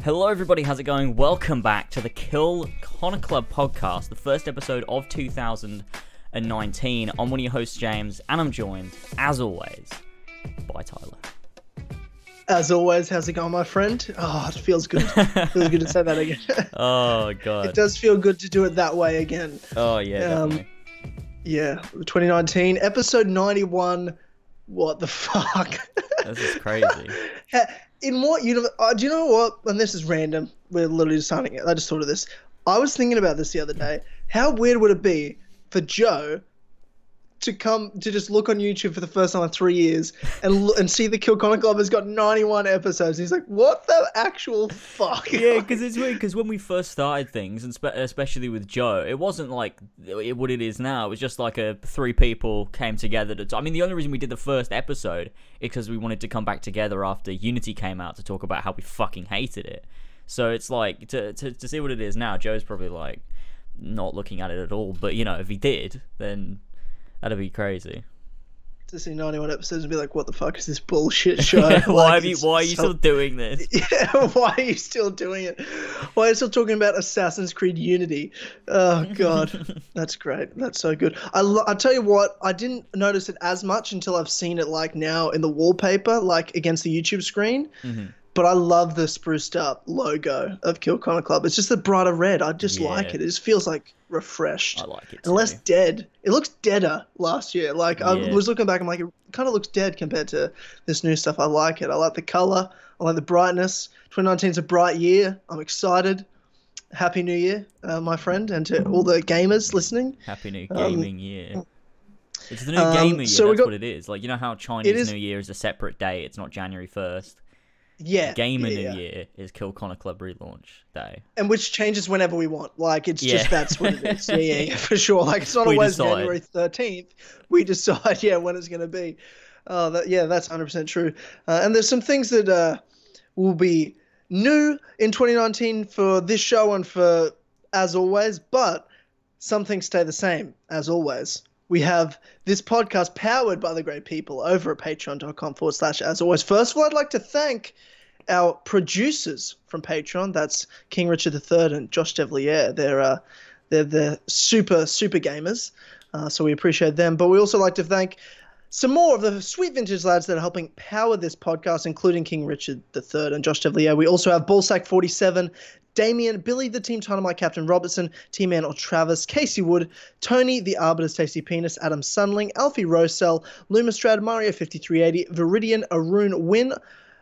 Hello everybody, how's it going? Welcome back to the Kill Connor Club podcast, the first episode of 2019. I'm one of your hosts, James, and I'm joined, as always, by Tyler. As always, how's it going, my friend? Oh, it feels good. It feels good to say that again. Oh, God. It does feel good to do it that way again. Oh, yeah, definitely. Yeah, 2019, episode 91. What the fuck? This is crazy. In what universe? Do you know what? And this is random. We're literally just starting it. I just thought of this. I was thinking about this the other day. How weird would it be for Joe to come to just look on YouTube for the first time in 3 years and see the Kill Connor Club has got 91 episodes? He's like, what the actual fuck? Yeah, because it's weird, because when we first started things, and especially with Joe, it wasn't like what it is now. It was just like three people came together to... I mean, the only reason we did the first episode is because we wanted to come back together after Unity came out to talk about how we fucking hated it. So it's like, to see what it is now, Joe's probably like not looking at it at all. But, you know, if he did, then... that'd be crazy. To see 91 episodes and be like, what the fuck is this bullshit show? Why are you still doing this? Yeah, why are you still doing it? Why are you still talking about Assassin's Creed Unity? Oh, God. That's great. That's so good. I'll tell you what, I didn't notice it as much until I've seen it like now in the wallpaper, like against the YouTube screen. Mm-hmm. But I love the spruced up logo of Kill Connor Club. It's just the brighter red. I just like it. It just feels like refreshed. I like it too. And less dead. It looks deader last year. Like I was looking back, I'm like, it kind of looks dead compared to this new stuff. I like it. I like the color. I like the brightness. 2019 is a bright year. I'm excited. Happy New Year, my friend, and to all the gamers listening. Happy New Gaming Year. It's the new gamer year. So that's what it is. Like, you know how Chinese New Year is a separate day. It's not January 1st. Yeah. Gamer New Year is Kill Connor Club relaunch day. And which changes whenever we want. Like, it's just that's what it is. Yeah, for sure. Like, it's not always January 13th. We decide, when it's going to be. That's 100% true. And there's some things that will be new in 2019 for this show and for As Always, but some things stay the same, as always. We have this podcast powered by the great people over at patreon.com/as always. First of all, I'd like to thank our producers from Patreon. That's King Richard III and Josh Devillier. They're the super gamers, so we appreciate them. But we also like to thank some more of the sweet vintage lads that are helping power this podcast, including King Richard III and Josh Devillier. We also have Ballsack47, Damian, Billy the Team Tynamite Captain Robertson, Tman or Travis, Casey Wood, Tony the Arbiter's Tasty Penis, Adam Sundling, Alfie Rowsell, Lumistrad, Mario 5380, Viridian, ArunWyn.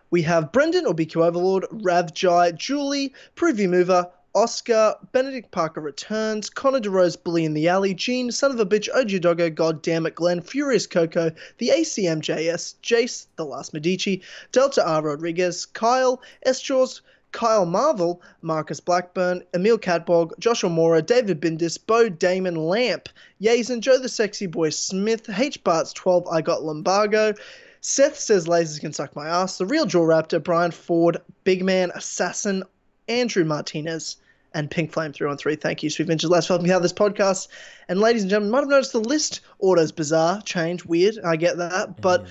We have Brendan or BQ Overlord, Ravjai, Julie, Prudhvi Muvva, Oscar, Benedict Parker Returns, Connor DeRose, Bully in the Alley, Gene, Son of a Bitch, OG Doggo, God Dammit Glenn, Furious Coco, the ACMJS, Jace, The Last Medici, Delta R. Rodriguez, Kyle, Sjors, Kyle Marvell, Marcus Blackburn, Emil Katborg, Joshua Mora, David Bindis, Beau Daman, Lamp, Yazen, Joe the Sexy Boy Smith, H. Bart's 12, I Got Lumbago, Seth says lasers can suck my ass, The Real Jorrator, Brian Ford, Big Man, Assassin, Andreu Martinez, and Pink Flame 313. Thank you, Sweet Ventures Last for helping me out this podcast. And ladies and gentlemen, you might have noticed the list order's bizarre, change, weird. I get that. But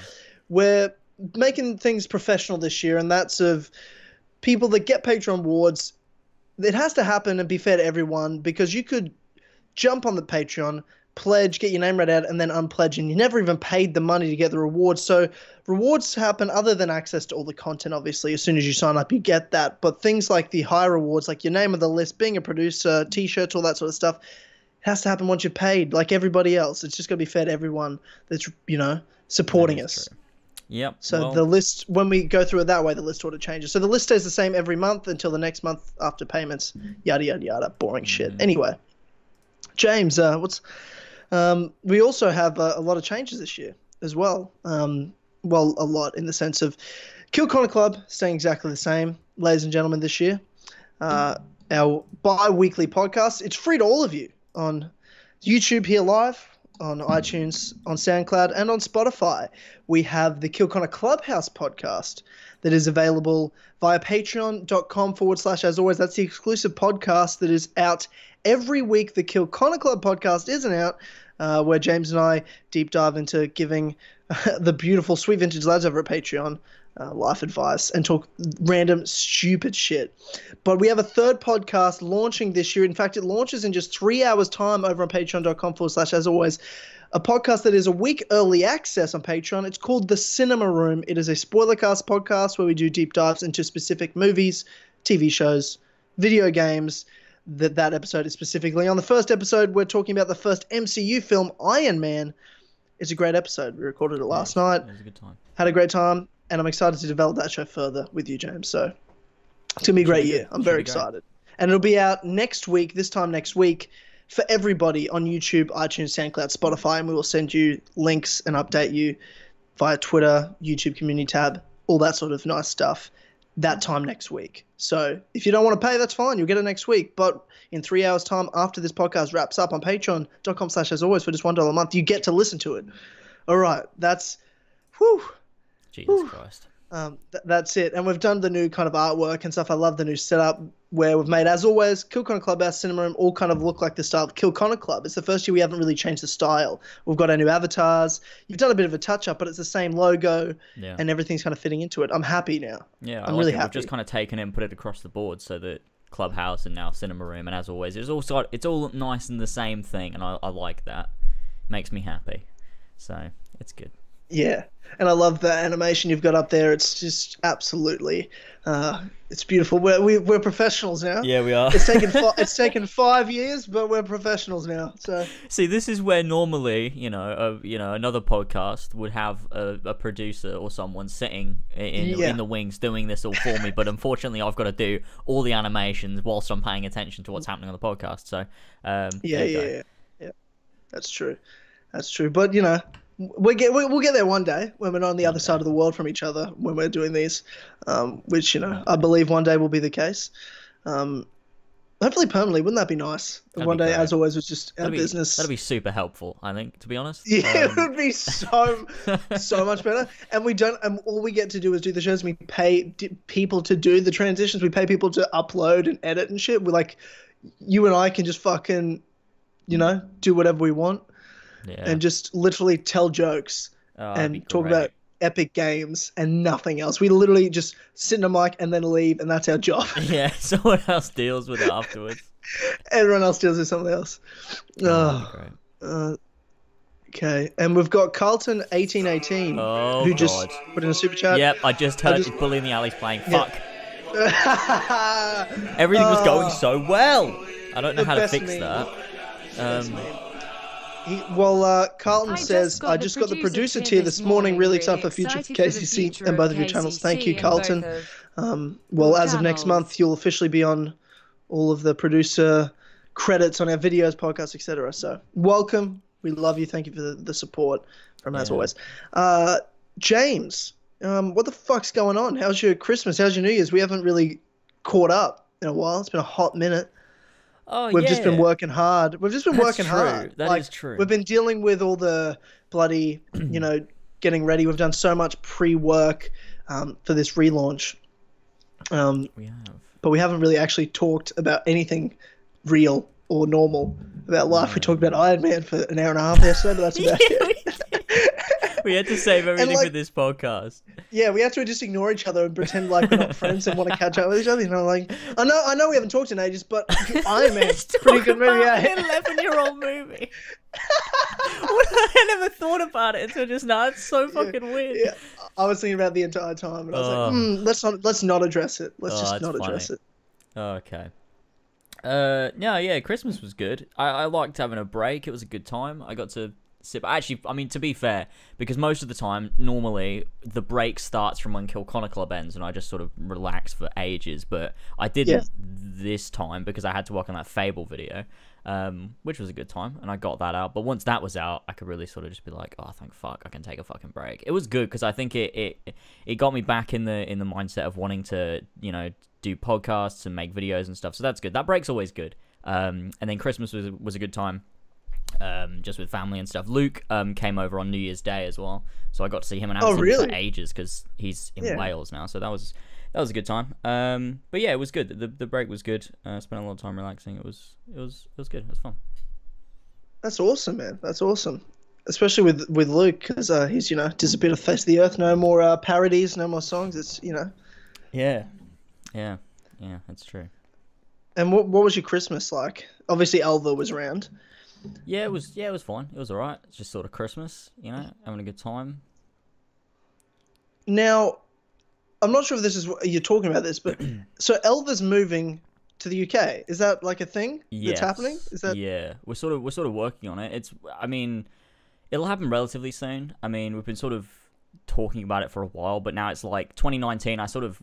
we're making things professional this year, and that's of people that get Patreon awards. It has to happen and be fair to everyone, because you could jump on the Patreon, pledge, get your name read out, and then unpledge, and you never even paid the money to get the rewards. So rewards happen other than access to all the content, obviously. As soon as you sign up, you get that. But things like the higher rewards, like your name on the list, being a producer, T-shirts, all that sort of stuff, it has to happen once you're paid, like everybody else. It's just got to be fair to everyone that's, supporting us. True. Yep. So the list, when we go through it that way, the list order changes. So the list stays the same every month until the next month after payments. Yada, yada, yada. Boring shit. Anyway, James, we also have a lot of changes this year as well. Well, a lot in the sense of Kill Connor Club staying exactly the same, ladies and gentlemen, this year. Our bi-weekly podcast. It's free to all of you on YouTube here live, on iTunes, on SoundCloud, and on Spotify. We have the Kill Connor Clubhouse podcast that is available via patreon.com/as always. That's the exclusive podcast that is out every week. The Kill Connor Club podcast isn't out. where James and I deep dive into giving the beautiful Sweet Vintage lads over at Patreon life advice and talk random stupid shit. But we have a third podcast launching this year. In fact, it launches in just 3 hours time over on patreon.com/as always. A podcast that is a week early access on Patreon. It's called The Cinema Room. It is a spoilercast podcast where we do deep dives into specific movies, TV shows, video games. That episode is specifically. On the first episode, we're talking about the first MCU film, Iron Man. It's a great episode. We recorded it last night. It was a good time. Had a great time. And I'm excited to develop that show further with you, James. So it's going to be a great year. I'm very excited. And it'll be out next week, this time next week, for everybody on YouTube, iTunes, SoundCloud, Spotify. And we will send you links and update you via Twitter, YouTube community tab, all that sort of nice stuff that time next week. So if you don't want to pay, that's fine. You'll get it next week. But in 3 hours' time after this podcast wraps up on patreon.com/as always for just $1 a month, you get to listen to it. All right. That's whew. Jesus Christ. That's it. And we've done the new kind of artwork and stuff. I love the new setup where we've made, as always, Kill Connor Clubhouse, Cinema Room, all kind of look like the style of Kill Connor Club. It's the first year we haven't really changed the style. We've got our new avatars. You've done a bit of a touch-up, but it's the same logo and everything's kind of fitting into it. I'm happy now. Yeah, I'm really happy. We've just kind of taken it and put it across the board so that Clubhouse and now Cinema Room, and as always, it's all nice and the same thing, and I like that. Makes me happy. So, it's good. Yeah, and I love the animation you've got up there. It's just absolutely, it's beautiful. We're professionals now. Yeah, we are. It's taken 5 years, but we're professionals now. So see, this is where normally, another podcast would have a producer or someone sitting in the wings doing this all for me. But unfortunately, I've got to do all the animations whilst I'm paying attention to what's happening on the podcast. So yeah, that's true. But we'll get there one day when we're not on the other side of the world from each other when we're doing these, which I believe one day will be the case. Hopefully permanently. Wouldn't that be nice? One day, as always, was just our business. That'd be super helpful, I think, to be honest. Yeah, it would be so much better. And we don't. And all we get to do is do the shows. We pay people to do the transitions. We pay people to upload and edit and shit. We're like, you and I can just fucking, do whatever we want. Yeah. And just literally tell jokes and talk about epic games and nothing else. We literally just sit in a mic and then leave, and that's our job. Yeah, someone else deals with it afterwards. Everyone else deals with something else. Okay, and we've got Carlton1818 who just put in a super chat. Yep, I just heard Bully in the Alley's playing. Fuck. Everything was going so well. I don't know how to fix that. Carlton says, I just got the producer tier this morning. Really excited for the future of KCC and both of your channels. Thank you, Carlton. As of next month, you'll officially be on all of the producer credits on our videos, podcasts, etc. So welcome. We love you. Thank you for the support from as always. James, what the fuck's going on? How's your Christmas? How's your New Year's? We haven't really caught up in a while. It's been a hot minute. We've just been working hard. That is true. We've been dealing with all the bloody, getting ready. We've done so much pre-work for this relaunch. We have. But we haven't really actually talked about anything real or normal about life. We talked about Iron Man for an hour and a half yesterday, but that's about it. We had to save everything for this podcast. Yeah, we have to just ignore each other and pretend like we're not friends and want to catch up with each other. I know we haven't talked in ages, but Iron Man's pretty good movie. An 11-year-old movie. I never thought about it until just now. It's so fucking weird. Yeah, I was thinking about it the entire time, and I was like, let's not address it. Let's just not address it. Okay. Yeah, Christmas was good. I liked having a break. It was a good time. I got to sit. Actually, I mean, to be fair, because most of the time, normally, the break starts from when Kill Connor Club ends, and I just sort of relax for ages. But I didn't this time because I had to work on that Fable video, which was a good time, and I got that out. But once that was out, I could really sort of just be like, oh, thank fuck, I can take a fucking break. It was good because I think it got me back in the mindset of wanting to, do podcasts and make videos and stuff. So that's good. That break's always good. And then Christmas was a good time. Just with family and stuff. Luke came over on New Year's Day as well, so I got to see him and haven't seen him for ages because he's in Wales now. So that was a good time. But yeah, it was good. The break was good. Spent a lot of time relaxing. It was good. It was fun. That's awesome, man. That's awesome. Especially with Luke, because he's disappeared off the face of the earth. No more parodies, no more songs. It's Yeah, that's true. And what was your Christmas like? Obviously, Elva was around. Yeah, it was fine. It was alright. It's just sort of Christmas, having a good time. Now, I'm not sure if this is what you're talking about this, but so Elva's moving to the UK. Is that like a thing that's happening? Is that? Yeah, we're sort of working on it. It'll happen relatively soon. I mean, we've been sort of talking about it for a while, but now it's like 2019. I sort of,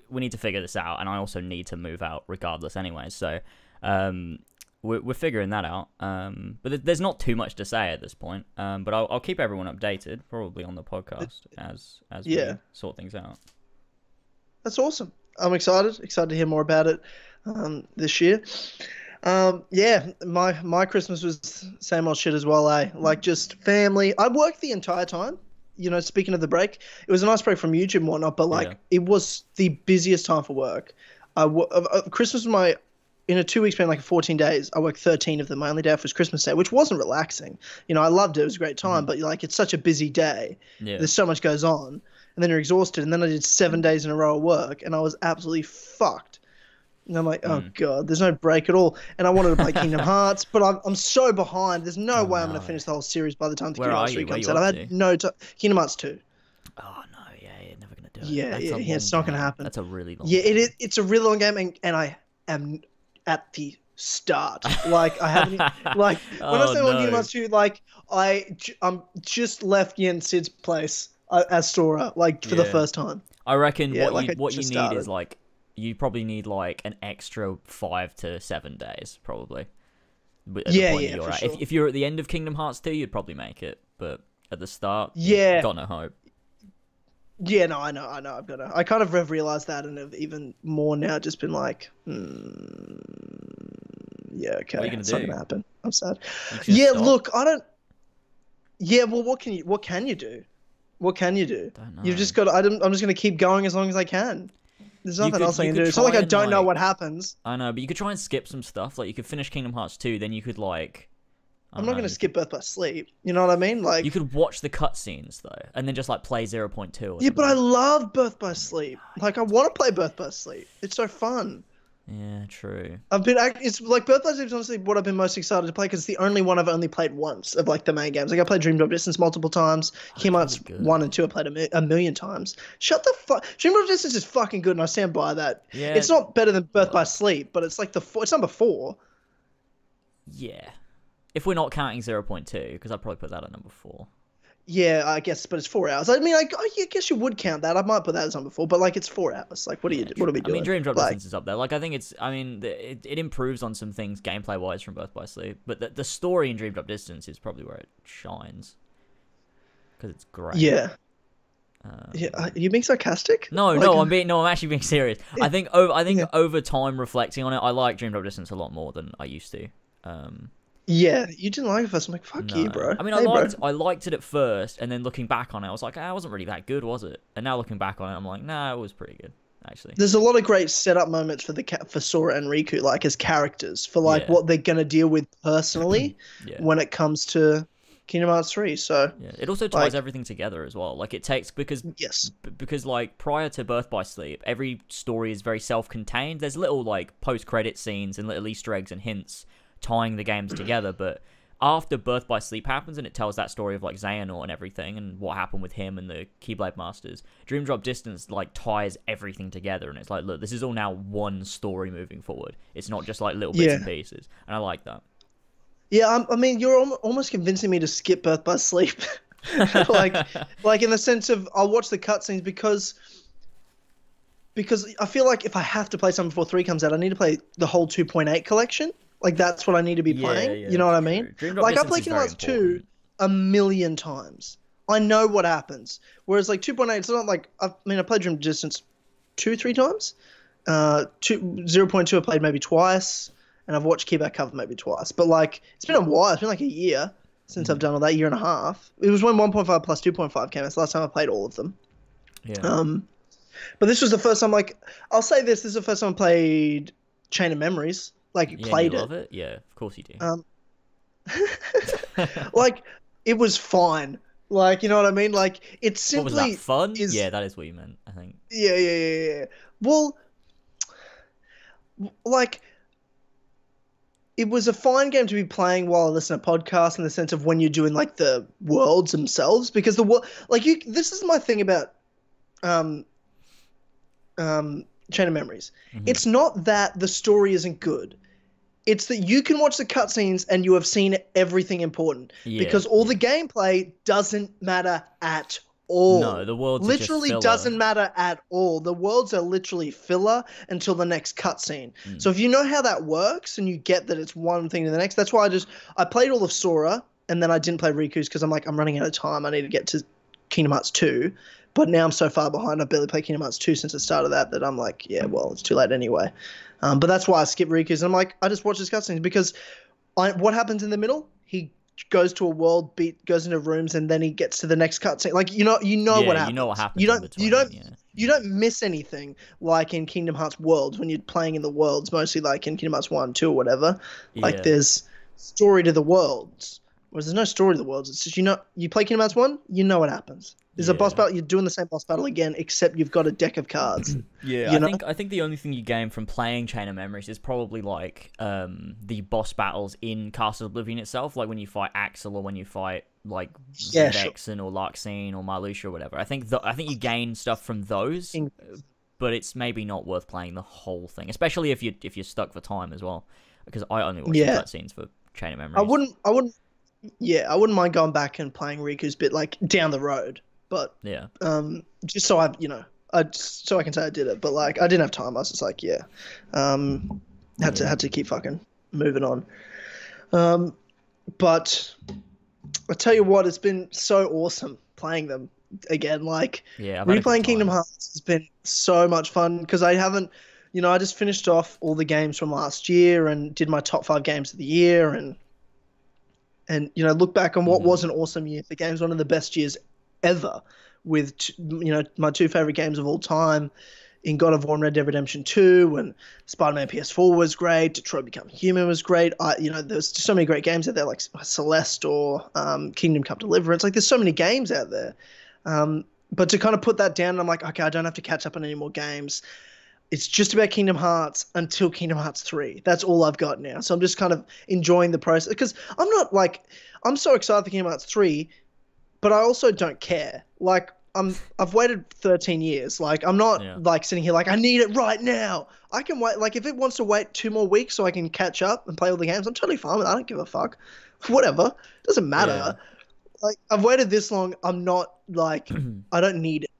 we need to figure this out, and I also need to move out regardless anyway. So, we're figuring that out. But there's not too much to say at this point. But I'll keep everyone updated, probably on the podcast as we sort things out. That's awesome. I'm excited to hear more about it this year. My Christmas was same old shit as well, like just family. I worked the entire time. Speaking of the break, it was a nice break from YouTube and whatnot, but it was the busiest time for work. Christmas was in a 2 week span, like 14 days, I worked 13 of them. My only day off was Christmas Day, which wasn't relaxing. I loved it. It was a great time, but it's such a busy day. Yeah. There's so much goes on, and then you're exhausted. And then I did 7 days in a row of work, and I was absolutely fucked. And I'm like, oh god, there's no break at all. And I wanted to play Kingdom Hearts, but I'm so behind. There's no way I'm going to finish the whole series by the time the Kingdom Hearts 3 comes out. I've had no time. Kingdom Hearts 2. Oh no, you're never going to do it. Yeah, it's not going to happen. That's a really long. Yeah, it's a really long game, and I am at the start. Like I haven't when I say on Kingdom Hearts 2, I'm just left Yen Sid's place as Sora, for the first time. I reckon what you need is you probably need an extra 5 to 7 days, probably. For sure. If you're at the end of Kingdom Hearts 2, you'd probably make it, but at the start, you've got no hope. Yeah, no, I know. I kind of have realized that, and have even more now just been like, yeah, okay, it's not gonna happen. I'm sad. Yeah, stop. Look, I don't. Yeah, well, what can you do? What can you do? Don't know. You've just got. I'm just gonna keep going as long as I can. There's nothing else I can do. It's not like I don't know what happens. I know, but you could try and skip some stuff. You could finish Kingdom Hearts 2, then you could I'm not going to skip Birth by Sleep. You know what I mean? You could watch the cutscenes though, and then just play 0.2. Yeah, but I love Birth by Sleep. I want to play Birth by Sleep. It's so fun. Yeah, true. It's Birth by Sleep is honestly what I've been most excited to play, because it's the only one I've only played once of the main games. I played Dream Drop Distance multiple times. Kingdom Hearts 1 and 2 I played a million times. Shut the fuck. Dream Drop Distance is fucking good, and I stand by that. Yeah, it's not better than Birth by Sleep, but it's it's number 4. Yeah. If we're not counting 0.2, because I'd probably put that at number 4. Yeah, I guess, but it's 4 hours. I mean, I guess you would count that. I might put that as number 4, but it's 4 hours. What are we doing? I mean, Dream Drop Distance is up there. I think it improves on some things gameplay wise from Birth by Sleep, but the story in Dream Drop Distance is probably where it shines, because it's great. Yeah. Are you being sarcastic? No, I'm actually being serious. Yeah. I think over time reflecting on it, I like Dream Drop Distance a lot more than I used to. Yeah, you didn't like it first. I'm like, fuck you, bro. I mean, I liked it at first, and then looking back on it, I was like, it wasn't really that good, was it? And now looking back on it, I'm like, nah, it was pretty good, actually. There's a lot of great setup moments for Sora and Riku, as characters, for what they're gonna deal with personally when it comes to Kingdom Hearts 3. So yeah, it also ties everything together as well. It takes because prior to Birth by Sleep, every story is very self-contained. There's little post-credit scenes and little Easter eggs and hints tying the games together, but after Birth by Sleep happens and it tells that story of Xehanort and everything and what happened with him and the Keyblade Masters, Dream Drop Distance ties everything together, and it's look, this is all now one story moving forward. It's not just little bits and pieces, and I like that. Yeah, I mean, you're almost convincing me to skip Birth by Sleep, in the sense of I'll watch the cutscenes because I feel like if I have to play something before 3 comes out, I need to play the whole 2.8 collection. That's what I need to be playing. Yeah, you know what I mean? I play Kingdom Hearts 2 a million times. I know what happens. Whereas 2.8, it's not I played Dream Distance 2-3 times. 0.2 I played maybe twice, and I've watched Keyback Cover maybe twice. But it's been a while. It's been a year since I've done all that, year and a half. It was when 1.5 plus 2.5 came out. It's the last time I played all of them. Yeah. But this was the first time. I'll say this is the first time I played Chain of Memories. Played you love it? Yeah, of course you do. Like, it was fine. Like, you know what I mean? Like, it's simply... What was that, fun? Yeah, that is what you meant, I think. Yeah. Well, like, it was a fine game to be playing while I listen to podcasts in the sense of when you're doing, like, the worlds themselves. Because this is my thing about Chain of Memories. Mm-hmm. It's not that the story isn't good. It's that you can watch the cutscenes and you have seen everything important because all the gameplay doesn't matter at all. No, the worlds literally are just doesn't matter at all. The worlds are literally filler until the next cutscene. So if you know how that works and you get that it's one thing to the next, that's why I played all of Sora and then I didn't play Riku's because I'm like, I'm running out of time. I need to get to Kingdom Hearts 2. But now I'm so far behind. I've barely played Kingdom Hearts 2 since the start of that I'm like, yeah, well, it's too late anyway. But that's why I skip Riku's. And I'm like, I just watch his cutscenes because what happens in the middle? He goes to a world, goes into rooms, and then he gets to the next cutscene. Like, you know what happens. You know what happens. You don't miss anything like in Kingdom Hearts Worlds when you're playing in the worlds, mostly like in Kingdom Hearts 1, 2, or whatever. Like, there's story to the worlds. Whereas there's no story to the worlds. It's just, you play Kingdom Hearts 1, you know what happens. There's a boss battle, you're doing the same boss battle again, except you've got a deck of cards. I think the only thing you gain from playing Chain of Memories is probably like the boss battles in Castle Oblivion itself, like when you fight Axel or when you fight like Vexen or Larxene or Marluxia or whatever. I think you gain stuff from those, but it's maybe not worth playing the whole thing, especially if you're stuck for time as well. Because I only watch the cutscenes for Chain of Memories. I wouldn't mind going back and playing Riku's bit like down the road. But just so I can say I did it. But like I didn't have time. I was just like, had to keep fucking moving on. But I tell you what, it's been so awesome playing them again. Like replaying Kingdom Hearts has been so much fun because I haven't, I just finished off all the games from last year and did my top 5 games of the year and look back on what was an awesome year. The game's one of the best years ever with my 2 favorite games of all time in God of War and Red Dead Redemption 2 and Spider-Man PS4 was great, Detroit Become Human was great. There's just so many great games out there like Celeste or Kingdom Come Deliverance. Like there's so many games out there. But to kind of put that down, I'm like, okay, I don't have to catch up on any more games. It's just about Kingdom Hearts until Kingdom Hearts 3. That's all I've got now. So I'm just kind of enjoying the process because I'm so excited for Kingdom Hearts 3, but I also don't care. Like I've waited 13 years. Like I'm not like sitting here like I need it right now. I can wait. Like if it wants to wait 2 more weeks so I can catch up and play all the games, I'm totally fine with it. I don't give a fuck. Whatever. Doesn't matter. Yeah. Like I've waited this long. I'm not like I don't need it.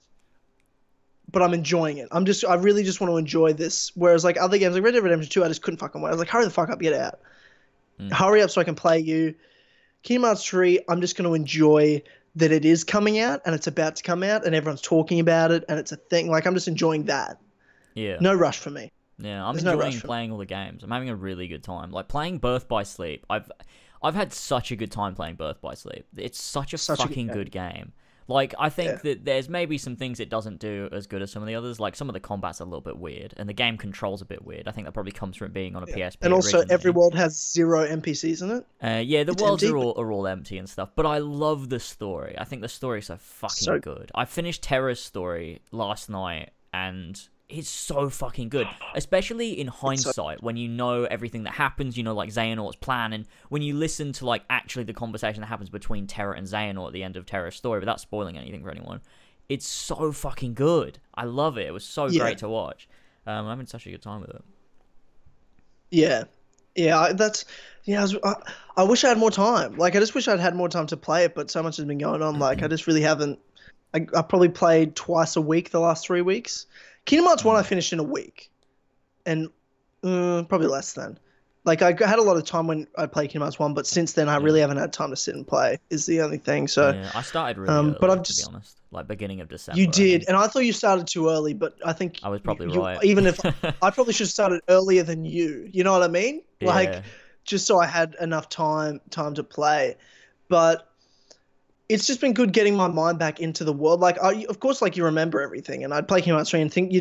But I'm enjoying it. I really just want to enjoy this. Whereas like other games like Red Dead Redemption 2, I just couldn't fucking wait. I was like, hurry the fuck up, get out. Hurry up so I can play you. Kingdom Hearts 3, I'm just going to enjoy that it is coming out and it's about to come out and everyone's talking about it and it's a thing. Like I'm just enjoying that. Yeah. No rush for me. Yeah, I'm enjoying playing all the games. I'm having a really good time. Like playing Birth by Sleep. I've had such a good time playing Birth by Sleep. It's such a fucking good game. Like, I think that there's maybe some things it doesn't do as good as some of the others. Like, some of the combat's a little bit weird, and the game control's a bit weird. I think that probably comes from it being on a PSP And also, originally. every world has 0 NPCs in it. The worlds are all empty and stuff, but I love the story. I think the story's so fucking good. I finished Terra's story last night, and it's so fucking good, especially in hindsight when you know everything that happens, like Xehanort's plan, and when you listen to like actually the conversation that happens between Terra and Xehanort at the end of Terra's story without spoiling anything for anyone. It's so fucking good. I love it. It was so great to watch. I'm having such a good time with it. I wish I had more time. Like I just wish I'd had more time to play it, but so much has been going on. Like I just really haven't. I probably played twice a week the last 3 weeks. Kingdom Hearts 1 I finished in a week, and probably less than. Like I had a lot of time when I played Kingdom Hearts 1, but since then I really haven't had time to sit and play. Is the only thing. So I started really early, but to be honest, like beginning of December. You did, and I thought you started too early, but I think I was probably right. Even if I probably should have started earlier than you. You know what I mean? Like just so I had enough time to play, but. It's just been good getting my mind back into the world. Like, of course, like you remember everything, and I'd play Kingdom Hearts 3 and think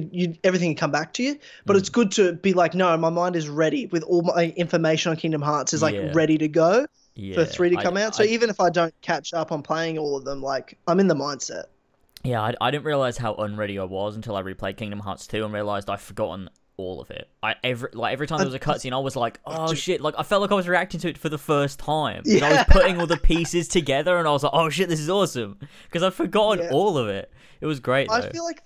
everything would come back to you. But it's good to be like, no, my mind is ready with all my information on Kingdom Hearts is like ready to go. for 3 to come out. So even if I don't catch up on playing all of them, like, I'm in the mindset. Yeah, I didn't realize how unready I was until I replayed Kingdom Hearts 2 and realized I'd forgotten all of it. Every time there was a cutscene, I was like, oh shit, like I felt like I was reacting to it for the first time. Yeah. I was putting all the pieces together and I was like, oh shit, this is awesome. Because I've forgotten all of it. It was great, though. I feel like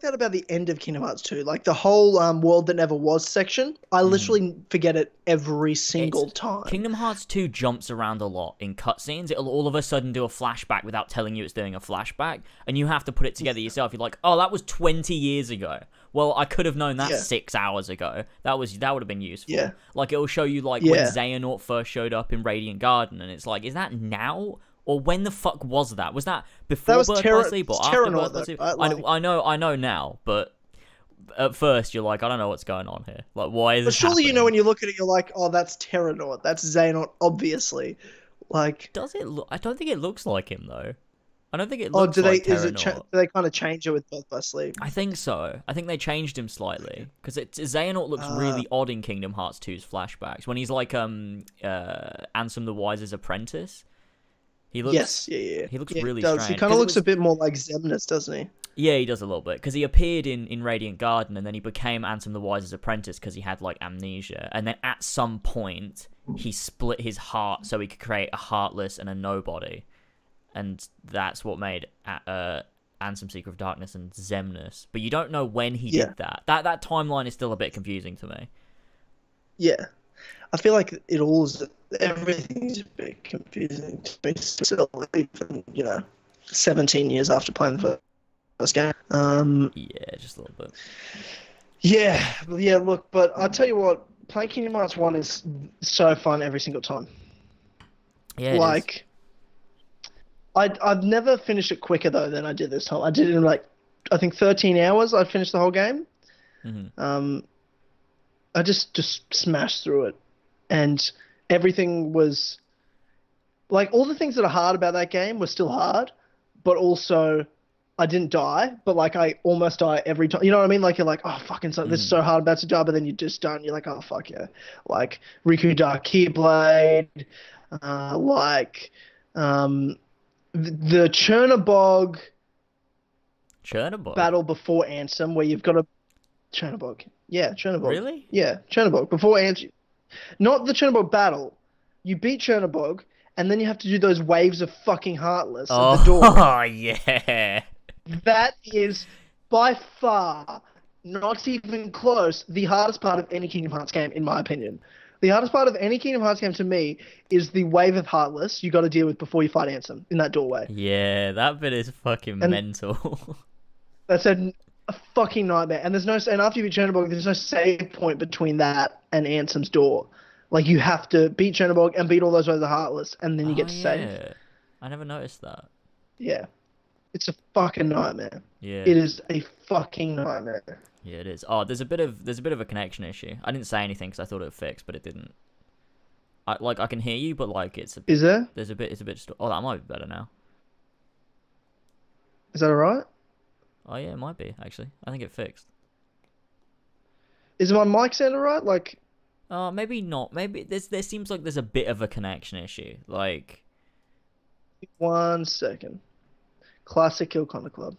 that about the end of Kingdom Hearts 2. Like the whole World That Never Was section, I literally forget it every single time. Kingdom Hearts 2 jumps around a lot in cutscenes. It'll all of a sudden do a flashback without telling you it's doing a flashback, and you have to put it together yourself. You're like, oh, that was 20 years ago. Well, I could have known that 6 hours ago. That would have been useful. Yeah. Like, it'll show you, like, when Xehanort first showed up in Radiant Garden, and it's like, is that now? Or when the fuck was that? Was that before Birth by Sleep or after Birth by Sleep? I know now, but at first you're like, I don't know what's going on here. Like, why is this surely happening? You know when you look at it, you're like, oh, that's Terranort. That's Xehanort, obviously. Like, does it look? I don't think it looks like him though. I don't think it looks do Terranort. Do they kind of change it with Birth by Sleep? I think so. I think they changed him slightly because Xehanort looks really odd in Kingdom Hearts 2's flashbacks when he's like Ansem the Wise's apprentice. He looks, He looks really strange. He kind of looks a bit more like Xemnas, doesn't he? Yeah, he does a little bit. Because he appeared in Radiant Garden, and then he became Ansem the Wise's apprentice because he had, like, amnesia. And then at some point, he split his heart so he could create a Heartless and a Nobody. And that's what made Ansem Seeker of Darkness and Xemnas. But you don't know when he did that. That timeline is still a bit confusing to me. Yeah. I feel like everything's a bit confusing to me still, even, 17 years after playing the first game. Yeah, just a little bit. Yeah, look, but I'll tell you what, playing Kingdom Hearts 1 is so fun every single time. Yeah, like, I've never finished it quicker, though, than I did this time. I did it in, like, I think 13 hours I finished the whole game. Mm-hmm. I just smashed through it. And everything was... Like, all the things that are hard about that game were still hard, but also I didn't die, but, like, I almost die every time. You know what I mean? Like, you're like, oh, fucking, this is so hard, about to die, but then you just don't. You're like, oh, fuck yeah. Like, Riku Dark Keyblade, the Chernobog battle before Ansem, where you've got to... Chernobog. Yeah, Chernobog. Really? Yeah, Chernobog. Before Ansem... Not the Chernobog battle. You beat Chernobog, and then you have to do those waves of fucking Heartless at the door. Oh, yeah. That is, by far, not even close, the hardest part of any Kingdom Hearts game, in my opinion. The hardest part of any Kingdom Hearts game to me is the wave of Heartless you got to deal with before you fight Ansem in that doorway. Yeah, that bit is fucking mental. That's a fucking nightmare. And after you beat Chernobog, there's no save point between that and Ansem's door. Like, you have to beat Chernobog and beat all those waves of Heartless, and then you get to save. I never noticed that. Yeah. It's a fucking nightmare. Yeah. It is a fucking nightmare. Yeah, it is. Oh, there's a bit of a connection issue. I didn't say anything because I thought it would fix, but it didn't. I can hear you, but like it's. Is there? It's a bit. Oh, that might be better now. Is that alright? Oh yeah, it might be actually. I think it fixed. Is my mic sound alright? Like. Maybe not. Maybe there seems like there's a bit of a connection issue. Like. 1 second. Classic Kill Connor Club.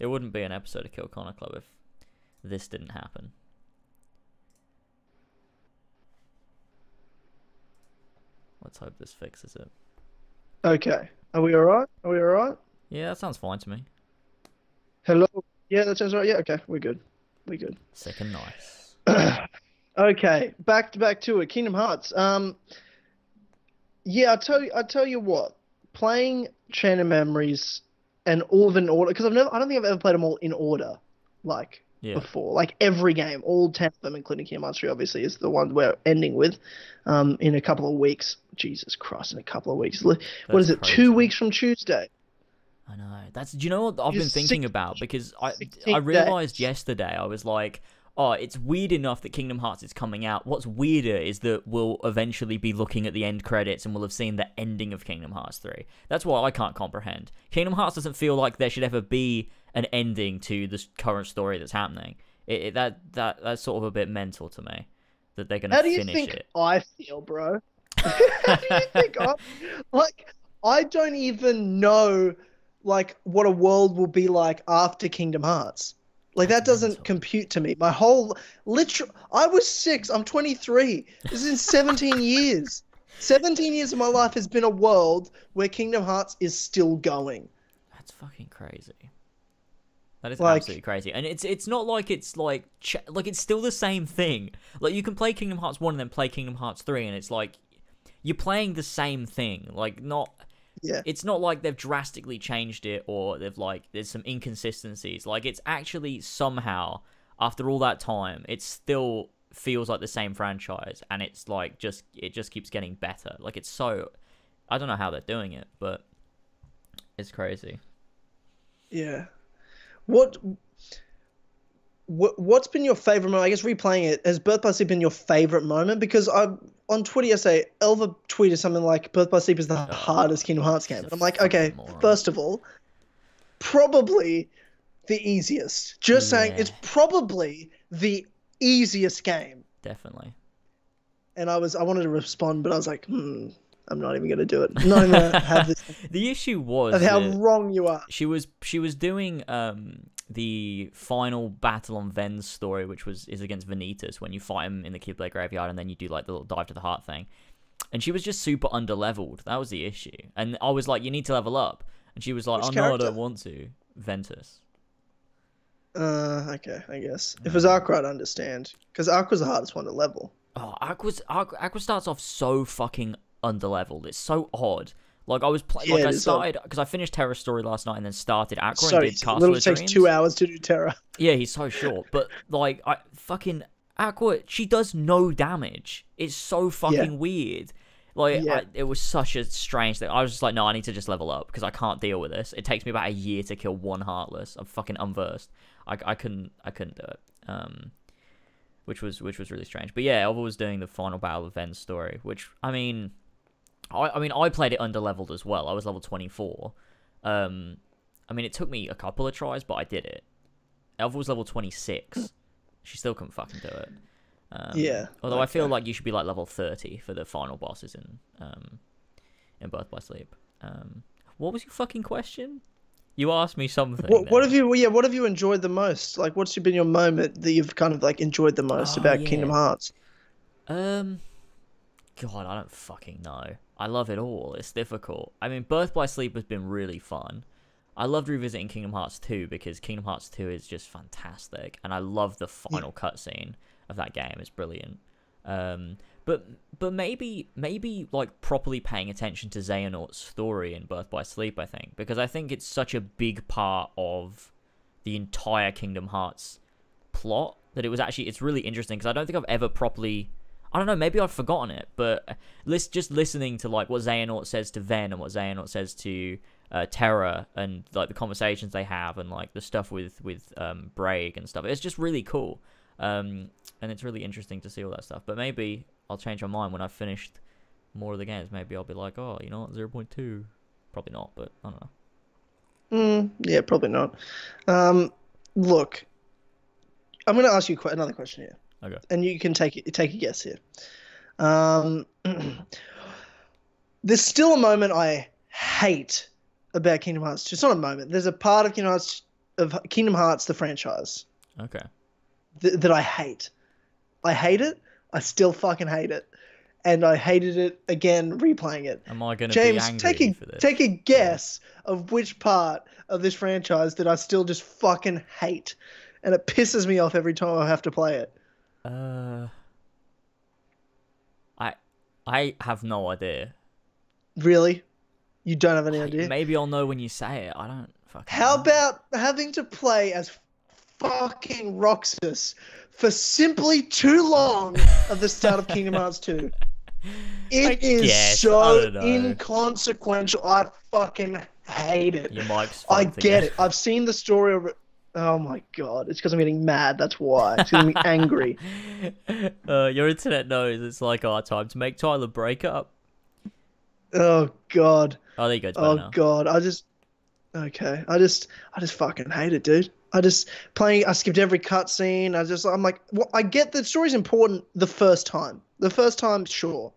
It wouldn't be an episode of Kill Connor Club if this didn't happen. Let's hope this fixes it. Okay. Are we alright? Yeah, that sounds fine to me. Hello? Yeah, that sounds right. Yeah, okay. We're good. Sick and nice. Okay. Back to it. Kingdom Hearts. Yeah, I'll tell you what. Playing Chain of Memories and all of them in order, because I don't think I've ever played them all in order, like, before. Like, every game, all 10 of them, including Kingdom Hearts 3, obviously, is the one we're ending with in a couple of weeks. Jesus Christ, in a couple of weeks. What is it, crazy. 2 weeks from Tuesday? I know. Do you know what I've been thinking about? Because I realised yesterday, I was like, oh, it's weird enough that Kingdom Hearts is coming out. What's weirder is that we'll eventually be looking at the end credits and we'll have seen the ending of Kingdom Hearts 3. That's what I can't comprehend. Kingdom Hearts doesn't feel like there should ever be an ending to the current story that's happening. That's sort of a bit mental to me, that they're going to finish it. How do you think I feel, bro? How do you think? I don't even know like what a world will be like after Kingdom Hearts. Like that doesn't compute to me. My whole I was 6, I'm 23. This is in 17 years. 17 years of my life has been a world where Kingdom Hearts is still going. That's fucking crazy. That is absolutely crazy. And it's not like it's like it's still the same thing. Like you can play Kingdom Hearts 1 and then play Kingdom Hearts 3 and it's like you're playing the same thing. Like it's not like they've drastically changed it or they've like there's some inconsistencies. Like it's actually somehow after all that time it still feels like the same franchise and it's like it just keeps getting better. Like it's so I don't know how they're doing it, but it's crazy. Yeah. What's been your favorite moment? I guess replaying it, has Birth by Sleep been your favorite moment? Because on Twitter yesterday, Elva tweeted something like Birth by Sleep is the hardest Kingdom Hearts game. And I'm like, okay, first of all, probably the easiest. Just saying, it's probably the easiest game. Definitely. And I wanted to respond, but I was like, I'm not even going to do it. I'm not even going to have this. The issue was of how wrong you are. She was doing the final battle on Ven's story, which is against Vanitas when you fight him in the Keyblade graveyard and then you do like the little dive to the heart thing. And she was just super underleveled. That was the issue. And I was like, you need to level up. And she was like, no, I don't want to. Ventus. Okay, I guess. If it was Aqua, I'd understand. Because Aqua's the hardest one to level. Oh, Aqua starts off so fucking underleveled. It's so odd. Like I was playing, I started because I finished Terra's story last night and then started Aqua and did Castle of Dreams. It literally takes 2 hours to do Terra. Yeah, he's so short. But like, Aqua, she does no damage. It's so fucking weird. Like it was such a strange thing. I was just like, no, I need to just level up because I can't deal with this. It takes me about a year to kill one Heartless. I'm fucking unversed. I couldn't do it. Which was really strange. But yeah, Elva was doing the final battle of Ven's story, which I mean, I played it underleveled as well. I was level 24. I mean, it took me a couple of tries, but I did it. Elva was level 26. She still couldn't fucking do it. Although I feel like you should be like level 30 for the final bosses in Birth by Sleep. What was your fucking question? You asked me something. What have you enjoyed the most? Like, what's been your moment that you've kind of like enjoyed the most about Kingdom Hearts? God, I don't fucking know. I love it all. It's difficult. I mean, Birth by Sleep has been really fun. I loved revisiting Kingdom Hearts 2 because Kingdom Hearts 2 is just fantastic, and I love the final cutscene of that game. It's brilliant. But maybe like properly paying attention to Xehanort's story in Birth by Sleep, I think, because I think it's such a big part of the entire Kingdom Hearts plot that it's really interesting because I don't think I've ever properly, I don't know, maybe I've forgotten it, but just listening to like what Xehanort says to Ven and what Xehanort says to Terra and like the conversations they have and like the stuff with Braig and stuff, it's just really cool. And it's really interesting to see all that stuff. But maybe I'll change my mind when I've finished more of the games. Maybe I'll be like, oh, you know what, 0.2. Probably not, but I don't know. Yeah, probably not. Look, I'm going to ask you another question here. Okay. And you can take a guess here. There's still a moment I hate about Kingdom Hearts 2. It's not a moment. There's a part of Kingdom Hearts, the franchise. Okay. That I hate. I hate it. I still fucking hate it. And I hated it again replaying it. Am I going to be angry for this? Take a guess of which part of this franchise that I still just fucking hate. And it pisses me off every time I have to play it. I have no idea. Really? You don't have any idea? Maybe I'll know when you say it. I don't fucking How know. about having to play as fucking Roxas for simply too long at the start of Kingdom Hearts 2? It is so inconsequential. I fucking hate it. Your mic's I get it. I've seen the story of it. Oh my god. It's because I'm getting mad. That's why. It's because I'm angry. Your internet knows it's like our time to make Tyler break up. Oh god. Oh, there you go. It's god. I just fucking hate it, dude. I skipped every cutscene. I'm like, well, I get the story's important the first time. The first time, sure.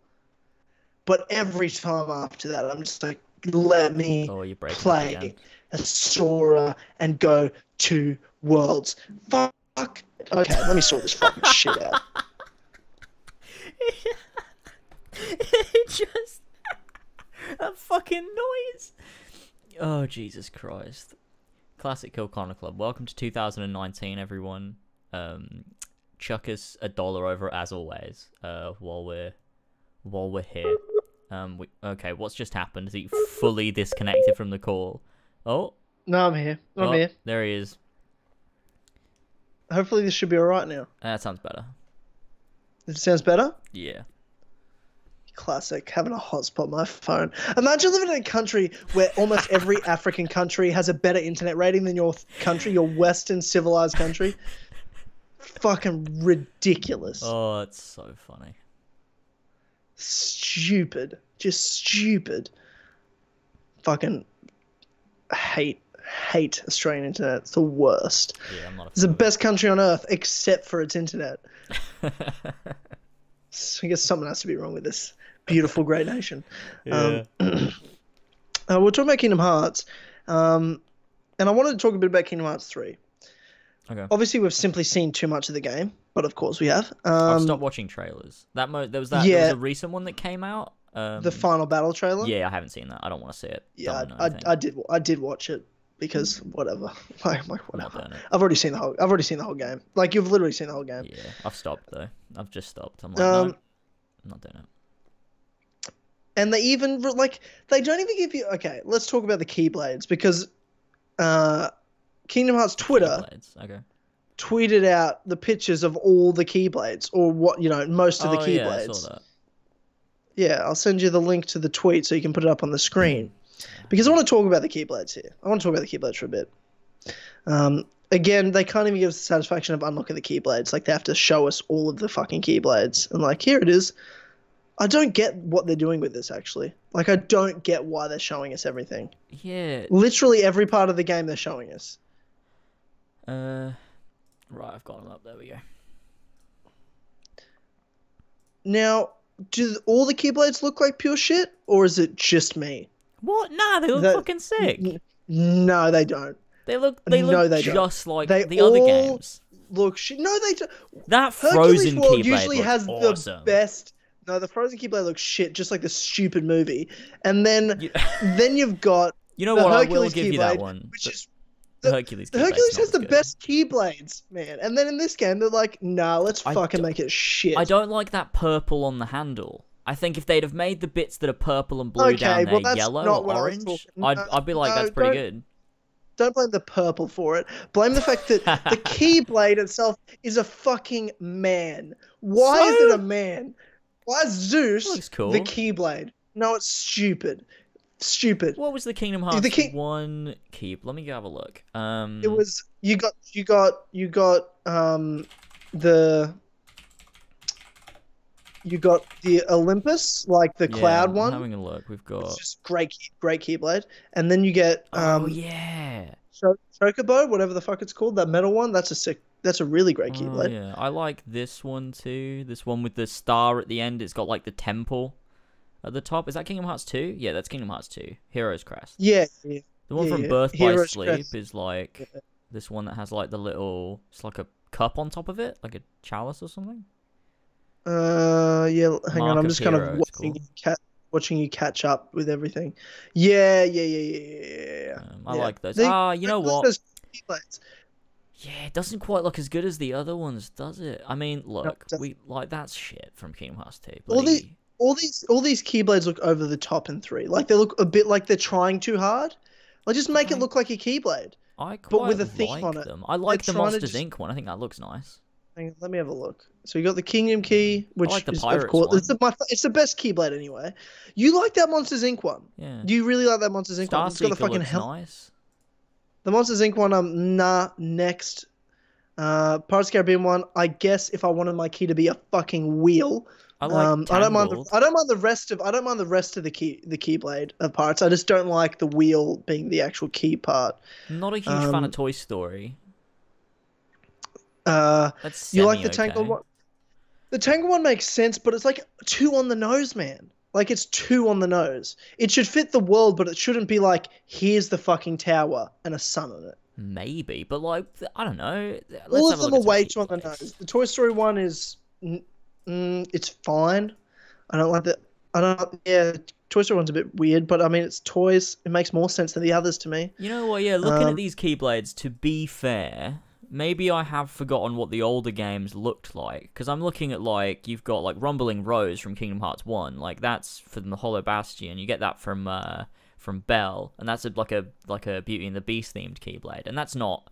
But every time after that, I'm just like, let me play a Sora and go to Worlds. Fuck. Okay, let me sort this fucking shit out. Just that fucking noise. Oh, Jesus Christ. Classic Kill Connor Club. Welcome to 2019, everyone. Chuck us $1 over as always. While we're here. Okay, what's just happened? Is he fully disconnected from the call? Oh. No, I'm here. I'm here. There he is. Hopefully this should be alright now. That sounds better. It sounds better? Yeah. Classic. Having a hotspot on my phone. Imagine living in a country where almost every African country has a better internet rating than your country, your Western civilized country. Fucking ridiculous. Oh, it's so funny. Stupid. Just stupid. Fucking hate Australian internet. It's the worst. Yeah, I'm not. It's the best country on earth except for its internet. So I guess something has to be wrong with this beautiful, great nation. Yeah. We're talking about Kingdom Hearts, and I wanted to talk a bit about Kingdom Hearts 3. Okay. Obviously, we've simply seen too much of the game, but of course we have. I've stopped watching trailers. There was a recent one that came out. The final battle trailer. Yeah, I haven't seen that. I don't want to see it. Yeah, I did watch it because whatever. like whatever. I've already seen the whole game. Like you've literally seen the whole game. Yeah, I've stopped though. I've just stopped. I'm like, no, I'm not doing it. And they even they don't even give you. Okay, let's talk about the Keyblades because Kingdom Hearts Twitter tweeted out the pictures of all the Keyblades or most of the Keyblades. Yeah, I saw that. Yeah, I'll send you the link to the tweet so you can put it up on the screen. Because I want to talk about the Keyblades here. I want to talk about the Keyblades for a bit. Again, they can't even give us the satisfaction of unlocking the Keyblades. Like, they have to show us all of the fucking Keyblades. And, like, here it is. I don't get what they're doing with this, actually. Like, I don't get why they're showing us everything. Yeah. Literally every part of the game they're showing us. Right, I've got them up. There we go. Now, do all the Keyblades look like pure shit? Or is it just me? What? Nah, they look fucking sick. No, they don't. They look just like the all other games. Look shit. No, they don't. That Frozen Keyblade usually has awesome. The best. No, the Frozen Keyblade looks shit, just like the stupid movie. And then you've got what? Hercules I will give you that Keyblade, one. Which is the Hercules. The Hercules has the best Keyblades, man. And then in this game, they're like, nah, let's fucking make it shit. I don't like that purple on the handle. I think if they'd have made the bits that are purple and blue down there yellow or orange, I'd be like, that's pretty good. Don't blame the purple for it. Blame the fact that the Keyblade itself is a fucking man. Why is it a man? Why is Zeus cool. the Keyblade? No, it's stupid. Stupid. What was the Kingdom Hearts 1 key? Let me go have a look. It was you got the Olympus, like the cloud one. I'm having a look. We've got it's just great Keyblade, and then you get Chocobo, whatever the fuck it's called, that metal one. That's a really great Keyblade. Yeah, I like this one too. This one with the star at the end. It's got like the temple at the top. Is that Kingdom Hearts 2? Yeah, that's Kingdom Hearts 2. Hero's Crest. Yeah. The one from Birth by Sleep is like this one that has like the little. It's like a cup on top of it, like a chalice or something. Yeah. Hang on, I'm just kind of watching you catch up with everything. Yeah. I like those. You know what? Those yeah, it doesn't quite look as good as the other ones, does it? I mean, look, that's shit from Kingdom Hearts 2. All these Keyblades look over the top in 3. Like they look a bit like they're trying too hard. Like just make it look like a Keyblade. But with a theme on it. I like the Monsters Inc. one. I think that looks nice. Hang on, let me have a look. So you got the Kingdom Key, which like the is Pirates of course one. it's the best Keyblade anyway. You like that Monsters Inc. one? Yeah. Do you really like that Monsters Inc. one? It's got the fucking nice. The Monsters Inc. one, next. Pirates of the Caribbean one, I guess if I wanted my key to be a fucking wheel. I don't mind the rest of the Keyblade of Pirates. I just don't like the wheel being the actual key part. I'm not a huge fan of Toy Story. You like the Tangled one? The Tangled one makes sense, but it's like too on the nose, man. Like, it's too on the nose. It should fit the world, but it shouldn't be like, here's the fucking tower and a sun on it. Maybe, but like, I don't know. All of them are way too on the nose. The Toy Story one is, it's fine. I don't like that. Yeah, Toy Story one's a bit weird, but I mean, it's toys. It makes more sense than the others to me. You know what? Yeah, looking at these Keyblades, to be fair, maybe I have forgotten what the older games looked like. Because I'm looking at, like, you've got, like, Rumbling Rose from Kingdom Hearts 1. Like, that's from the Hollow Bastion. You get that from Belle. And that's like a Beauty and the Beast themed Keyblade. And that's not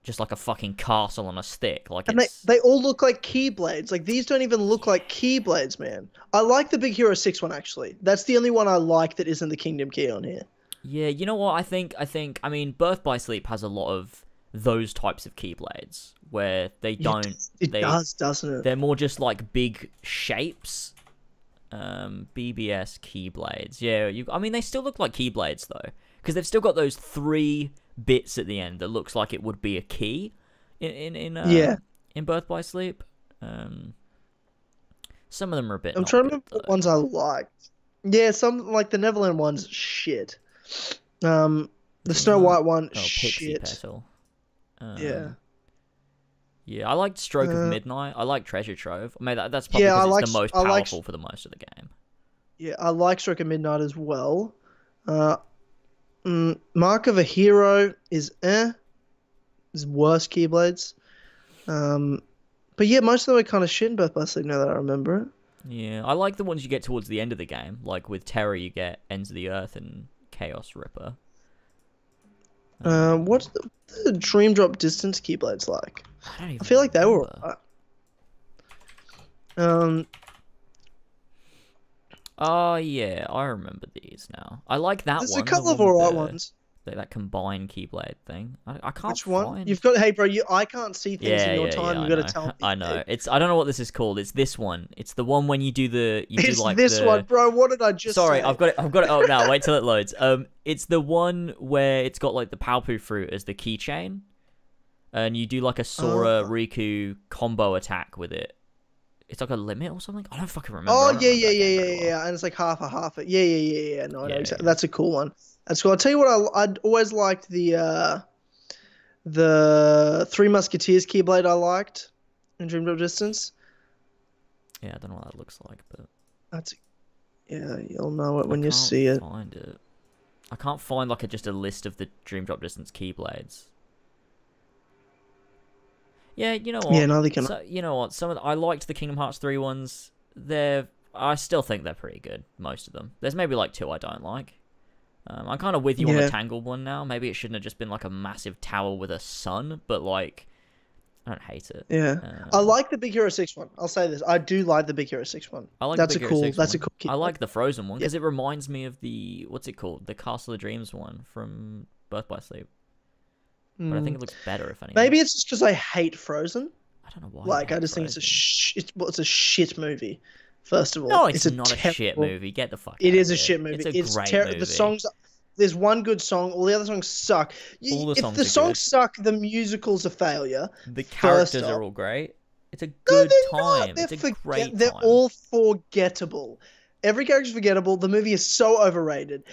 just like a fucking castle on a stick. Like, and they all look like Keyblades. Like, these don't even look like Keyblades, man. I like the Big Hero 6 one, actually. That's the only one I like that isn't the Kingdom Key on here. Yeah, you know what? I mean, Birth by Sleep has a lot of those types of Keyblades where they don't. It does, doesn't it? They're more just like big shapes. BBS Keyblades. Yeah, I mean, they still look like Keyblades though, because they've still got those 3 bits at the end that looks like it would be a key in Birth by Sleep. Some of them are a bit. I'm trying to remember what ones I liked. Yeah, some like the Neverland one's shit. The Snow White one, shit. Petal. Yeah. Yeah, I liked Stroke of Midnight. I like Treasure Trove. I mean, that's probably because it's the most powerful for the most of the game. Yeah, I like Stroke of Midnight as well. Mark of a Hero is Is worse Keyblades. But yeah, most of them are kind of shit in Birth by Sleep now that I remember it. Yeah, I like the ones you get towards the end of the game. Like with Terror, you get Ends of the Earth and Chaos Ripper. What's the Dream Drop Distance Keyblades like? I feel like they were alright. Oh yeah, I remember these now. I like that one. There's a couple of alright ones. That combined Keyblade thing. I can't. Which one? Find... You've got. Hey, bro, I can't see things in your time. You got to tell me. I know. I don't know what this is called. It's this one. It's the one when you do the. It's this one, bro. What did I just? Sorry, say? I've got it. Oh no! Wait till it loads. It's the one where it's got like the Palpu fruit as the keychain, and you do like a Sora Riku combo attack with it. It's like a limit or something. I don't fucking remember. Oh yeah. And it's like half it. Yeah. No, I know exactly. That's a cool one. That's cool. I'll tell you what, I'd always liked the Three Musketeers Keyblade I liked in Dream Drop Distance. Yeah, I don't know what that looks like, but you'll know it when you see it. Find it. I can't find like just a list of the Dream Drop Distance Keyblades. Yeah, you know what? Yeah, no, they can. So, you know what? I liked the Kingdom Hearts 3 ones. I still think they're pretty good. Most of them. There's maybe like 2 I don't like. I'm kind of with you on the Tangled one now. Maybe it shouldn't have just been like a massive tower with a sun, but like, I don't hate it. Yeah, I like the Big Hero 6 one. I'll say this: I do like the Big Hero 6 one. I like that's a cool key. I like the Frozen one because it reminds me of the what's it called, the Castle of Dreams one from Birth by Sleep. But I think it looks better if anything. Maybe it's just because I hate Frozen. I don't know why. Like I just think it's a shit movie. First of all, no, it's not a shit movie. Get the fuck. It is a shit movie. It's a great movie. The songs. There's one good song. All the other songs suck. If the songs suck, the musical's a failure. The characters are all great. It's a good time. It's a great time. They're all forgettable. Every character's forgettable. The movie is so overrated.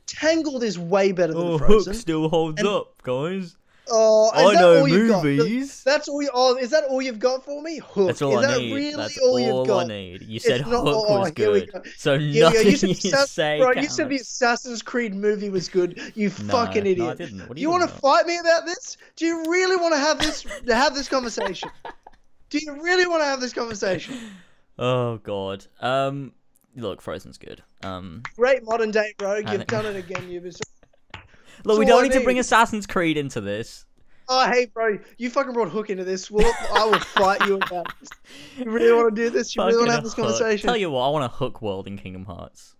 Tangled is way better than Frozen. Hook still holds up, guys. Oh, I know movies. That's all. Is that all you've got for me? Hook. That's all I need. Really That's all you've got? I need. You said Hook was good, so nothing you say. Bro, you said the Assassin's Creed movie was good. You fucking idiot. No, I didn't. What do you want to fight me about this? Do you really want to have this conversation? Do you really want to have this conversation? Oh God. Look, Frozen's good. Great modern day, bro. You've done it again. You've been. Look, we don't need to bring Assassin's Creed into this. Oh, hey, bro, you fucking brought Hook into this. I will fight you about this. You really want to do this? You really want to have this conversation? Tell you what, I want a Hook world in Kingdom Hearts.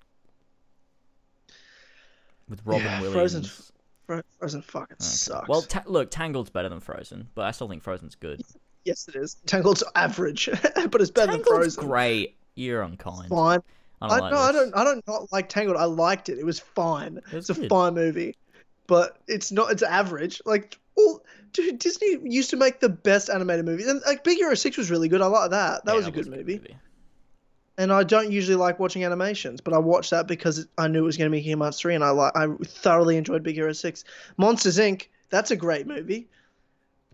With Robin Williams. Frozen fucking sucks. Well, look, Tangled's better than Frozen, but I still think Frozen's good. Yes, it is. Tangled's average, but it's better than Frozen. Tangled's great. You're unkind. Fine. I don't not like Tangled. I liked it. It was fine. It's a fine movie. But it's not. It's average. Like, dude, Disney used to make the best animated movies, and like Big Hero 6 was really good. I like that. That was a good movie. and I don't usually like watching animations, but I watched that because I knew it was going to be Kingdom Hearts 3, and I thoroughly enjoyed Big Hero 6. Monsters Inc. That's a great movie.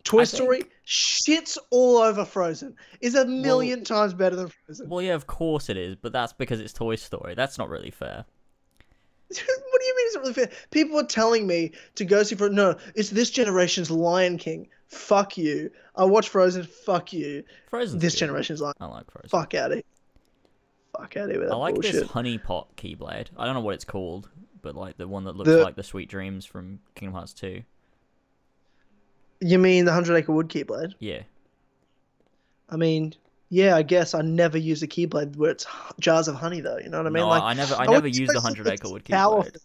Toy Story shits all over Frozen. Is a million times better than Frozen. Well, yeah, of course it is, but that's because it's Toy Story. That's not really fair. What do you mean it's not really fair? People are telling me to go see Frozen. No, it's this generation's Lion King. Fuck you. I watch Frozen. Fuck you. Frozen's this good. Generation's Lion. I like Frozen. Fuck out of here. Fuck out of here with that I like bullshit. this honey pot Keyblade. I don't know what it's called, but like the one that looks like the Sweet Dreams from Kingdom Hearts 2. You mean the 100 Acre Wood Keyblade? Yeah. I mean, yeah, I guess I never use a Keyblade where it's jars of honey, though. You know what I mean? No, like, I never used the 100 Acre Wood Keyblade.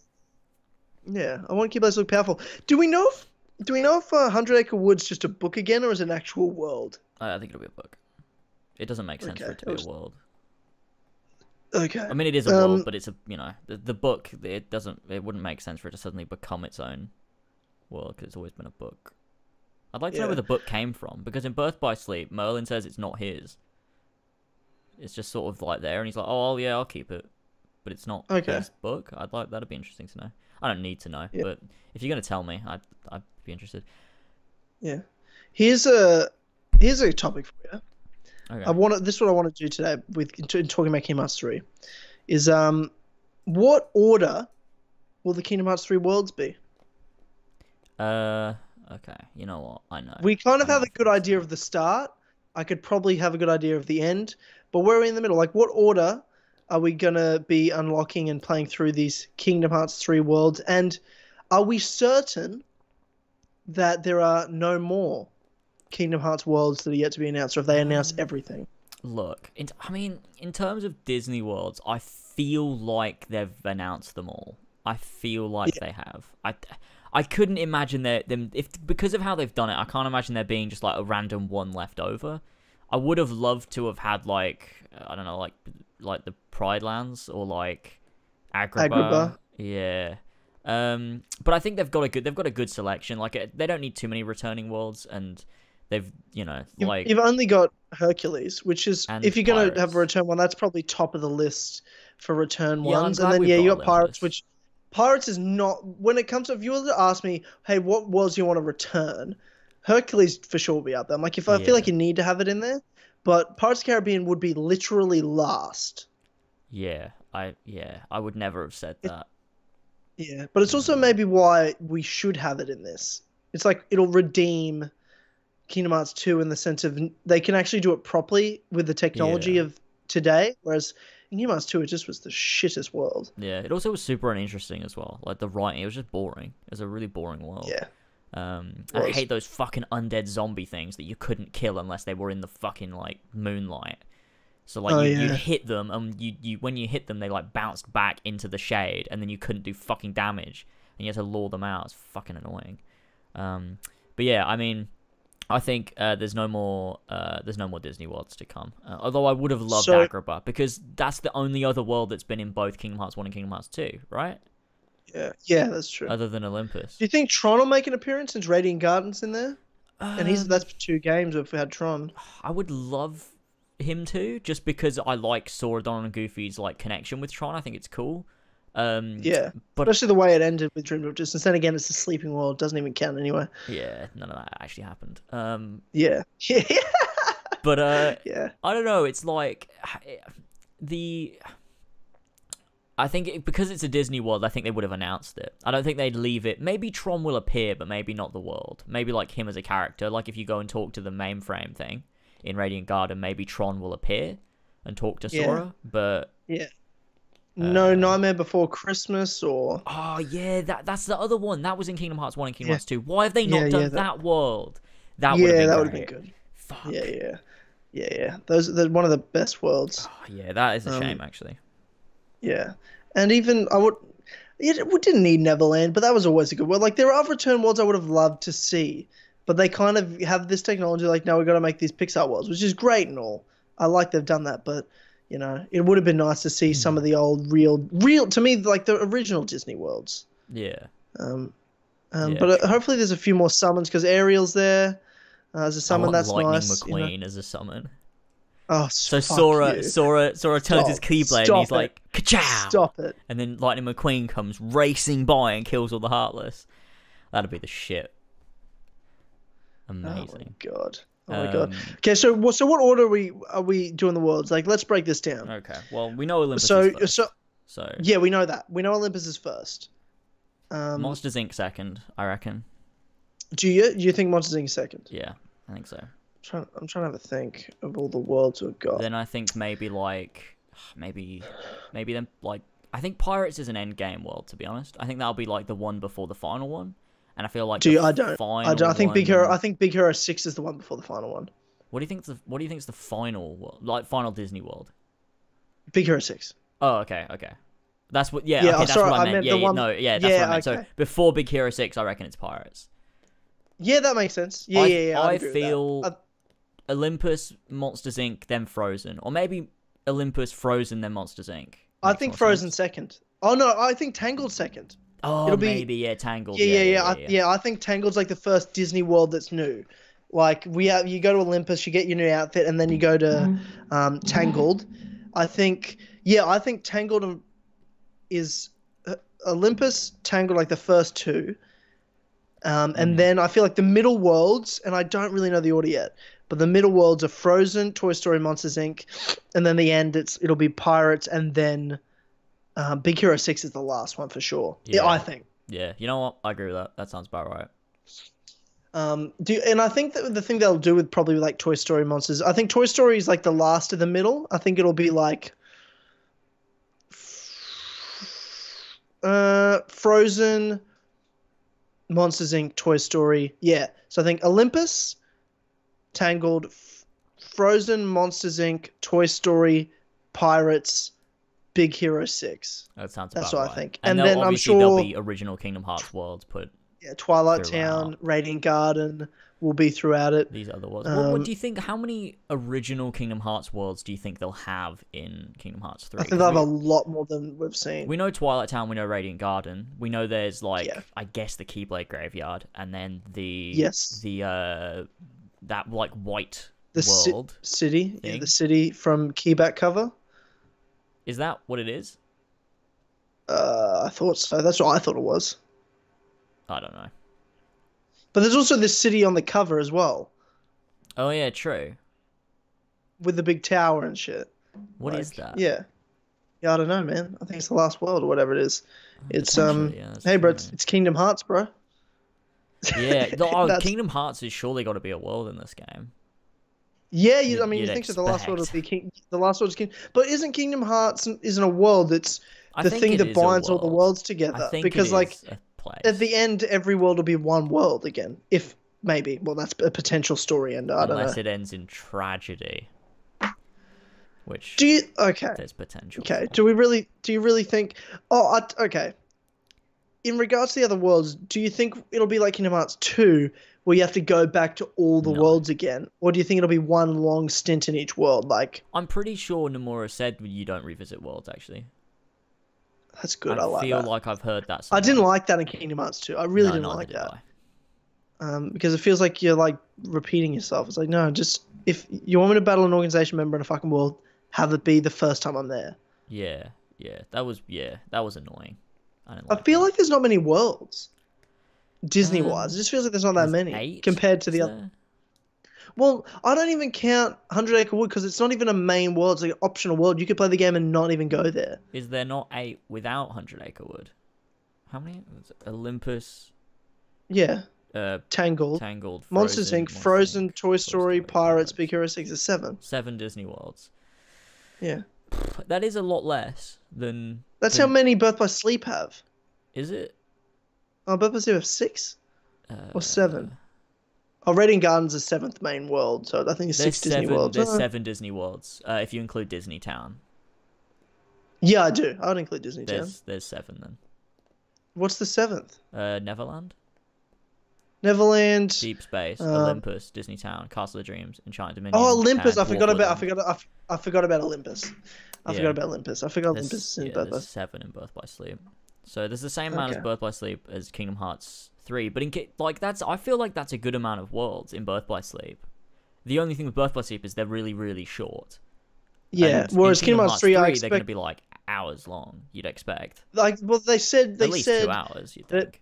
Yeah, I want Keyblades to look powerful. Do we know if 100 Acre Wood's just a book again, or is it an actual world? I think it'll be a book. It doesn't make sense for it to be a world. Okay. I mean, it is a world, but it's a the book. It wouldn't make sense for it to suddenly become its own world because it's always been a book. I'd like to know where the book came from, because in Birth by Sleep, Merlin says it's not his. It's just sort of like there, and he's like, "Oh, yeah, I'll keep it," but it's not his book. That'd be interesting to know. I don't need to know, but if you're gonna tell me, I'd be interested. Yeah, here's a topic for you. Okay. This is what I want to do today in talking about Kingdom Hearts 3, is what order will the Kingdom Hearts 3 worlds be? Okay, you know what? I know. We kind of have a good idea of the start. I could probably have a good idea of the end, but where are we in the middle? Like, what order are we going to be unlocking and playing through these Kingdom Hearts 3 worlds? And are we certain that there are no more Kingdom Hearts worlds that are yet to be announced, or if they announce everything? Look, in terms of Disney worlds, I feel like they've announced them all. I feel like they have. I couldn't imagine them because of how they've done it. I can't imagine there being just like a random one left over. I would have loved to have had like, I don't know, like the Pride Lands or like Agrabah. Yeah. But I think they've got a good selection. Like they don't need too many returning worlds, and they've you've only got Hercules, which is, if you're gonna have a return one, that's probably top of the list for return ones. And then you got Pirates, which Pirates is not, when it comes to, if you were to ask me, hey, what worlds do you want to return? Hercules for sure will be up there. I'm like, I feel like you need to have it in there, but Pirates of the Caribbean would be literally last. Yeah, I would never have said that. Yeah, but it's also maybe why we should have it in this. It's like it'll redeem Kingdom Hearts 2 in the sense of they can actually do it properly with the technology of today, whereas in Kingdom Hearts 2 it just was the shittest world. Yeah, it also was super uninteresting as well. Like the writing, it was just boring. It was a really boring world. Yeah. I hate those fucking undead zombie things that you couldn't kill unless they were in the fucking like moonlight. So like you'd hit them, and you when you hit them they like bounced back into the shade, and then you couldn't do fucking damage, and you had to lure them out. It's fucking annoying. But yeah, I mean, I think there's no more Disney worlds to come. Although I would have loved Agrabah, because that's the only other world that's been in both Kingdom Hearts 1 and Kingdom Hearts 2, right? Yeah, that's true. Other than Olympus. Do you think Tron will make an appearance since Radiant Garden's in there? And that's 2 games if we had Tron. I would love him to, just because I like Saurodon and Goofy's like connection with Tron. I think it's cool. Yeah, but especially the way it ended with Dream of Distance. Then again, it's a sleeping world; doesn't even count anyway. Yeah, none of that actually happened. Yeah. But yeah, I don't know. It's like I think because it's a Disney world, I think they would have announced it. I don't think they'd leave it. Maybe Tron will appear, but maybe not the world. Maybe like him as a character. Like if you go and talk to the mainframe thing in Radiant Garden, maybe Tron will appear and talk to Sora. But no Nightmare Before Christmas or... Oh, yeah, that's the other one. That was in Kingdom Hearts 1 and Kingdom Hearts 2. Why have they not done that world? That would have been good. Fuck. Yeah. They're one of the best worlds. Oh, yeah, that is a shame, actually. Yeah. And even, we didn't need Neverland, but that was always a good world. Like, there are other return worlds I would have loved to see, but they kind of have this technology, like, now we've got to make these Pixar worlds, which is great and all. I like they've done that, but... You know, it would have been nice to see some of the old real to me, like the original Disney worlds. Yeah. But hopefully there's a few more summons because Ariel's there as a summon. That's Lightning nice. McQueen as a summon. Oh, so fuck Sora turns his Keyblade and he's like, "Ka-chow!" Stop it. And then Lightning McQueen comes racing by and kills all the Heartless. That'd be the shit. Amazing. Oh my god. Oh my god. Okay, so what order are we doing the worlds? Like, let's break this down. Okay. Well, we know Olympus is first. So yeah, we know that. We know Olympus is first. Monsters Inc. second, I reckon. Do you think Monsters Inc. second? Yeah, I think so. I'm trying to have a think of all the worlds we've got. Then I think maybe then like I think Pirates is an end game world, to be honest. I think that'll be like the one before the final one. And I feel like I think Big Hero 6 is the one before the final one. What do you think is the final world? Like final Disney World? Big Hero 6. Oh, okay. That's what that's what I meant. That's what I meant. So before Big Hero 6, I reckon it's Pirates. Yeah, that makes sense. Yeah. I feel Olympus, Monsters Inc., then Frozen. Or maybe Olympus, Frozen, then Monsters Inc. I think Frozen second. Oh, no, I think Tangled second. Oh, it'll maybe, Tangled. Yeah, I think Tangled's like the first Disney world that's new. Like, you go to Olympus, you get your new outfit, and then you go to Tangled. I think Tangled is Olympus, Tangled, like the first two. And then I feel like the middle worlds, and I don't really know the order yet, but the middle worlds are Frozen, Toy Story, Monsters Inc., and then the end it'll be Pirates, and then Big Hero 6 is the last one for sure. Yeah, I think. Yeah, you know what? I agree with that. That sounds about right. And I think that the thing they'll do with probably like Toy Story Monsters, I think Toy Story is like the last of the middle. I think it'll be like Frozen, Monsters Inc., Toy Story. Yeah. So I think Olympus, Tangled, Frozen, Monsters Inc., Toy Story, Pirates, Big Hero 6. That sounds That's about what right. I think. And then I'm sure there'll be original Kingdom Hearts worlds put. Yeah, Twilight Town, Radiant Garden will be throughout it. These other worlds. What do you think? How many original Kingdom Hearts worlds do you think they'll have in Kingdom Hearts 3? I think they'll have a lot more than we've seen. We know Twilight Town. We know Radiant Garden. We know there's I guess the Keyblade Graveyard, and then that like white world city. Yeah, the city from Keyback cover. Is that what it is? I thought so. That's what I thought it was. I don't know. But there's also this city on the cover as well. Oh yeah, true. With the big tower and shit. What is that? Yeah. Yeah, I don't know, man. I think it's the last world or whatever it is. It's hey bro, it's Kingdom Hearts, bro. Yeah. Kingdom Hearts has surely got to be a world in this game. Yeah, you think so. The last world would be the last world is King. But isn't Kingdom Hearts isn't a world? It's the thing that binds all the worlds together. Because like at the end, every world will be one world again. If maybe, well, that's a potential story ender. I don't know. Unless it ends in tragedy, which there's potential. Okay, do you really think? Okay. In regards to the other worlds, do you think it'll be like Kingdom Hearts 2, where you have to go back to all the worlds again, or do you think it'll be one long stint in each world? Like, I'm pretty sure Nomura said you don't revisit worlds. Actually, that's good. I like that. I feel like I've heard that. I didn't like that in Kingdom Hearts 2. I really didn't like that. Because it feels like you're like repeating yourself. It's like, no, just if you want me to battle an organization member in a fucking world, have it be the first time I'm there. Yeah, that was annoying. I feel like there's not many worlds, Disney-wise. It just feels like there's not that many compared to the other. Well, I don't even count 100 Acre Wood because it's not even a main world. It's like an optional world. You could play the game and not even go there. Is there not 8 without 100 Acre Wood? How many? Olympus. Yeah. Tangled, Monsters Inc., Frozen, Toy Story, Pirates, Big Hero 6 is 7. 7 Disney worlds. Yeah. That is a lot less than... That's how many Birth by Sleep have. Is it? Oh, Birth by Sleep have 6? Or 7? Oh, Radiant Garden's the 7th main world, so I think it's 6 Disney worlds. There's 7 Disney worlds, if you include Disney Town. Yeah, I do. I would include Disney Town. There's 7 then. What's the 7th? Neverland. Neverland, Deep Space, Olympus, Disney Town, Castle of Dreams, Enchanted Dominion. Oh, Olympus! I forgot about Olympus. I forgot about Olympus. I forgot Olympus in Birth by Sleep. 7 in Birth by Sleep. So there's the same amount as Birth by Sleep as Kingdom Hearts 3, but I feel like that's a good amount of worlds in Birth by Sleep. The only thing with Birth by Sleep is they're really, really short. Yeah, whereas Kingdom Hearts 3, they're going to be like hours long. You'd expect. Like, well, they said at least 2 hours. You'd think.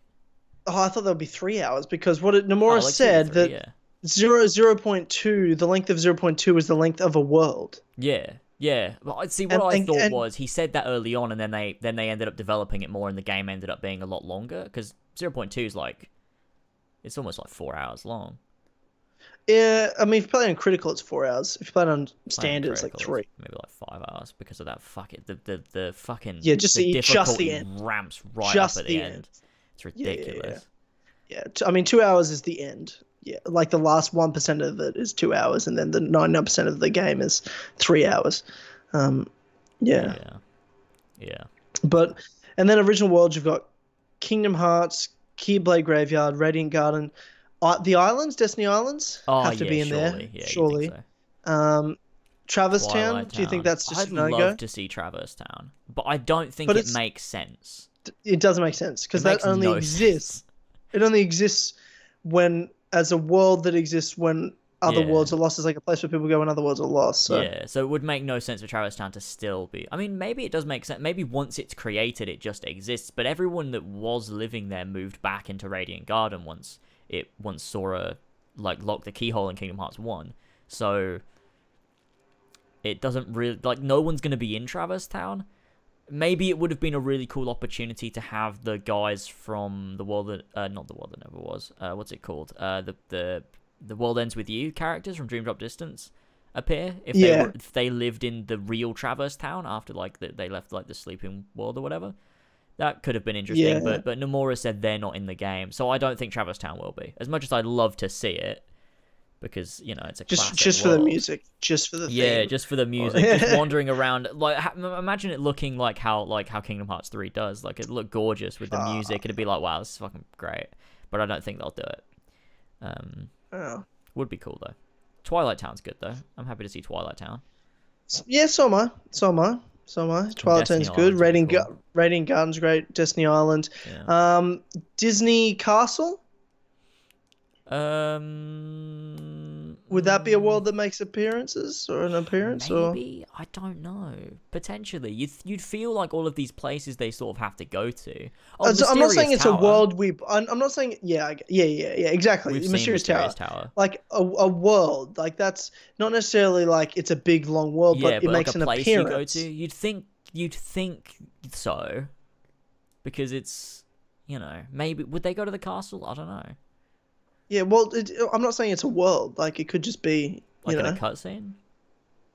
I thought that would be 3 hours because Nomura said that 0.2, the length of 0.2 is the length of a world. Yeah. Yeah, but see, what I thought was he said that early on, and then they ended up developing it more, and the game ended up being a lot longer because 0.2 is like, it's almost like 4 hours long. Yeah, I mean, if you play on critical, it's 4 hours. If you play on standard, it's like 3. Maybe like 5 hours because of that fucking the fucking just the end ramps right up at the end. It's ridiculous. Yeah, I mean, 2 hours is the end. Yeah, like the last 1% of it is 2 hours, and then the 99% of the game is 3 hours. Yeah. But and then original world, you've got Kingdom Hearts, Keyblade Graveyard, Radiant Garden, the islands, Destiny Islands have to be in there. Yeah, surely. So. Traverse Town. Do you think that's just a no-go? I'd love to see Traverse Town, but I don't think it makes sense. It doesn't make sense because that only exists. It only exists as a world that exists when other worlds are lost. It's like a place where people go when other worlds are lost. So. Yeah, so it would make no sense for Traverse Town to still be... I mean, maybe it does make sense. Maybe once it's created, it just exists. But everyone that was living there moved back into Radiant Garden once Sora locked the keyhole in Kingdom Hearts 1. So it doesn't really... Like, no one's going to be in Traverse Town. Maybe it would have been a really cool opportunity to have the guys from the world that not the world that never was. What's it called? The World Ends With You characters from Dream Drop Distance appear if they lived in the real Traverse Town after they left the sleeping world or whatever. That could have been interesting, but Nomura said they're not in the game, so I don't think Traverse Town will be. As much as I'd love to see it. Because, it's a classic just world. For the music, just for the theme. Yeah, just for the music, just wandering around. Imagine it looking like how Kingdom Hearts 3 does. Like, it looked gorgeous with the music. It'd be like, wow, this is fucking great. But I don't think they'll do it. Would be cool though. Twilight Town's good though. I'm happy to see Twilight Town. Yeah, so am I. Twilight Town's good. Radiant Garden's great. Destiny Island. Yeah. Disney Castle. Would that be a world that makes appearances or an appearance? Maybe I don't know. Potentially, you'd feel like all of these places they sort of have to go to. I'm not saying it's a world I'm not saying exactly. We've Mysterious seen Tower. Like a world, like that's not necessarily like it's a big long world, but it makes an appearance. You go to, you'd think so, because it's maybe would they go to the castle? I don't know. Yeah, well, I'm not saying it's a world. Like, it could just be, in a cutscene?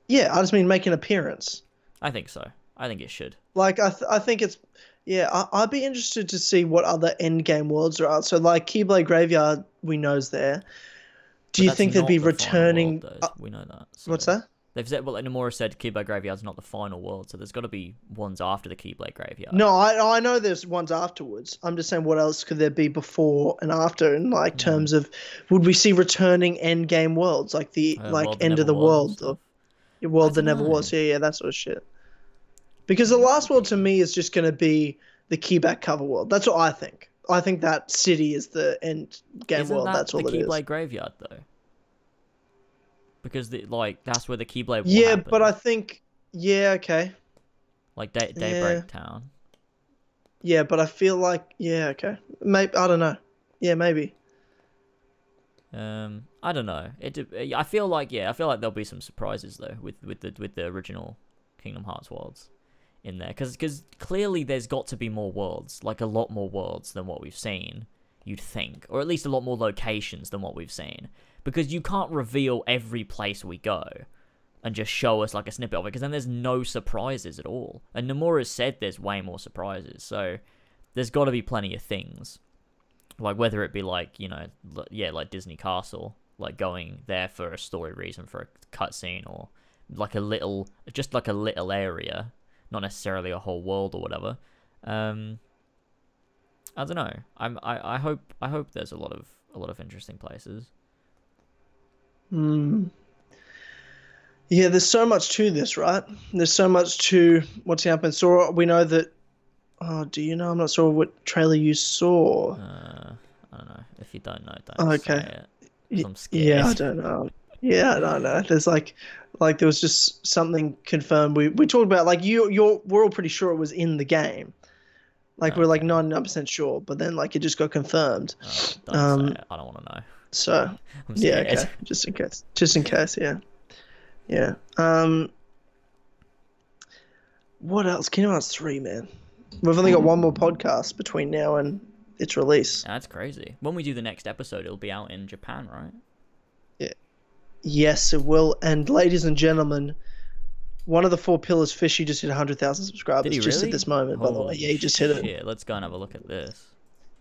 Yeah, I just mean make an appearance. I think so. I think it should. Like, I think it's... Yeah, I'd be interested to see what other endgame worlds are out. So, like, Keyblade Graveyard, we know's there. Do you think there'd be returning... World, we know that. So. What's that? They've said, well, Nomura said Keyblade Graveyard's not the final world, so there's got to be ones after the Keyblade Graveyard. No, I know there's ones afterwards. I'm just saying, what else could there be before and after? In terms of, would we see returning end game worlds, like the end of the world, or your world that never was? Yeah, that sort of shit. Because the last world to me is just going to be the keyback cover world. That's what I think. I think that city is the end game world. That's all it is. Isn't that the Keyblade Graveyard though? Because that's where the Keyblade will happen. happen. But I think okay. Like Daybreak Town. Yeah, but I feel like okay. Maybe I don't know. Yeah, maybe. I don't know. I feel like there'll be some surprises though with the original Kingdom Hearts worlds in there, because clearly there's got to be more worlds, like a lot more worlds than what we've seen. You'd think, or at least a lot more locations than what we've seen. Because you can't reveal every place we go and just show us like a snippet of it, because then there's no surprises at all. And Nomura said there's way more surprises, so there's got to be plenty of things. Like whether it be like Disney Castle, like going there for a story reason, for a cutscene, or like a little area, not necessarily a whole world or whatever. I don't know. I hope there's a lot of interesting places. Yeah, there's so much to this, right? There's so much to what's happened. So we know that. Oh, do you know? I'm not sure what trailer you saw. I don't know. If you don't know, don't say it. I'm scared. Yeah, I don't know. Yeah, no, no. There's like there was just something confirmed. We talked about like we're all pretty sure it was in the game. Like we're like 99% sure, but then like it just got confirmed. Don't say it. I don't want to know. So yeah, okay. Just in case. Just in case, yeah. Yeah. What else? Kingdom Hearts 3, man. We've only got one more podcast between now and its release. That's crazy. When we do the next episode, it'll be out in Japan, right? Yeah. Yes, it will. And ladies and gentlemen, one of the 4 pillars, Fizhy, just hit 100,000 subscribers. Did he just really? at this moment, by the way. Yeah, he just hit it. Yeah, let's go and have a look at this.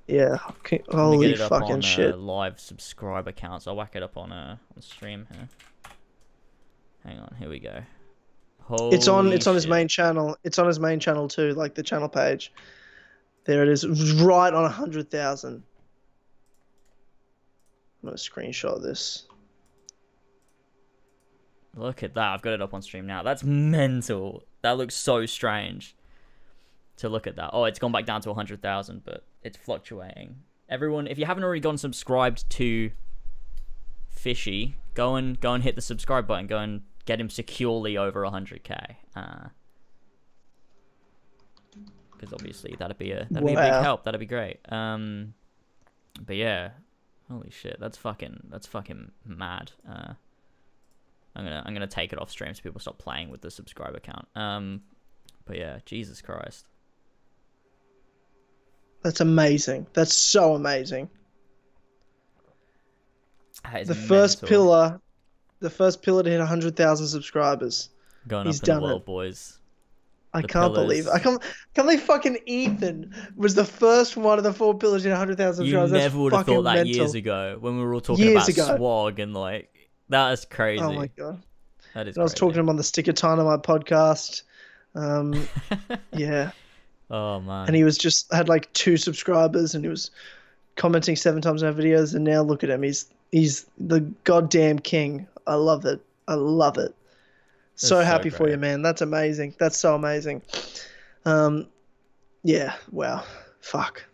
Yeah. Okay. Holy fucking shit. Live subscriber counts. I'll whack it up on stream here. Hang on, here we go. It's on his main channel. It's on his main channel too, like the channel page. There it is, right on 100,000. I'm gonna screenshot this. Look at that! I've got it up on stream now. That's mental. That looks so strange to look at that. Oh, it's gone back down to 100,000, but it's fluctuating. Everyone, if you haven't already gone subscribed to Fizhy, go and hit the subscribe button. Go and get him securely over 100k. Because obviously that'd be a big help. That'd be great. But yeah, holy shit, that's fucking mad. I'm gonna take it off stream so people stop playing with the subscriber count. But yeah, Jesus Christ, that's amazing. That's so amazing. The first pillar to hit 100,000 subscribers. He's done the world, it, boys. I can't believe it. I can't believe fucking Ethan was the first one of the 4 pillars to hit 100,000 subscribers. You never would have thought that years ago when we were all talking about swag and like that is crazy. Oh my god, that is. I was talking to him on the Sticker Tynamite podcast. Yeah. Oh man. And he was just had like 2 subscribers and he was commenting 7 times on our videos, and now look at him. He's the goddamn king. I love it. I love it. So happy for you, man. That's amazing. That's so amazing. Yeah. Wow. Fuck.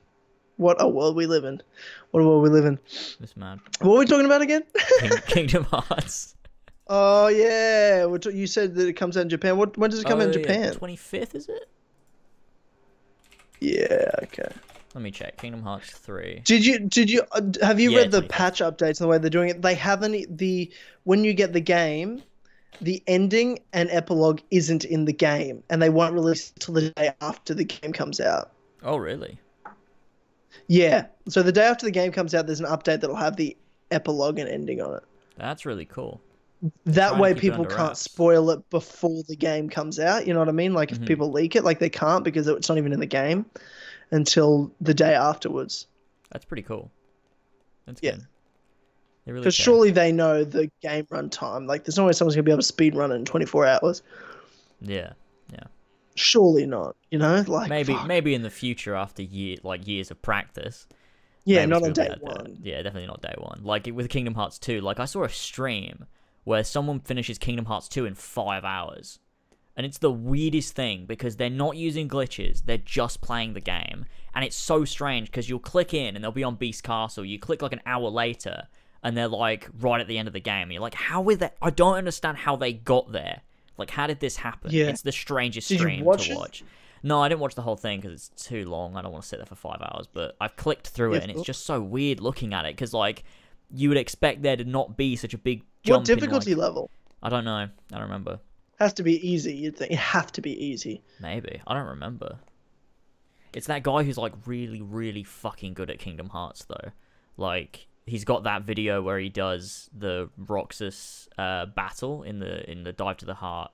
What a world we live in. What a world we live in. This man. What were we talking about again? Kingdom Hearts. Oh yeah. You said that it comes out in Japan. When does it come out in Japan? 25th, is it? Yeah. Okay. Let me check. Kingdom Hearts 3. Have you read the patch updates and the way they're doing it? They haven't when you get the game, the ending and epilogue isn't in the game, and they won't release it till the day after the game comes out. Oh, really? Yeah. So the day after the game comes out, there's an update that'll have the epilogue and ending on it. That's really cool. That way people can't spoil it before the game comes out. You know what I mean? Like if people leak it, like they can't because it's not even in the game until the day afterwards. That's pretty cool. That's good. Because really surely they know the game run time. Like there's no way someone's going to be able to speed run it in 24 hours. Yeah, yeah. Surely not, you know? Like maybe in the future after years of practice. Yeah, not on day one. Yeah, definitely not day one. Like with Kingdom Hearts 2, like I saw a stream where someone finishes Kingdom Hearts 2 in 5 hours. And it's the weirdest thing because they're not using glitches. They're just playing the game. And it's so strange because you'll click in and they'll be on Beast Castle. You click like an hour later and they're like right at the end of the game. And you're like, how is that? I don't understand how they got there. Like, how did this happen? Yeah. It's the strangest stream to watch. No, I didn't watch the whole thing because it's too long. I don't want to sit there for 5 hours. But I've clicked through it and it's just so weird looking at it because, like, you would expect there to not be such a big jump. What difficulty level? I don't know. I don't remember. Has to be easy, you'd think. It have to be easy. Maybe. I don't remember. It's that guy who's like really, really fucking good at Kingdom Hearts though. Like he's got that video where he does the Roxas battle in the Dive to the Heart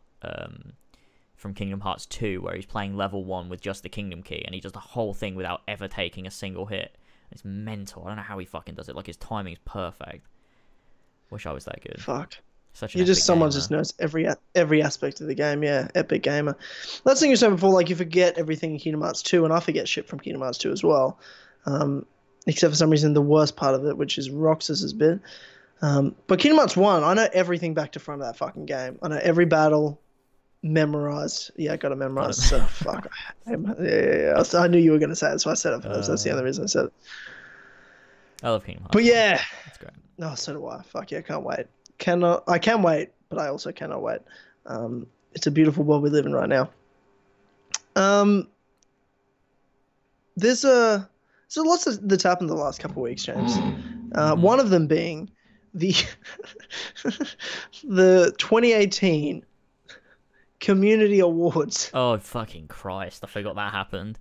from Kingdom Hearts 2 where he's playing level 1 with just the Kingdom Key and he does the whole thing without ever taking a single hit. It's mental. I don't know how he fucking does it. Like his timing's perfect. Wish I was that good. Fuck. You're just someone just knows every aspect of the game. Yeah, epic gamer. That's the thing you said before. Like you forget everything in Kingdom Hearts 2, and I forget shit from Kingdom Hearts 2 as well. Except for some reason the worst part of it, which is Roxas's bit. But Kingdom Hearts 1, I know everything back to front of that fucking game. I know every battle memorized. Yeah, I got to memorize. So fuck. Yeah. I knew you were gonna say it, so I said it first. That's the other reason I said it. I love Kingdom Hearts. But yeah, that's great. No, so do I. Fuck yeah, can't wait. can wait, but I also cannot wait. It's a beautiful world we live in right now. There's lots that's happened in the last couple of weeks, James. One of them being the the 2018 Community Awards. Oh, fucking Christ. I forgot that happened.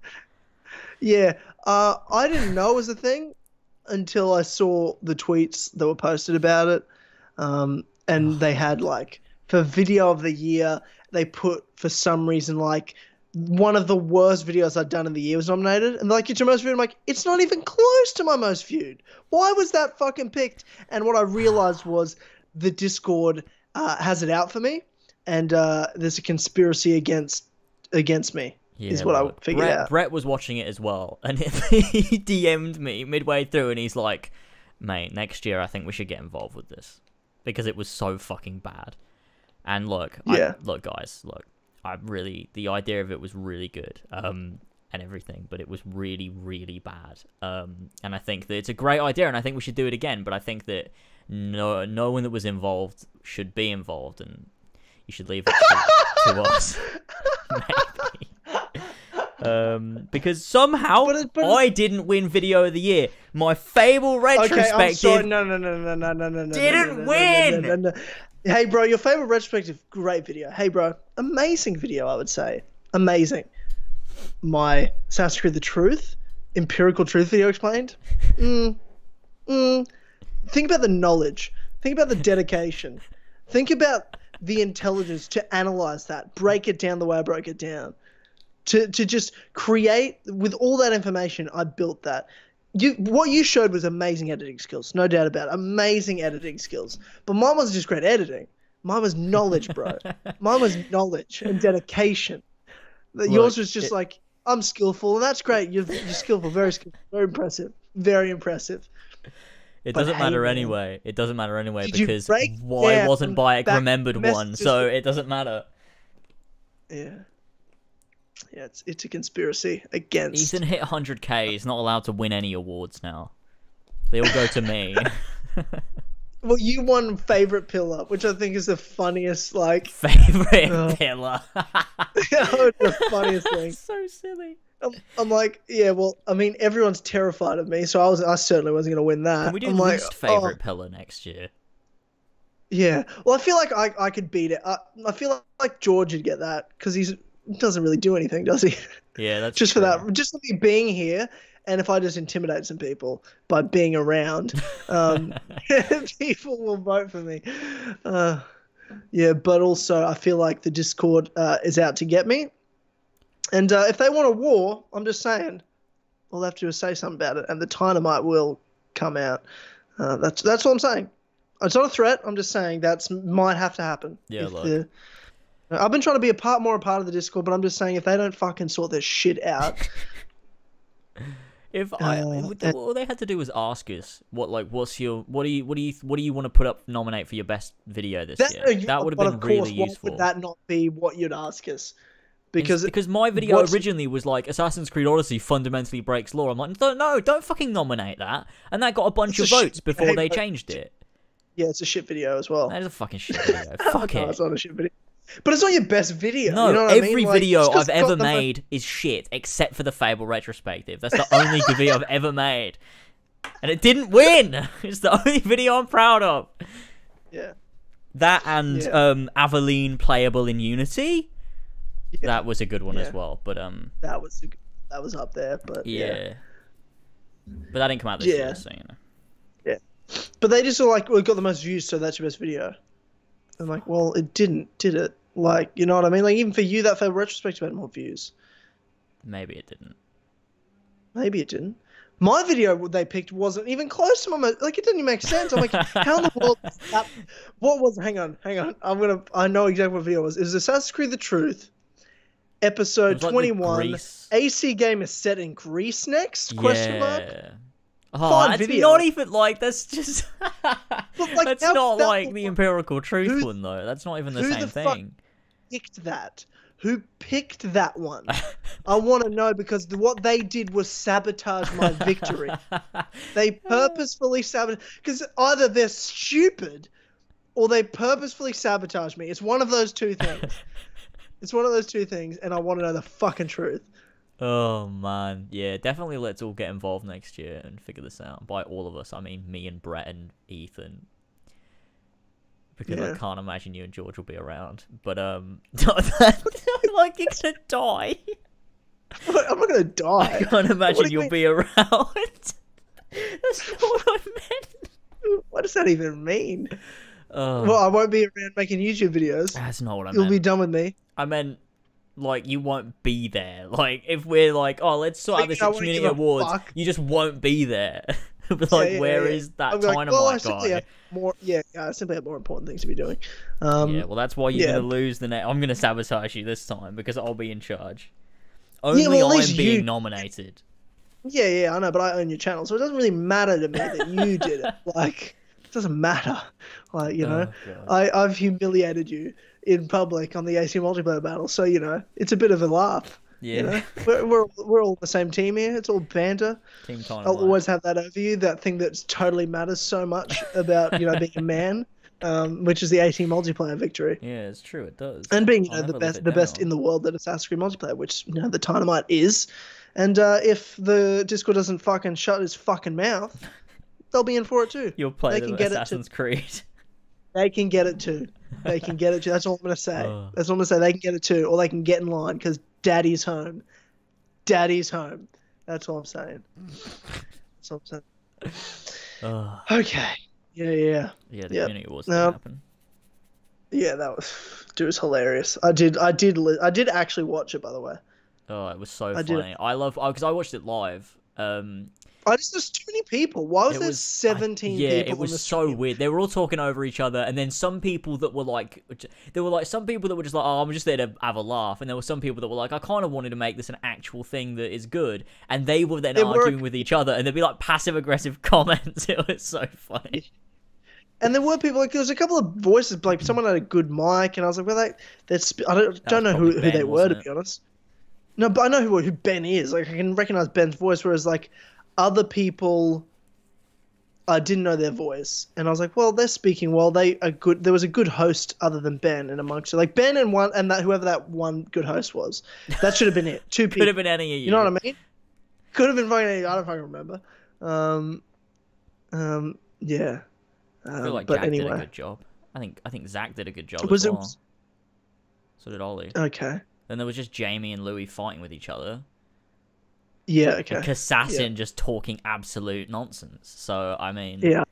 Yeah. I didn't know it was a thing until I saw the tweets that were posted about it. And they had, like, for video of the year, they put, for some reason, like, one of the worst videos I'd done in the year was nominated. And they're like, it's your most viewed. I'm like, it's not even close to my most viewed. Why was that fucking picked? And what I realized was the Discord has it out for me. And there's a conspiracy against me, is what I figured out. Brett was watching it as well. And he DM'd me midway through. And he's like, mate, next year I think we should get involved with this. Because it was so fucking bad. And look, guys, the idea of it was really good, and everything, but it was really, really bad. And I think that it's a great idea, and I think we should do it again. But I think that no one that was involved should be involved, and you should leave it to us, maybe. Because somehow I didn't win Video of the Year. My Fable retrospective. Okay, I'm sorry. No. Didn't win. Hey, bro, your favorite retrospective, great video. Hey, bro, amazing video, I would say. Amazing. My Assassin's Creed The Truth, Empirical Truth video explained. Think about the knowledge. Think about the dedication. Think about the intelligence to analyze that, break it down the way I broke it down. To just create, with all that information, I built that. What you showed was amazing editing skills, no doubt about it. Amazing editing skills. But mine wasn't just great editing. Mine was knowledge, bro. Mine was knowledge and dedication. Yours was just like, I'm skillful, and that's great. You're skillful, very skillful, very impressive. Very impressive. It doesn't matter anyway. It doesn't matter anyway because why wasn't by a remembered one, so it doesn't matter. Yeah. Yeah, it's a conspiracy against... Ethan hit 100k. He's not allowed to win any awards now. They all go to me. Well, you won Favorite Pillar, which I think is the funniest, like... Favorite Pillar. It's the funniest thing. So silly. I'm like, yeah, well, I mean, everyone's terrified of me, so I certainly wasn't going to win that. Can we do least Favorite Pillar next year? Yeah. Well, I feel like I could beat it. I feel like George would get that, because he doesn't really do anything, does he? Yeah, that's just true. For that, just for me being here, and if I just intimidate some people by being around, people will vote for me. Yeah, but also I feel like the Discord is out to get me, and if they want a war, I'm just saying, all they have to do is say something about it, and the Tynamite will come out. That's what I'm saying. It's not a threat. I'm just saying might have to happen. Yeah, look. I've been trying to be more a part of the Discord, but I'm just saying if they don't fucking sort their shit out. All they had to do was ask us what do you want to nominate for your best video this year? That would have been really useful. Would that not be what you'd ask us? Because my video originally was like Assassin's Creed Odyssey fundamentally breaks law. I'm like, no, don't fucking nominate that. And that got a bunch of votes before they changed it. Yeah, it's a shit video as well. That is a fucking shit video. Fuck it. It's not a shit video. But it's not your best video. No, you know what every I mean? video I've ever made is shit, except for the Fable retrospective. That's the only video I've ever made. And it didn't win! It's the only video I'm proud of. Yeah. That and Aveline playable in Unity. Yeah. That was a good one as well. But that was up there, but yeah. But that didn't come out this year, so you know. Yeah. But they just were like, well, it got the most views, so that's your best video. I'm like, well, it didn't, did it? Like, you know what I mean? Like, even for you, that Fable retrospective had more views. Maybe it didn't. Maybe it didn't. My video they picked wasn't even close to my most... Like, it didn't even make sense. I'm like, how in the world... What was... Hang on. I know exactly what video it was. It was Assassin's Creed The Truth, episode 21. AC game is set in Greece next? Question mark? Oh, that's not even like, that's just... like, that's not like the Empirical Truth one, though. That's not even the same thing. Who picked that? Who picked that one? I want to know, because what they did was sabotage my victory. They purposefully sabotaged... Because either they're stupid or they purposefully sabotage me. It's one of those two things. It's one of those two things, and I want to know the fucking truth. Oh, man. Yeah, definitely let's all get involved next year and figure this out. By all of us, I mean me and Brett and Ethan. Because I can't imagine you and George will be around. But, like, you're gonna die. I'm not gonna die. I can't imagine you'll be around. That's not what I meant. What does that even mean? Oh. Well, I won't be around making YouTube videos. That's not what I meant. You'll be done with me. I meant, like, you won't be there. Like, if we're like, oh, let's sort out this at Community Awards, you just won't be there. But, like, where is that Tynamite guy? I simply have more important things to be doing. Well, that's why you're going to lose the I'm going to sabotage you this time, because I'll be in charge. Only I'm being nominated. Yeah, I know, but I own your channel, so it doesn't really matter to me that you did it. Like, it doesn't matter. Like, you know, I've humiliated you in public on the AC multiplayer battle, so, you know, it's a bit of a laugh. Yeah. You know? We're all the same team here. It's all banter. Team Tynamite. I'll always have that over you, that thing that totally matters so much about, you know, being a man, which is the 18 multiplayer victory. Yeah, it's true, it does. And being, you know, the best in the world at Assassin's Creed multiplayer, which, you know, the Tynamite is. And if the Discord doesn't fucking shut his fucking mouth, they'll be in for it too. You'll play Assassin's Creed. They can get it too. They can get it too. That's all I'm going to say. That's all I'm going to say. They can get it too, or they can get in line because Daddy's home. Daddy's home. That's all I'm saying. That's all I'm saying. Okay. Yeah, the Community Awards didn't happen. Yeah, that was hilarious. I did actually watch it, by the way. Oh, it was so funny. Because I watched it live. There's too many people. Why was there 17 people? Yeah, it was so weird. They were all talking over each other, and then some people that were like, some people that were just like, oh, I'm just there to have a laugh, and there were some people that were like, I kind of wanted to make this an actual thing that is good, and they were then arguing with each other, and there'd be like passive aggressive comments. It was so funny. And there were people, like, there was a couple of voices, like someone had a good mic, and I was like, well, I don't know who they were, to be honest. No, but I know who Ben is. Like, I can recognize Ben's voice, whereas like other people, I didn't know their voice, and I was like, well, they're speaking well. They are good. There was a good host other than Ben and amongst it, like Ben and whoever that one good host was. That should have been it. Two people. Could have been any of you. You know what I mean? Could have been fucking any. I don't fucking remember. Yeah. I feel like Jack did a good job. I think Zach did a good job as well. So did Ollie. Okay. Then there was just Jamie and Louis fighting with each other. Yeah, okay. Assassin just talking absolute nonsense. So, I mean... Yeah.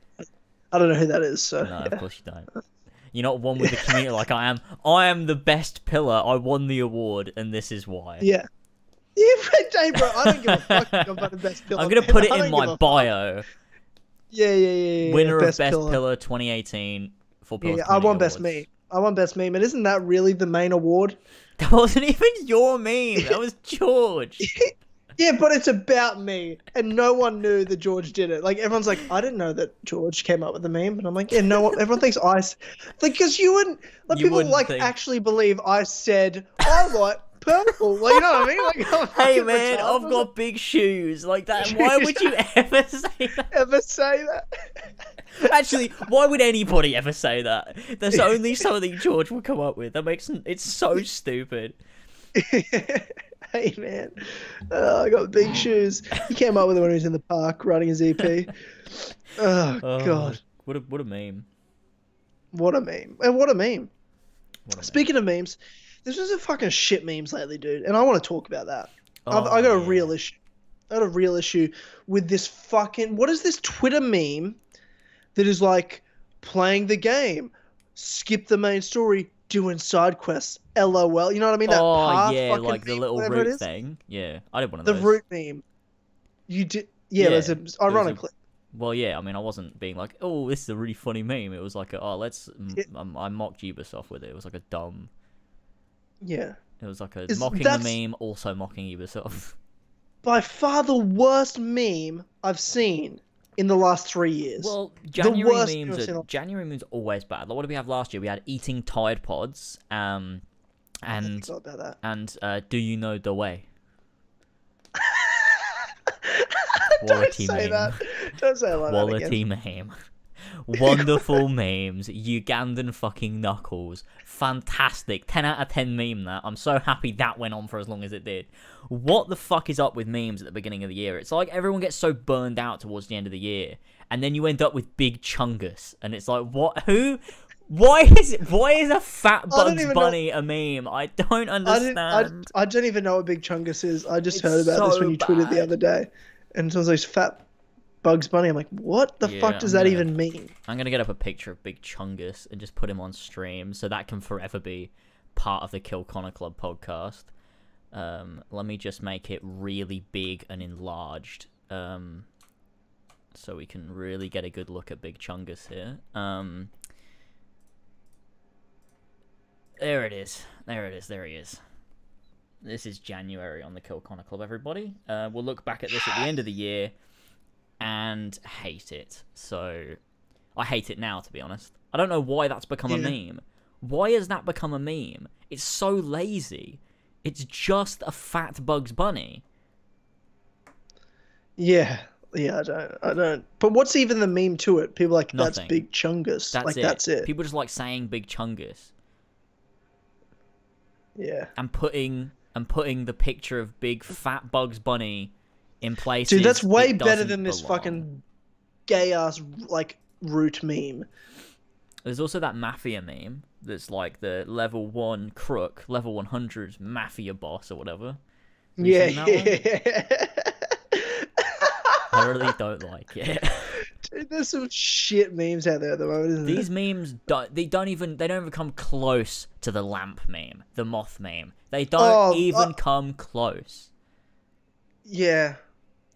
I don't know who that is, so... No, of course you don't. You're not one with the community like I am. I am the best pillar. I won the award, and this is why. Yeah. Yeah, hey, bro, I don't give a fuck if I'm the best pillar. I'm going to put it in my bio. Yeah. Winner of Best Pillar 2018 for Pillar I won Best Meme. I won Best Meme, and isn't that really the main award? That wasn't even your meme. That was George. Yeah, but it's about me, and no one knew that George did it. Like, everyone's like, I didn't know that George came up with the meme, and I'm like, yeah, no one. Everyone thinks I, like, because you wouldn't, like, people like actually believe I said I like purple. Like, you know what I mean? Like, hey man, I've got big shoes like that. Why would you ever say that? Ever say that? Actually, why would anybody ever say that? There's only something George would come up with. That makes it's so stupid. Hey man, I got big shoes. He came up with it when he was in the park riding his EP. Oh god, what a meme! What a meme! And what a meme! Speaking of memes, there's just a fucking shit memes lately, dude, and I want to talk about that. I got a real issue. I got a real issue with this fucking. What is this Twitter meme that is like playing the game, skip the main story, doing side quests, LOL. You know what I mean? That like the little root thing. Yeah, I did one of those. The root meme. You did. Yeah, there's a ironically. Well, yeah, I mean, I wasn't being like, oh, this is a really funny meme. It was like, I mocked Ubisoft with it. It was like a dumb. Yeah. It was like mocking the meme, also mocking Ubisoft. By far the worst meme I've seen in the last 3 years. Well, January memes are always bad. Like, what did we have last year? We had eating Tide Pods, and do you know the way? Don't say that. Don't say it like that again. Quality meme. Wonderful memes. Ugandan fucking knuckles. Fantastic. 10 out of 10 meme that. I'm so happy that went on for as long as it did. What the fuck is up with memes at the beginning of the year? It's like everyone gets so burned out towards the end of the year, and then you end up with Big Chungus, and it's like, what? Who? Why is a fat Bugs Bunny a meme? I don't understand. I don't even know what Big Chungus is. I just heard about this when you tweeted the other day, and it was like fat Bugs Bunny. I'm like, what the fuck does that even mean? I'm gonna get up a picture of Big Chungus and just put him on stream, so that can forever be part of the Kill Connor Club podcast. Let me just make it really big and enlarged, so we can really get a good look at Big Chungus here. There it is. There it is. There he is. This is January on the Kill Connor Club, everybody. We'll look back at this at the end of the year and hate it. So, I hate it now, to be honest. I don't know why that's become a meme. Why has that become a meme? It's so lazy. It's just a fat Bugs Bunny. Yeah, I don't. But what's even the meme to it? People are like, Nothing. That's Big Chungus. That's it. People just like saying Big Chungus. Yeah. And putting the picture of big fat Bugs Bunny in places. Dude, that's way better than belong. this fucking gay ass like root meme. There's also that mafia meme that's like the level 1 crook, level 100 mafia boss or whatever. Yeah. I really don't like it. Dude, there's some shit memes out there at the moment, isn't These memes they don't even come close to the lamp meme, the moth meme. They don't even come close. Yeah.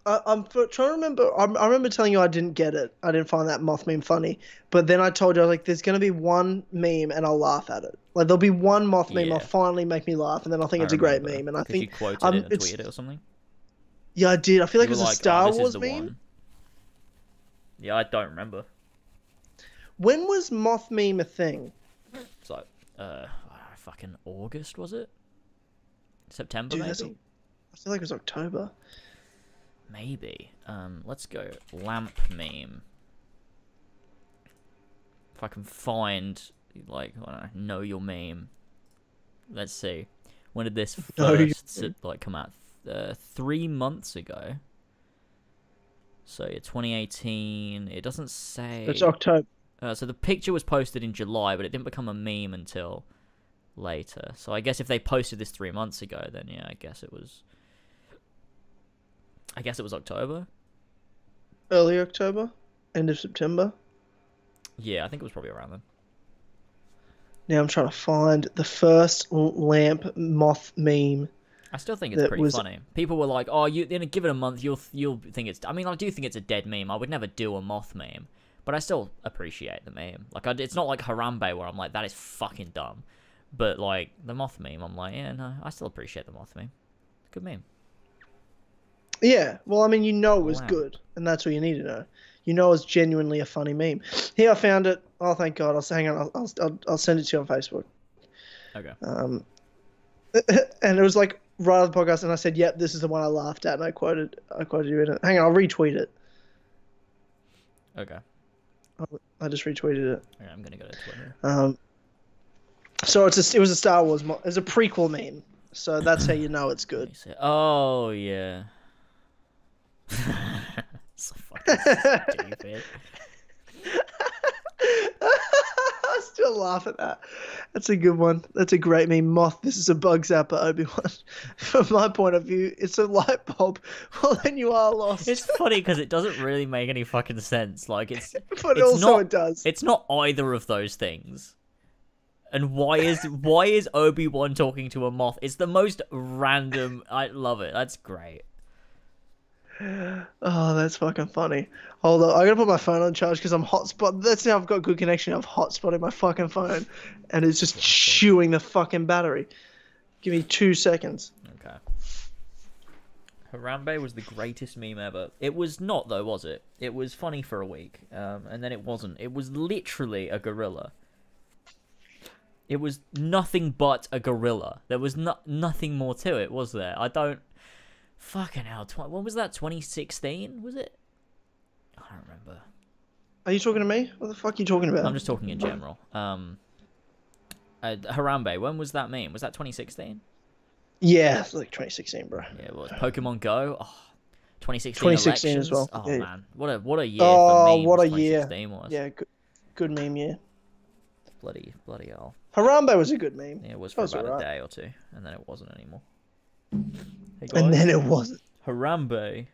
I'm trying to remember. I remember telling you I didn't get it. I didn't find that moth meme funny. But then I told you, I was like, there's going to be one meme and I'll laugh at it. Like, there'll be one moth meme that'll finally make me laugh, and then I'll think it's a great meme. And I think you quoted it and tweeted it or something? Yeah, I did. I feel like it was a Star Wars meme. One. Yeah, I don't remember. When was moth meme a thing? It's like, fucking August, was it? September, Dude, maybe? I feel like it was October. Maybe. Let's go lamp meme. If I can find, like, I don't know your meme. Let's see. When did this first come out? 3 months ago. So 2018. It doesn't say. It's October. So the picture was posted in July, but it didn't become a meme until later. So I guess if they posted this 3 months ago, then yeah, I guess it was October. Early October? End of September? Yeah, I think it was probably around then. Now I'm trying to find the first lamp moth meme. I still think it's pretty funny. People were like, "Oh, you give it a month, you'll think it's." I mean, I do think it's a dead meme. I would never do a moth meme, but I still appreciate the meme. Like, it's not like Harambe where I'm like, "That is fucking dumb," but like the moth meme, I'm like, "Yeah, no, I still appreciate the moth meme. Good meme." Yeah, well, I mean, it was good, and that's all you need to know. It was genuinely a funny meme. Here, I found it. Oh, thank God! Hang on. I'll send it to you on Facebook. Okay. And it was like right on the podcast, and I said, "Yep, this is the one I laughed at," and I quoted you in it. Hang on, I'll retweet it. Okay. I just retweeted it. Okay, I'm gonna go to Twitter. So it was a Star Wars. It's a prequel meme, so that's how you know it's good. Oh yeah. So fucking stupid. I still laugh at that. That's a good one. That's a great meme. Moth, this is a bug zapper, Obi-Wan. From my point of view, it's a light bulb. Well, then you are lost. It's funny because it doesn't really make any fucking sense. Like, but also it does. It's not either of those things. And why is Obi-Wan talking to a moth? It's the most random. I love it. That's great. Oh, that's fucking funny. Hold on, I gotta put my phone on charge because I'm hotspot. That's how I've got good connection. I've hotspotted my fucking phone, and it's just chewing the fucking battery. Give me 2 seconds. Okay. Harambe was the greatest meme ever. It was not though, was it? It was funny for a week, and then it wasn't. It was literally a gorilla. It was nothing but a gorilla. There was nothing more to it, was there? I don't. Fucking hell. What was that? 2016? Was it? I don't remember. Are you talking to me? What the fuck are you talking about? I'm just talking in general. Harambe, when was that meme? Was that 2016? Yeah, it's like 2016, bro. Yeah, it was. Pokemon Go. Oh, 2016. 2016 elections. as well. Oh yeah. Man, what a year for memes. What a 2016 year. was. Yeah, good meme year. Bloody hell. Harambe was a good meme. Yeah, it was for about a day or two, and then it wasn't anymore. Hey guys, and then it wasn't. Harambe.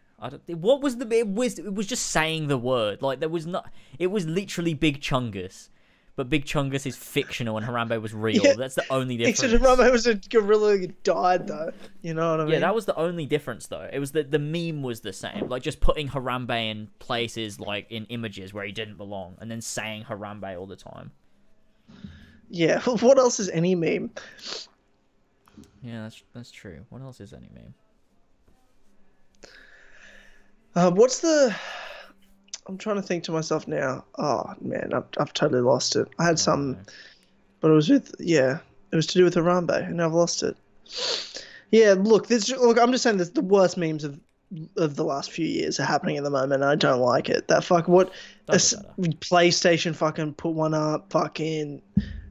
What was the? It was just saying the word. Like there was not. It was literally Big Chungus, but Big Chungus is fictional and Harambe was real. Yeah. That's the only difference. Except Harambe was a gorilla who died though. You know what I mean? Yeah, that was the only difference though. It was that the meme was the same. Like just putting Harambe in places like in images where he didn't belong, and then saying Harambe all the time. Yeah. What else is any meme? Yeah, that's true. What else is any meme? What's the? I'm trying to think to myself now. Oh man, I've totally lost it. I had something, but it was it was to do with Harambe, and I've lost it. Yeah, look, I'm just saying that the worst memes of the last few years are happening at the moment, and I don't like it. That PlayStation fucking put one up, fucking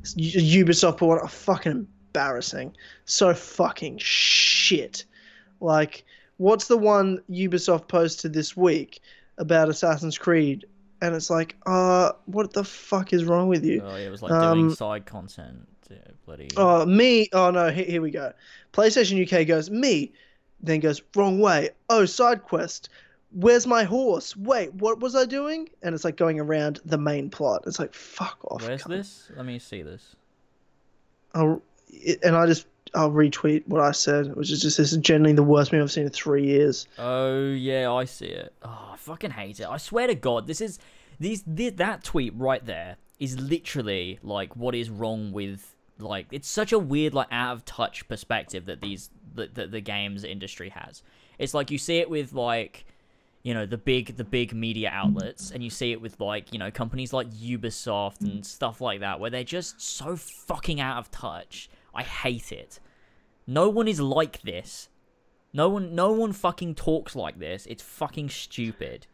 Ubisoft put one up. Fucking embarrassing. So fucking shit. Like. What's the one Ubisoft posted this week about Assassin's Creed? And it's like, what the fuck is wrong with you? Oh, yeah, it was like doing side content. Yeah, bloody. Oh, me. Oh, no, here we go. PlayStation UK goes, me. Then goes, wrong way. Oh, side quest. Where's my horse? Wait, what was I doing? And it's like going around the main plot. It's like, fuck off. Where's this? Let me see this. I'll retweet what I said, which is just this is generally the worst meme I've seen in 3 years. Oh yeah, I see it. Oh, I fucking hate it. I swear to God, that tweet right there is literally like what is wrong with like it's such a weird like out of touch perspective that the games industry has. It's like you see it with like you know the big media outlets, and you see it with like you know companies like Ubisoft and stuff like that, where they're just so fucking out of touch. I hate it. No one is like this. No one fucking talks like this. It's fucking stupid.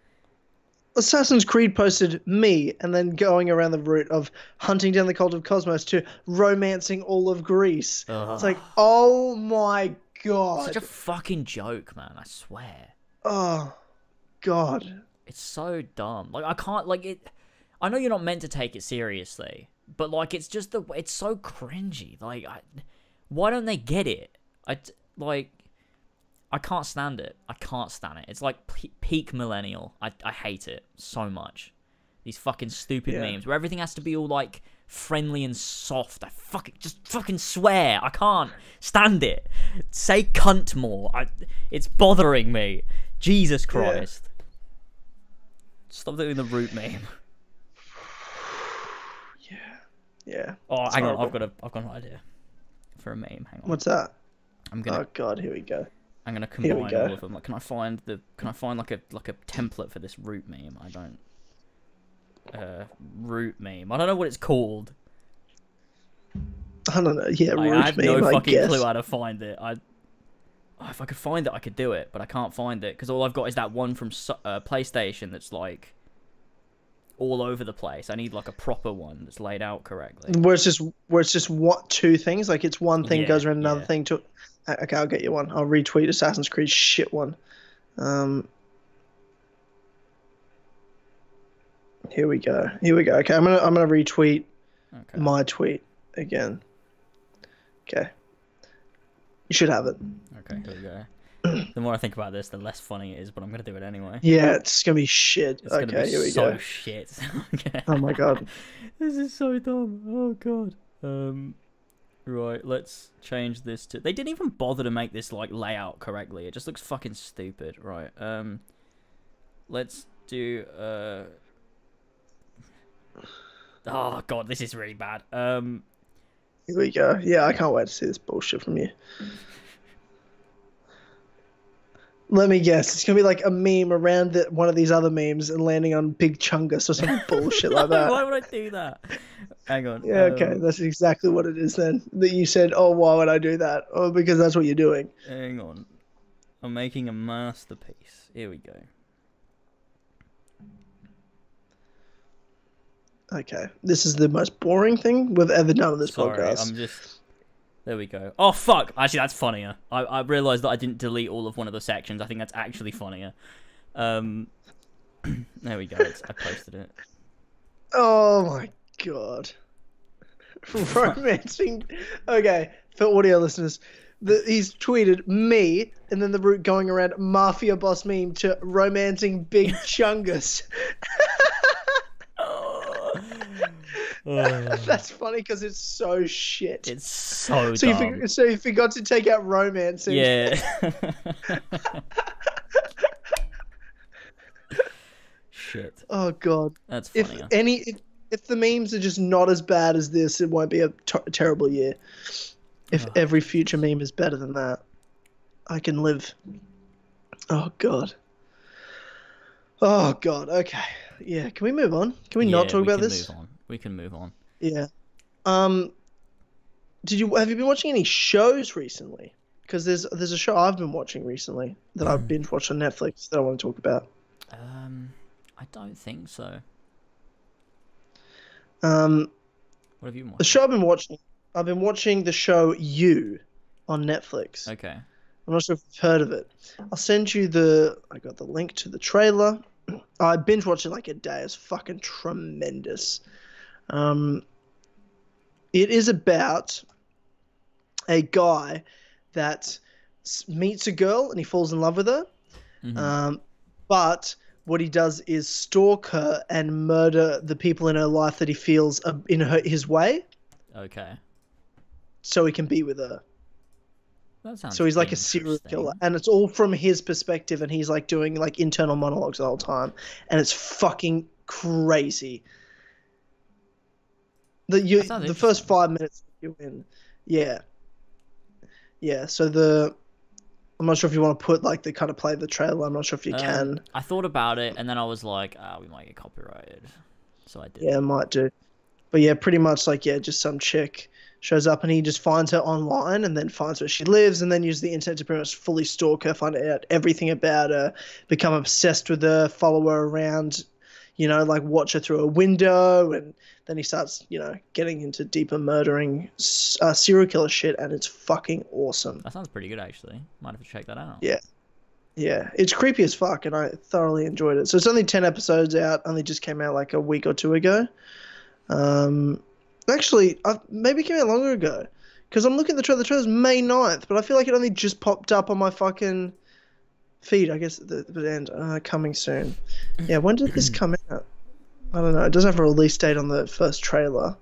Assassin's Creed posted me, and then going around the route of hunting down the cult of Cosmos to romancing all of Greece. Ugh. It's like, oh my god. Such a fucking joke, man. I swear. Oh, god. It's so dumb. Like, I can't, like, it... I know you're not meant to take it seriously, but, like, it's just it's so cringy. Like, why don't they get it? I can't stand it. I can't stand it. It's like peak millennial. I hate it so much. These fucking stupid memes where everything has to be all, like, friendly and soft. I fucking swear. I can't stand it. Say cunt more. It's bothering me. Jesus Christ. Yeah. Stop doing the root meme. Yeah. Oh, hang on. I've got an idea for a meme. Hang on. What's that? Oh god, here we go. I'm gonna combine all of them. Like, can I find like a template for this root meme? I don't. Root meme. I don't know what it's called. I don't know. Yeah, root meme. I have no fucking clue how to find it. If I could find it, I could do it, but I can't find it because all I've got is that one from PlayStation that's like all over the place. I need like a proper one that's laid out correctly. Where it's just what two things? Like it's one thing goes around another thing to. Okay, I'll get you one. I'll retweet Assassin's Creed shit one. Here we go. Okay, I'm gonna retweet my tweet again. Okay. You should have it. Okay, here we go. The more I think about this, the less funny it is, but I'm gonna do it anyway. Yeah, it's gonna be shit. It's gonna be here we so go. Shit. Okay. Oh my god. This is so dumb. Oh god. Right, let's change this to... They didn't even bother to make this, like, layout correctly. It just looks fucking stupid. Right, let's do, Oh, God, this is really bad. Here we go. Yeah, I can't wait to see this bullshit from you. Let me guess. It's going to be like a meme around one of these other memes and landing on Big Chungus or some bullshit like that. Why would I do that? Hang on. Yeah, okay. That's exactly what it is then. That you said, oh, why would I do that? Oh, because that's what you're doing. Hang on. I'm making a masterpiece. Here we go. Okay, this is the most boring thing we've ever done on this podcast. I'm just... There we go. Oh, fuck! Actually, that's funnier. I realised that I didn't delete all of one of the sections. I think that's actually funnier. There we go. I posted it. Oh my god. Romancing... Okay, for audio listeners, he's tweeted me, and then the route going around Mafia Boss meme to romancing Big Chungus. That's funny because it's so shit. It's so dumb. So you forgot to take out romancing. Yeah. Shit. Oh god. That's funny. If the memes are just not as bad as this, it won't be a terrible year. If every future meme is better than that, I can live. Oh god. Oh god. Okay. Yeah. Can we move on? Can we not talk about this? We can move on. Yeah. Have you been watching any shows recently? Because there's a show I've been watching recently that I've binge watched on Netflix that I want to talk about. I don't think so. What have you watched? The show I've been watching the show You on Netflix. Okay. I'm not sure if you've heard of it. I'll send you I got the link to the trailer. I binge watched it like a day. It's fucking tremendous. It is about a guy that meets a girl and he falls in love with her. Mm-hmm. But what he does is stalk her and murder the people in her life that he feels are in his way. Okay. So he can be with her. That sounds so he's like a serial killer, and it's all from his perspective, and he's like doing like internal monologues the whole time, and it's fucking crazy. The first 5 minutes you're in, yeah. So I'm not sure if you want to put like the kind of play the trailer. I'm not sure if you can. I thought about it, and then I was like, we might get copyrighted, so I did. Yeah, might do. But yeah, pretty much like just some chick shows up and he just finds her online and then finds where she lives and then uses the internet to pretty much fully stalk her, find out everything about her, become obsessed with her, follow her around, like watch her through a window, and then he starts, getting into deeper murdering serial killer shit, and it's fucking awesome. That sounds pretty good, actually. Might have to check that out. Yeah. Yeah, it's creepy as fuck, and I thoroughly enjoyed it. So it's only 10 episodes out, only just came out like a week or two ago. Actually, maybe it came out longer ago, because I'm looking at the trailer. The trailer's May 9th, but I feel like it only just popped up on my fucking feed. I guess the end coming soon. Yeah, when did this come out? I don't know. It doesn't have a release date on the first trailer.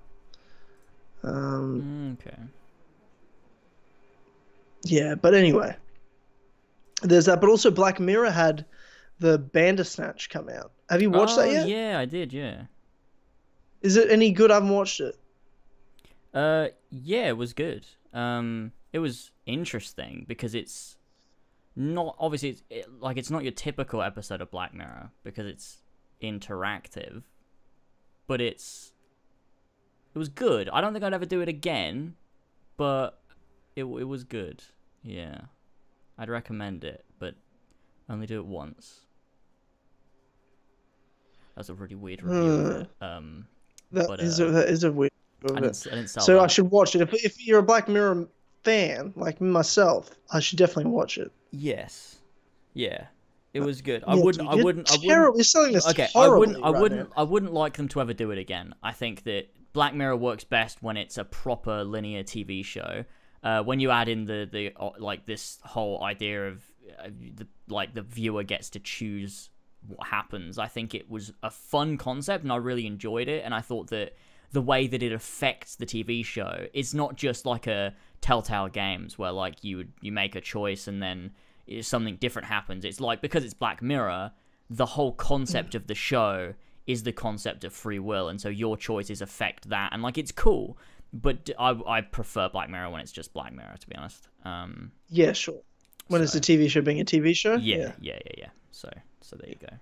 Okay. Yeah, but anyway, there's that. But also, Black Mirror had the Bandersnatch come out. Have you watched that yet? Yeah, I did. Yeah. Is it any good? I haven't watched it. Yeah, it was good. It was interesting because it's not obviously it's not your typical episode of Black Mirror because it's interactive, but it was good. I don't think I'd ever do it again, but it was good. Yeah, I'd recommend it, but only do it once. That's a really weird review of it. That is a weird. I didn't sell so that. I should watch it. If you're a Black Mirror fan like myself, I should definitely watch it. Yes. Yeah. It was good. I wouldn't. You're selling this horribly. I wouldn't like them to ever do it again. I think that Black Mirror works best when it's a proper linear TV show. When you add in the like this whole idea of the viewer gets to choose what happens, I think it was a fun concept and I really enjoyed it, and I thought that the way that it affects the TV show, it's not just like a Telltale Games where like you make a choice and then something different happens. It's like, because it's Black Mirror, the whole concept of the show is the concept of free will, and so your choices affect that, and like it's cool, but I prefer Black Mirror when it's just Black Mirror, to be honest. Yeah, sure. When it's a TV show being a TV show? Yeah. So there you go.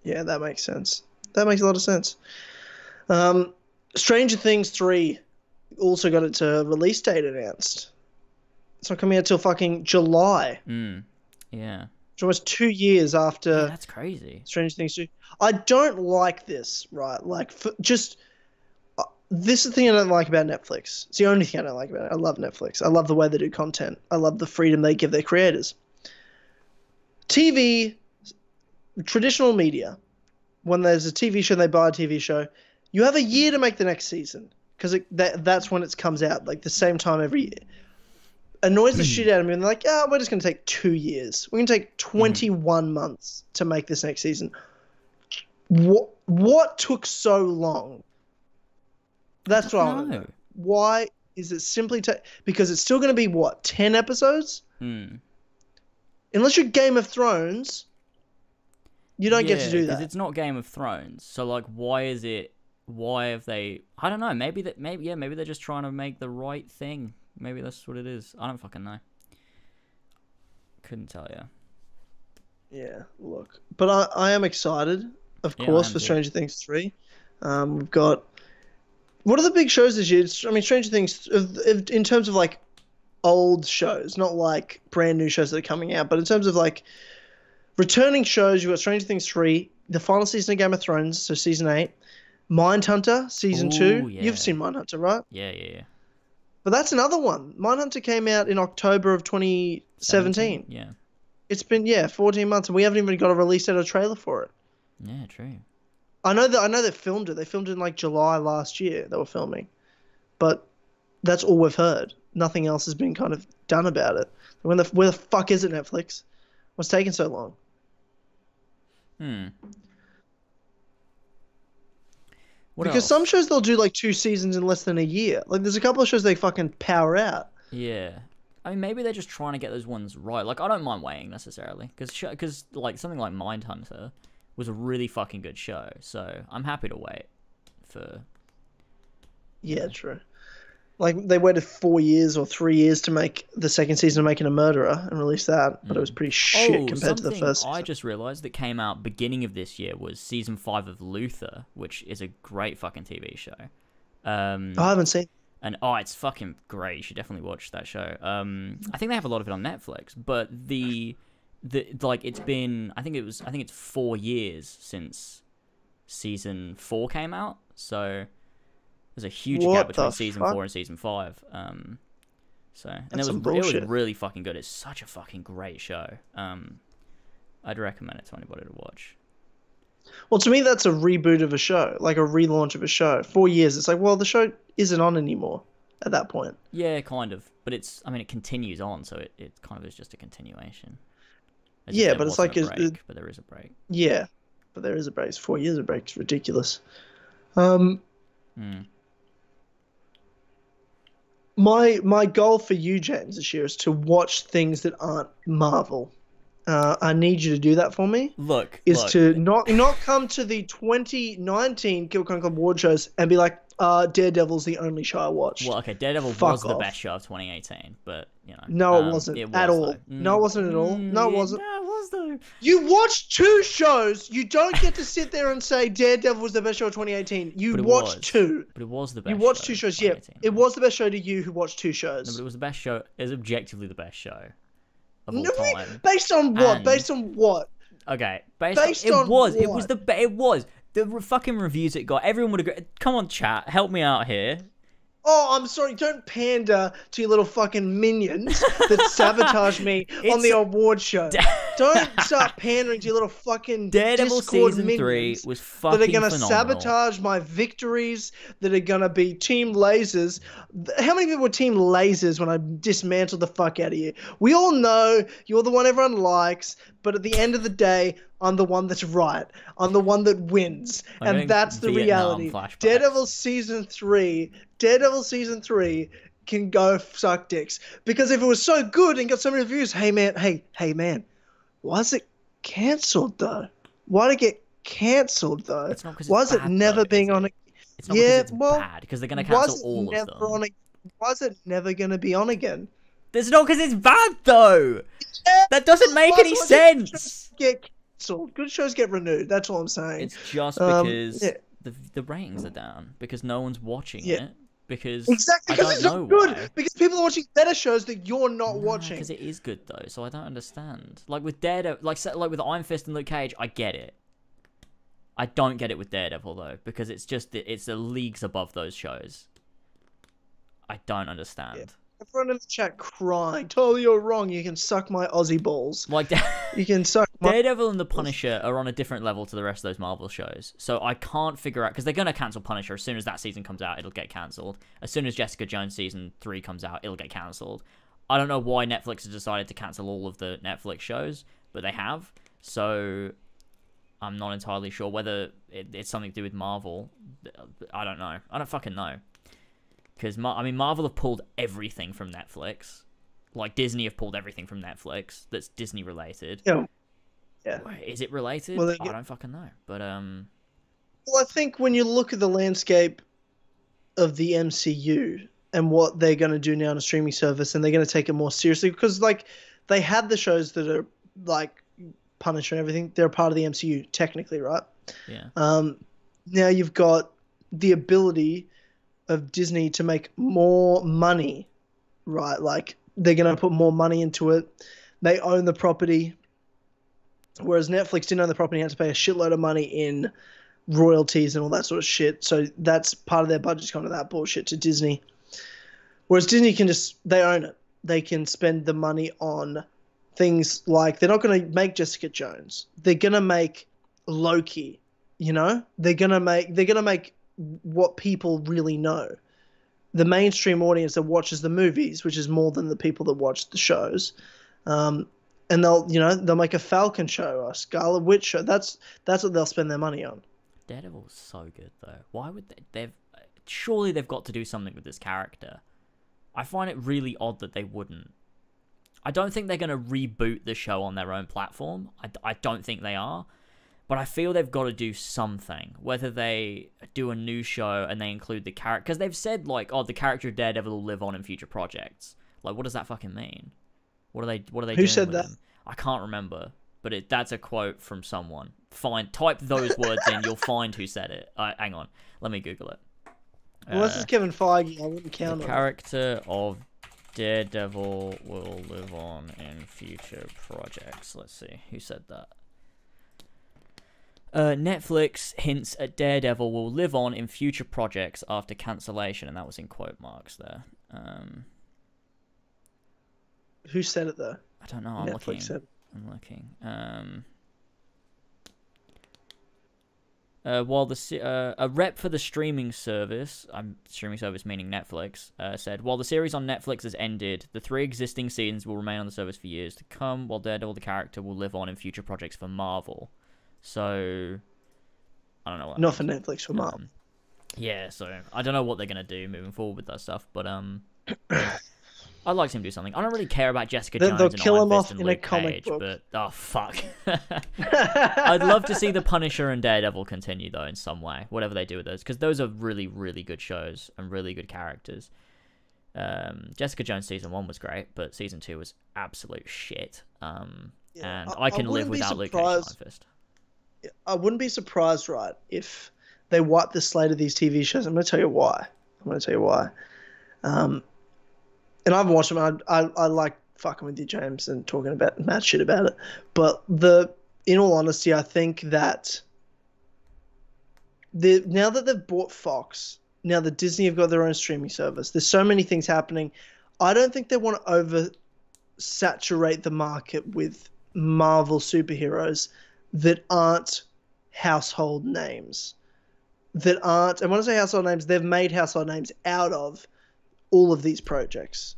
Yeah, that makes sense. That makes a lot of sense. Stranger Things 3 also got its release date announced. It's not coming out till fucking July. Yeah. It's almost 2 years after. That's crazy. Stranger Things 2. I don't like this, right? Like, this is the thing I don't like about Netflix. It's the only thing I don't like about it. I love Netflix. I love the way they do content. I love the freedom they give their creators. TV, traditional media, when there's a TV show, they buy a TV show, you have a year to make the next season because that's when it comes out, like the same time every year. Annoys the shit out of me, and they're like, we're just going to take 2 years. We're going to take 21 months to make this next season. What took so long? That's what I don't know. Why is it simply because it's still going to be, 10 episodes? Unless you're Game of Thrones, you don't get to do that. Because it's not Game of Thrones. So, like, why have they... I don't know. Maybe they're just trying to make the right thing. Maybe that's what it is. I don't fucking know. Couldn't tell you. Yeah, look. But I am excited, of course, for Stranger Things 3. We've got... What are the big shows this year? I mean, Stranger Things, in terms of, like, old shows, not, like, brand new shows that are coming out, but in terms of, like, returning shows, you've got Stranger Things 3, the final season of Game of Thrones, so Season 8, Mindhunter, Season 2. Yeah. You've seen Mindhunter, right? Yeah. But that's another one. Mindhunter came out in October of 2017. Yeah. It's been 14 months, and we haven't even got a release date or trailer for it. Yeah, true. I know they filmed it. They filmed it in like July last year. They were filming, but that's all we've heard. Nothing else has been kind of done about it. Where the fuck is it, Netflix? What's taking so long? Because some shows they'll do like 2 seasons in less than a year. Like there's a couple of shows they fucking power out. Yeah. I mean, maybe they're just trying to get those ones right. Like, I don't mind waiting necessarily, because like something like Mindhunter was a really fucking good show. So I'm happy to wait for. Yeah, true. Like they waited 4 years or 3 years to make the second season of Making a Murderer and release that, but it was pretty shit compared to the first season. I just realized that came out beginning of this year was season 5 of Luther, which is a great fucking TV show. I haven't seen. And it's fucking great. You should definitely watch that show. I think they have a lot of it on Netflix, but the like it's been I think it's 4 years since season 4 came out. So there's a huge gap between season 4 and season 5. And it was really fucking good. It's such a fucking great show. I'd recommend it to anybody to watch. Well, to me, that's a reboot of a show, like a relaunch of a show. 4 years, it's like, well, the show isn't on anymore at that point. Yeah, kind of. But it continues on, so it kind of is just a continuation. Yeah, but it's like but there is a break. Yeah, but there is a break. It's 4 years of break. It's ridiculous. My goal for you, James, this year is to watch things that aren't Marvel. I need you to do that for me. To not come to the 2019 Kill Con Club Award shows and be like, Daredevil's the only show I watched. Well, okay, Daredevil was the best show of 2018, but you know. No, it wasn't at all. No, it wasn't at all. No, it wasn't. No, it was though. You watched 2 shows. You don't get to sit there and say Daredevil was the best show of 2018. You watched 2. But it was the best. You watched 2 shows. Yeah, it was the best show to you who watched 2 shows. No, but it was the best show. It was objectively the best show of all time. Based on what? Based on what? Okay, it was. The fucking reviews it got, everyone would agree. Come on, chat, help me out here. Oh, I'm sorry. Don't pander to your little fucking minions that sabotage me on the award show. Don't start pandering to your little fucking Daredevil Discord season minions 3 was fucking that are gonna phenomenal. sabotage my victories. That are gonna be team lasers. How many people were team lasers when I dismantled the fuck out of you? We all know you're the one everyone likes, but at the end of the day, I'm the one that's right. I'm the one that wins. And that's the reality. Daredevil season 3 can go suck dicks. Because if it was so good and got so many reviews, hey man, why is it cancelled though? Why did it get cancelled though? It's not why is it never being on a... It's not because it's bad, because they're going to cancel all of them. Why is it never going to be on again? It's not because it's bad though. Yeah, that doesn't make any sense. Good shows get renewed. That's all I'm saying. It's just because the ratings are down because no one's watching it because exactly, because it's not good. Why. Because people are watching better shows that you're not watching. Because it is good though, so I don't understand. Like with Daredevil, like with Iron Fist and Luke Cage, I get it. I don't get it with Daredevil though, because it's the leagues above those shows. I don't understand. Yeah. Everyone in the chat crying. Totally, you're wrong. You can suck my Aussie balls. Like you can suck. Daredevil and the Punisher are on a different level to the rest of those Marvel shows, so I can't figure out because they're gonna cancel Punisher as soon as that season comes out. It'll get cancelled. As soon as Jessica Jones season 3 comes out, it'll get cancelled. I don't know why Netflix has decided to cancel all of the Netflix shows, but they have. So I'm not entirely sure whether it's something to do with Marvel. I don't know. I don't fucking know. Because, Marvel have pulled everything from Netflix. Like, Disney have pulled everything from Netflix that's Disney-related. Yeah. Is it related? Well, I don't fucking know. But, Well, I think when you look at the landscape of the MCU and what they're going to do now on a streaming service, and they're going to take it more seriously, because, like, they have the shows that are, like, Punisher and everything. They're a part of the MCU, technically, right? Yeah. Now you've got the ability of Disney to make more money, right? Like, they're going to put more money into it. They own the property, whereas Netflix didn't own the property and had to pay a shitload of money in royalties and all that sort of shit. So that's part of their budget's gone to that bullshit to Disney. Whereas Disney they own it. They can spend the money on things like, they're not going to make Jessica Jones. They're going to make Loki, you know? They're going to make what people really know. The mainstream audience that watches the movies, which is more than the people that watch the shows. And they'll make a Falcon show or a Scarlet Witch show. That's what they'll spend their money on. Daredevil's so good though. Why would surely they've got to do something with this character. I find it really odd that they wouldn't. I don't think they're going to reboot the show on their own platform. I don't think they are. But I feel they've got to do something. Whether they do a new show and they include the character... Because they've said, like, the character of Daredevil will live on in future projects. Like, what does that fucking mean? What are they doing Who said that? Him? I can't remember. But that's a quote from someone. Type those words in, you'll find who said it. Hang on. Let me Google it. Unless it's Kevin Feige, I wouldn't count on it. The character of Daredevil will live on in future projects. Let's see. Who said that? Netflix hints at Daredevil will live on in future projects after cancellation, and that was in quote marks there. Who said it though? I don't know. I'm looking. While a rep for the streaming service, streaming service meaning Netflix, said, while the series on Netflix has ended, the 3 existing seasons will remain on the service for years to come, while Daredevil the character will live on in future projects for Marvel. So, I don't know what not for Netflix, for Marvel. Yeah, so I don't know what they're going to do moving forward with that stuff, but I'd like to see him do something. I don't really care about Jessica Jones they'll and kill Iron him Fist off and in Luke a comic Cage, book. but oh fuck. I'd love to see the Punisher and Daredevil continue though in some way, whatever they do with those, because those are really, really good shows and really good characters. Jessica Jones season 1 was great, but season 2 was absolute shit. And I can live without Luke Cage and Iron Fist. I wouldn't be surprised, right, if they wipe the slate of these TV shows. I'm going to tell you why. And I haven't watched them. I like fucking with you, James, and talking about mad shit about it. But in all honesty, I think that now that they've bought Fox, now that Disney have got their own streaming service, there's so many things happening. I don't think they want to oversaturate the market with Marvel superheroes that aren't household names. And when I say household names, they've made household names out of all of these projects.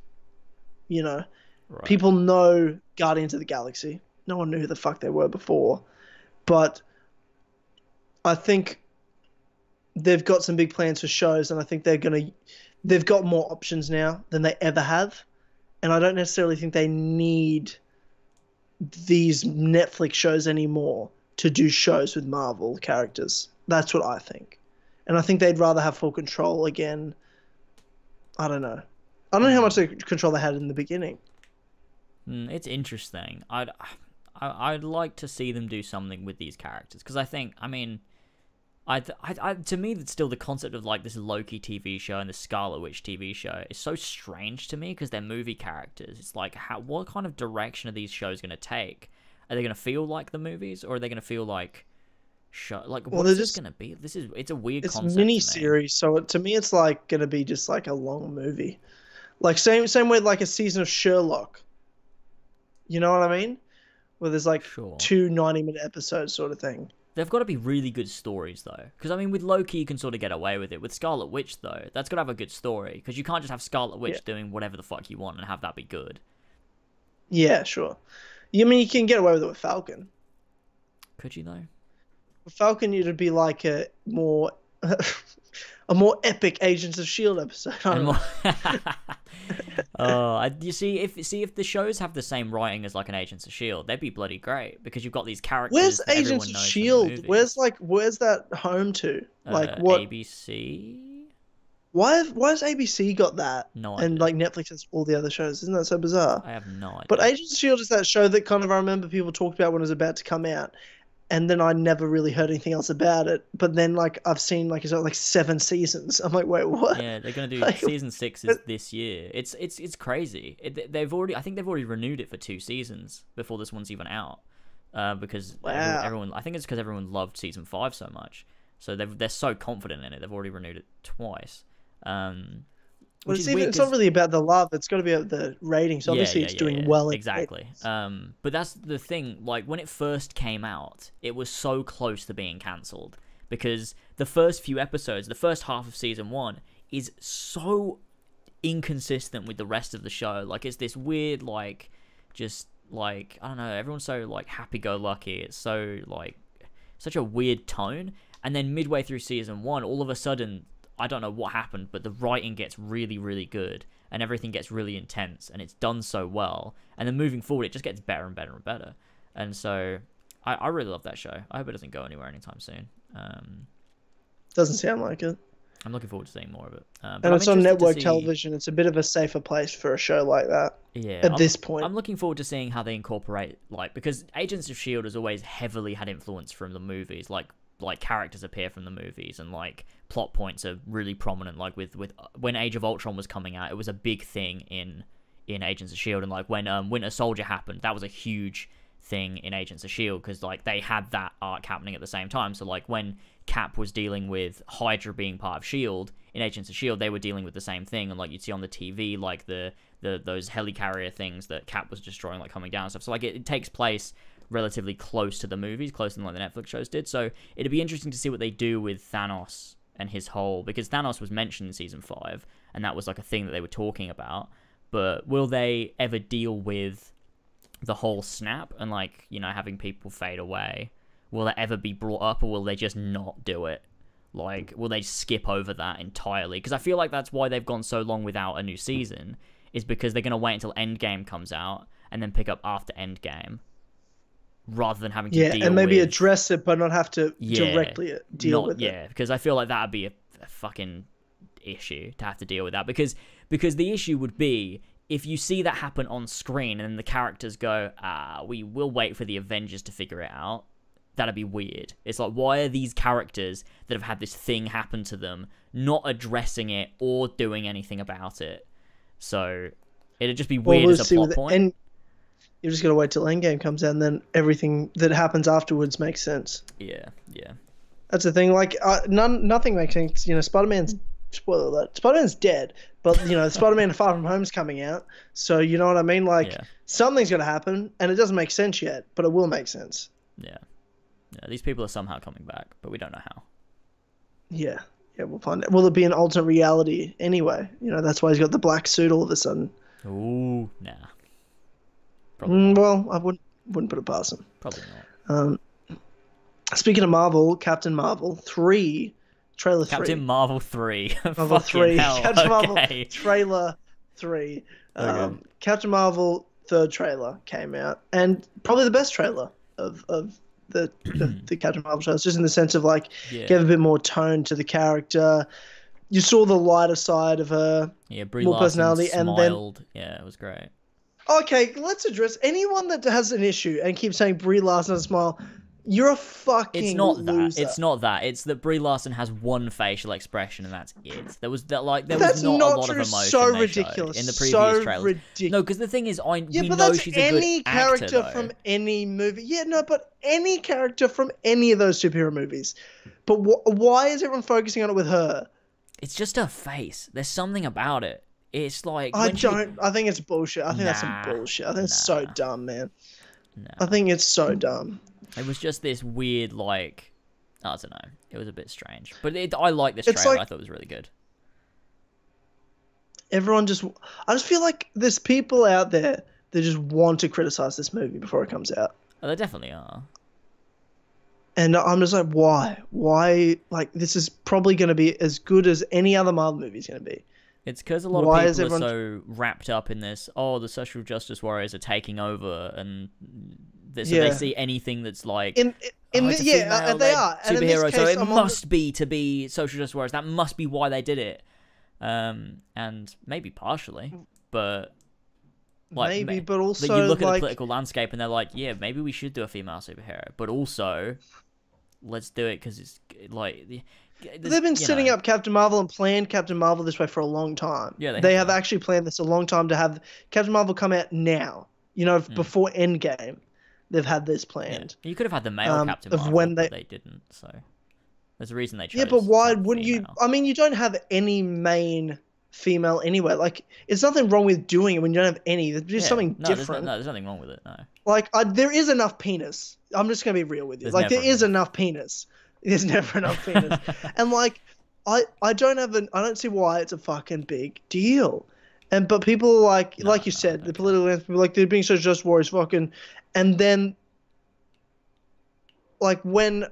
You know, right. People know Guardians of the Galaxy. No one knew who the fuck they were before. But I think they've got some big plans for shows, and I think they've got more options now than they ever have. And I don't necessarily think they need these Netflix shows anymore to do shows with Marvel characters. That's what I think. And I think they'd rather have full control again. I don't know. I don't know how much control they had in the beginning. It's interesting. I'd like to see them do something with these characters, because I think, To me, it's still the concept of like this Loki TV show and the Scarlet Witch TV show is so strange to me because they're movie characters. It's like, what kind of direction are these shows going to take? Are they going to feel like the movies, or are they going to feel like show? Like, what is this going to be? It's a weird concept. It's mini series, so to me, it's like going to be just like a long movie, like same way like a season of Sherlock. You know what I mean? Where there's like two 90-minute episodes, sort of thing. They've got to be really good stories, though. Because, I mean, with Loki, you can sort of get away with it. With Scarlet Witch, though, that's got to have a good story. Because you can't just have Scarlet Witch doing whatever the fuck you want and have that be good. Yeah, sure. You mean you can get away with it with Falcon? Could you, though? With Falcon, it'd be like a more epic Agents of S.H.I.E.L.D. episode. I don't know. You see, if the shows have the same writing as like an Agents of S.H.I.E.L.D., they'd be bloody great because you've got these characters. Where's Agents of S.H.I.E.L.D.? Where's that home to? Like what? ABC. Why has ABC got that? No idea. And like Netflix has all the other shows. Isn't that so bizarre? I have no idea. But Agents of S.H.I.E.L.D. is that show that kind of I remember people talked about when it was about to come out. And then I never really heard anything else about it. But then, like, I've seen, like, it's like 7 seasons. I'm like, wait, what? Yeah, they're gonna do season 6 is this year. It's crazy. I think they've already renewed it for 2 seasons before this one's even out. Because everyone, I think it's because everyone loved season 5 so much. So they're so confident in it. They've already renewed it twice. Well, it's not really about the love. It's got to be about the ratings. Obviously, it's doing well. Exactly. But that's the thing. Like, when it first came out, it was so close to being cancelled. Because the first few episodes, the first half of season 1, is so inconsistent with the rest of the show. Like, it's this weird, like, just, like, I don't know, everyone's so, like, happy-go-lucky. It's so, like, such a weird tone. And then midway through season 1, all of a sudden, I don't know what happened, but the writing gets really, really good, and everything gets really intense, and it's done so well. And then moving forward, it just gets better and better and better. And so, I really love that show. I hope it doesn't go anywhere anytime soon. Doesn't sound like it. I'm looking forward to seeing more of it. And it's on network television. It's a bit of a safer place for a show like that. Yeah, at this point, I'm looking forward to seeing how they incorporate, like, because Agents of S.H.I.E.L.D. has always heavily had influence from the movies, like characters appear from the movies, and like plot points are really prominent. Like with when Age of Ultron was coming out, it was a big thing in Agents of S.H.I.E.L.D. And like when Winter Soldier happened, that was a huge thing in Agents of S.H.I.E.L.D. because like they had that arc happening at the same time. So like when Cap was dealing with Hydra being part of S.H.I.E.L.D. in Agents of S.H.I.E.L.D., they were dealing with the same thing. And like you'd see on the TV, like those helicarrier things that Cap was destroying, like coming down and stuff. So like it takes place relatively close to the movies, closer than like the Netflix shows did. So it'd be interesting to see what they do with Thanos and his whole, because Thanos was mentioned in season 5, and that was like a thing that they were talking about. But will they ever deal with the whole snap and like, you know, having people fade away? Will that ever be brought up, or will they just not do it? Like, will they skip over that entirely? Because I feel like that's why they've gone so long without a new season, is because they're going to wait until Endgame comes out and then pick up after Endgame, rather than having to deal with... Yeah, and maybe address it, but not have to directly deal with it. Yeah, because I feel like that would be a fucking issue to have to deal with that. Because the issue would be, if you see that happen on screen and then the characters go, we will wait for the Avengers to figure it out, that'd be weird. It's like, why are these characters that have had this thing happen to them not addressing it or doing anything about it? So it'd just be weird as a plot point. You're just going to wait till Endgame comes out, and then everything that happens afterwards makes sense. Yeah. That's the thing. Like, nothing makes sense. You know, Spider-Man's... Spoiler alert. Spider-Man's dead. But, you know, Spider-Man Far From Home's coming out. So, you know what I mean? Like, something's going to happen, and it doesn't make sense yet, but it will make sense. Yeah, these people are somehow coming back, but we don't know how. Yeah, we'll find out. Will it be an alternate reality anyway? You know, that's why he's got the black suit all of a sudden. Ooh, nah. Well, I wouldn't put it past him. Probably not. Speaking of Marvel, Captain Marvel 3, trailer 3. Captain Marvel 3. Marvel 3. Hell. Captain Marvel Okay. trailer 3. Captain Marvel third trailer came out, and probably the best trailer of the Captain Marvel shows, just in the sense of like gave a bit more tone to the character. You saw the lighter side of her, Brie more Larson personality, smiled. and then it was great. Okay, let's address anyone that has an issue and keeps saying Brie Larson doesn't smile. You're a fucking It's not loser. that. It's not that. It's that Brie Larson has one facial expression and that's it. There was not a lot of emotion so they ridiculous. showed in the previous trailers. Ridiculous. No, because the thing is, we but know that's she's a good any actor, character from any movie. Yeah, no, but any character from any of those superhero movies. But why is everyone focusing on it with her? It's just her face. There's something about it. It's like I think it's bullshit. I think that's some bullshit. I think it's so dumb, man. I think it's so dumb. It was just this weird, like, I don't know. It was a bit strange, but I like this trailer. I thought it was really good. I just feel like there's people out there that just want to criticize this movie before it comes out. Oh, there definitely are. And I'm just like, why? Why? Like, this is probably going to be as good as any other Marvel movie is going to be. It's because a lot of people are so wrapped up in this, the social justice warriors are taking over, and so they see anything that's like... they are. Superhero, so it must be to be social justice warriors. That must be why they did it. And maybe partially, but... but also... You look at the political landscape and they're like, yeah, maybe we should do a female superhero, but also, let's do it because it's like... They've been setting up Captain Marvel and planned Captain Marvel this way for a long time. Yeah, they have actually planned this a long time to have Captain Marvel come out now. Before Endgame, they've had this planned. Yeah. You could have had the male Captain Marvel, but they didn't. So there's a reason they chose. Yeah, but why wouldn't you? I mean, you don't have any main female anyway. Like, it's nothing wrong with doing it when you don't have any. There's just something different. There's nothing wrong with it. No. Like, there is enough penis. I'm just gonna be real with you. There is enough penis. There's never enough penis. And like, I don't see why it's a fucking big deal. But people like you said, the political people, like, they're being such just warriors fucking, and then like when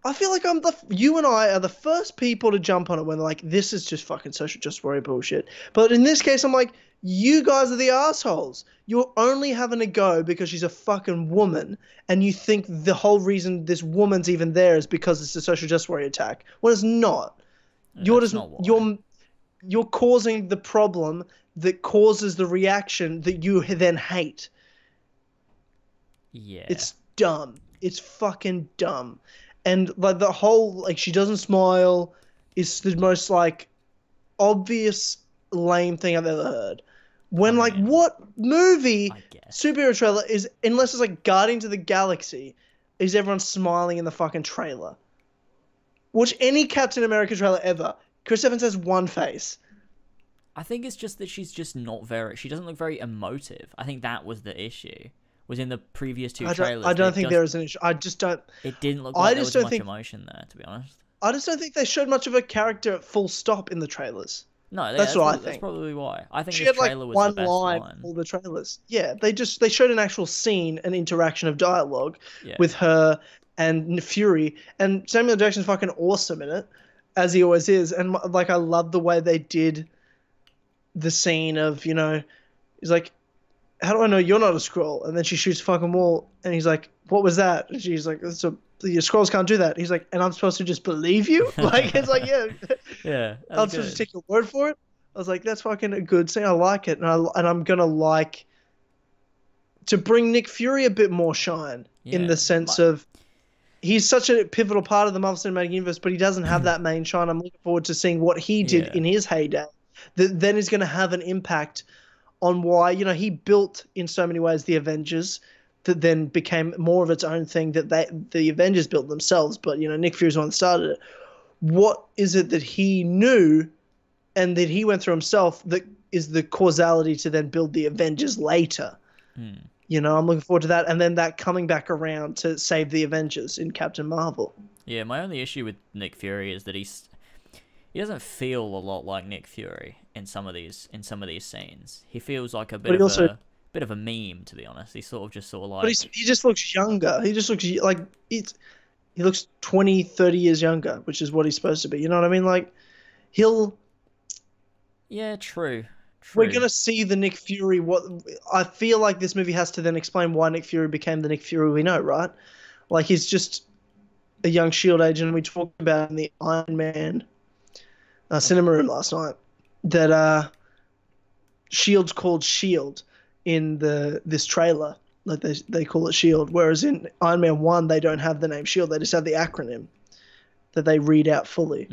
I feel like you and I are the first people to jump on it when they're like, this is just fucking social just warrior bullshit. But in this case, I'm like, you guys are the assholes. You're only having a go because she's a fucking woman, and you think the whole reason this woman's even there is because it's a social justice warrior attack. Well, it's not. You're causing the problem that causes the reaction that you then hate. Yeah. It's dumb. It's fucking dumb. And like the whole, like, she doesn't smile is the most like obvious lame thing I've ever heard. When what movie superhero trailer is, unless it's like Guardians of the Galaxy, is everyone smiling in the fucking trailer? Watch any Captain America trailer ever. Chris Evans has one face. I think it's just that she doesn't look very emotive. I think that was the issue. Was in the previous two trailers. I don't think there is an issue. I just don't. It didn't look like there was much emotion there, to be honest. I just don't think they showed much of a character full stop in the trailers. No, that's what I think. That's probably why. I think she this had trailer like was the best one line all the trailers. Yeah, they showed an actual scene, an interaction of dialogue with her and Fury, and Samuel Jackson's fucking awesome in it, as he always is. And like, I love the way they did the scene of, he's like, how do I know you're not a Skrull? And then she shoots a fucking wall, and he's like, what was that? And she's like, your Skrulls can't do that. He's like, and I'm supposed to just believe you? Like, it's like, yeah. I'm supposed to take your word for it. I was like, that's fucking a good scene. I like it, and I'm gonna like to bring Nick Fury a bit more shine in the sense of he's such a pivotal part of the Marvel Cinematic Universe, but he doesn't have that main shine. I'm looking forward to seeing what he did in his heyday that then is going to have an impact on why, he built in so many ways the Avengers that then became more of its own thing that the Avengers built themselves. But, Nick Fury's the one that started it. What is it that he knew and that he went through himself that is the causality to then build the Avengers later? I'm looking forward to that. And then that coming back around to save the Avengers in Captain Marvel. Yeah, my only issue with Nick Fury is that he doesn't feel a lot like Nick Fury in some of these scenes. He feels like a bit of a meme, to be honest. He's sort of like. But he just looks younger. He just looks like he looks 20, 30 years younger, which is what he's supposed to be. You know what I mean? Like he'll. Yeah, true. We're gonna see the Nick Fury. What I feel like this movie has to then explain why Nick Fury became the Nick Fury we know, right? Like, he's just a young SHIELD agent. We talked about in the Iron Man cinema room last night that SHIELD's called SHIELD in this trailer, like they call it Shield. Whereas in Iron Man 1, they don't have the name Shield. They just have the acronym that they read out fully.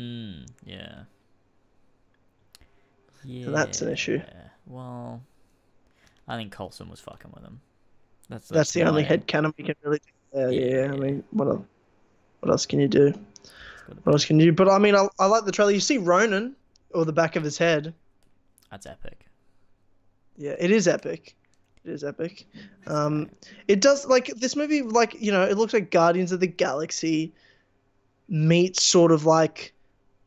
Yeah. So that's an issue. Well, I think Coulson was fucking with him. That's the only headcanon we can really do. Yeah. I mean, what else can you do? What else can you do? But I mean, I like the trailer. You see Ronan, or the back of his head. That's epic. Yeah, it is epic. It is epic. It does, like, this movie, like, you know, it looks like Guardians of the Galaxy meets sort of like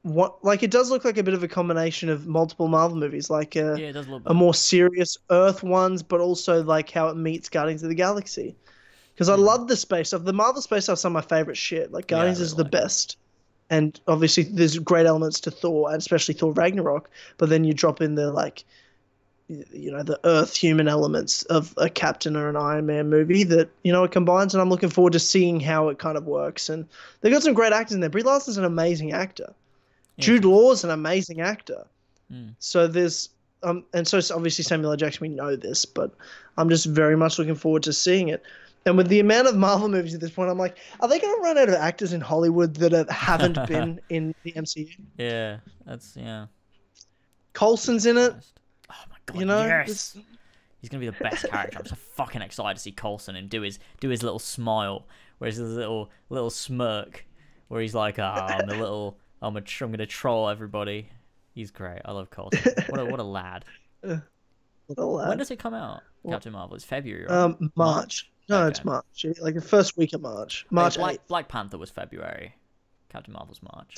it does look like a bit of a combination of multiple Marvel movies, like it does look a more serious Earth ones, but also like how it meets Guardians of the Galaxy. Because I love the space stuff. The Marvel space stuff's some of my favorite shit. Like, Guardians is the best. And obviously there's great elements to Thor, and especially Thor Ragnarok, but then you drop in the, like, you know, the Earth human elements of a Captain or an Iron Man movie that, you know, it combines, and I'm looking forward to seeing how it kind of works. And they've got some great actors in there. Brie Larson's an amazing actor. Yeah, Jude Law's an amazing actor. So there's and so obviously Samuel L. Jackson, we know this, but I'm just very much looking forward to seeing it. And with the amount of Marvel movies at this point, I'm like, are they going to run out of actors in Hollywood that haven't been in the MCU? Yeah, that's, yeah. Coulson's in it. Oh my god, you know, yes! He's going to be the best character. I'm so fucking excited to see Coulson and do his little smile, where his little smirk, where he's like, I'm going to troll everybody. He's great. I love Coulson. What a lad. What a lad. When does it come out? Captain Marvel. It's February, right? March. No, okay. It's March. Like the first week of March. March 8th. Black Panther was February. Captain Marvel's March.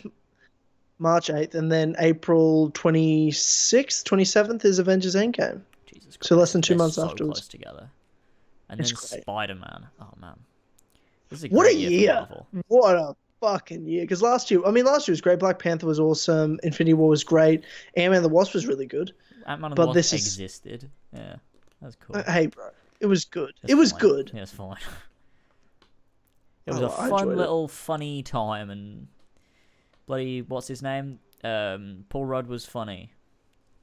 March 8th, and then April 26th, 27th is Avengers Endgame. Jesus Christ. So less than 2 months so afterwards. Close together. And then Spider-Man. Oh, man. This is a what great a year for Marvel. What a fucking year. Because last year was great. Black Panther was awesome. Infinity War was great. Ant-Man and the Wasp was really good. Ant-Man and the Wasp existed. Yeah, that's cool. Hey, bro. It was good. It was good. Yeah, it's fine. It was a fun little funny time, and bloody, what's his name? Paul Rudd was funny.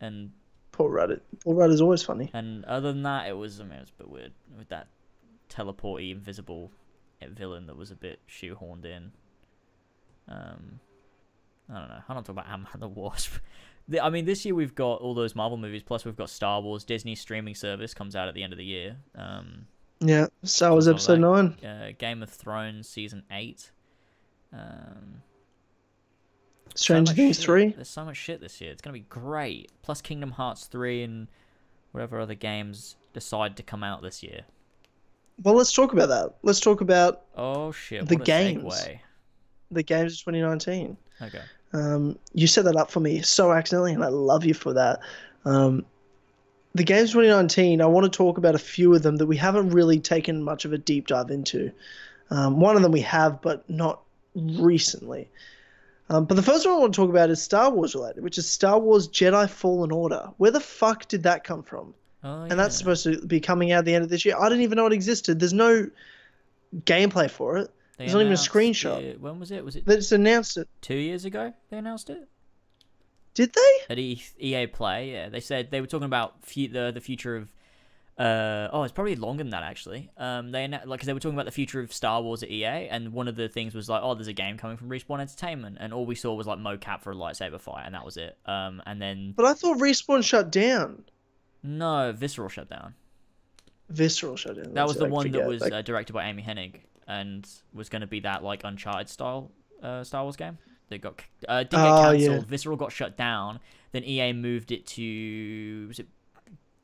And Paul Rudd is always funny. And other than that, it was a bit weird with that teleporty invisible villain that was a bit shoehorned in. I don't know. I don't talk about Ant-Man and the Wasp. I mean, this year we've got all those Marvel movies, plus we've got Star Wars. Disney's streaming service comes out at the end of the year. Yeah, Star Wars Episode 9. Game of Thrones Season 8. Stranger Things 3. There's so much shit this year. It's going to be great. Plus Kingdom Hearts 3 and whatever other games decide to come out this year. Well, let's talk about that. Let's talk about the games. Segue. The games of 2019. Okay. You set that up for me so accidentally, and I love you for that. The games 2019, I want to talk about a few of them that we haven't really taken much of a deep dive into. One of them we have, but not recently. But the first one I want to talk about is Star Wars related, which is Star Wars Jedi Fallen Order. Where the fuck did that come from? And that's supposed to be coming out at the end of this year. I didn't even know it existed. There's no gameplay for it. There's not even a screenshot. When was it? Was it? They just announced it 2 years ago. They announced it. Did they? At EA Play, yeah. They said they were talking about the future of. It's probably longer than that actually. Because they were talking about the future of Star Wars at EA, and one of the things was like, there's a game coming from Respawn Entertainment, and all we saw was like mocap for a lightsaber fight, and that was it. And then. But I thought Respawn shut down. No, Visceral shut down. Visceral shut down. That was the one that was directed by Amy Hennig, and was going to be that like Uncharted style Star Wars game. That didn't get cancelled. Yeah. Visceral got shut down. Then EA moved it to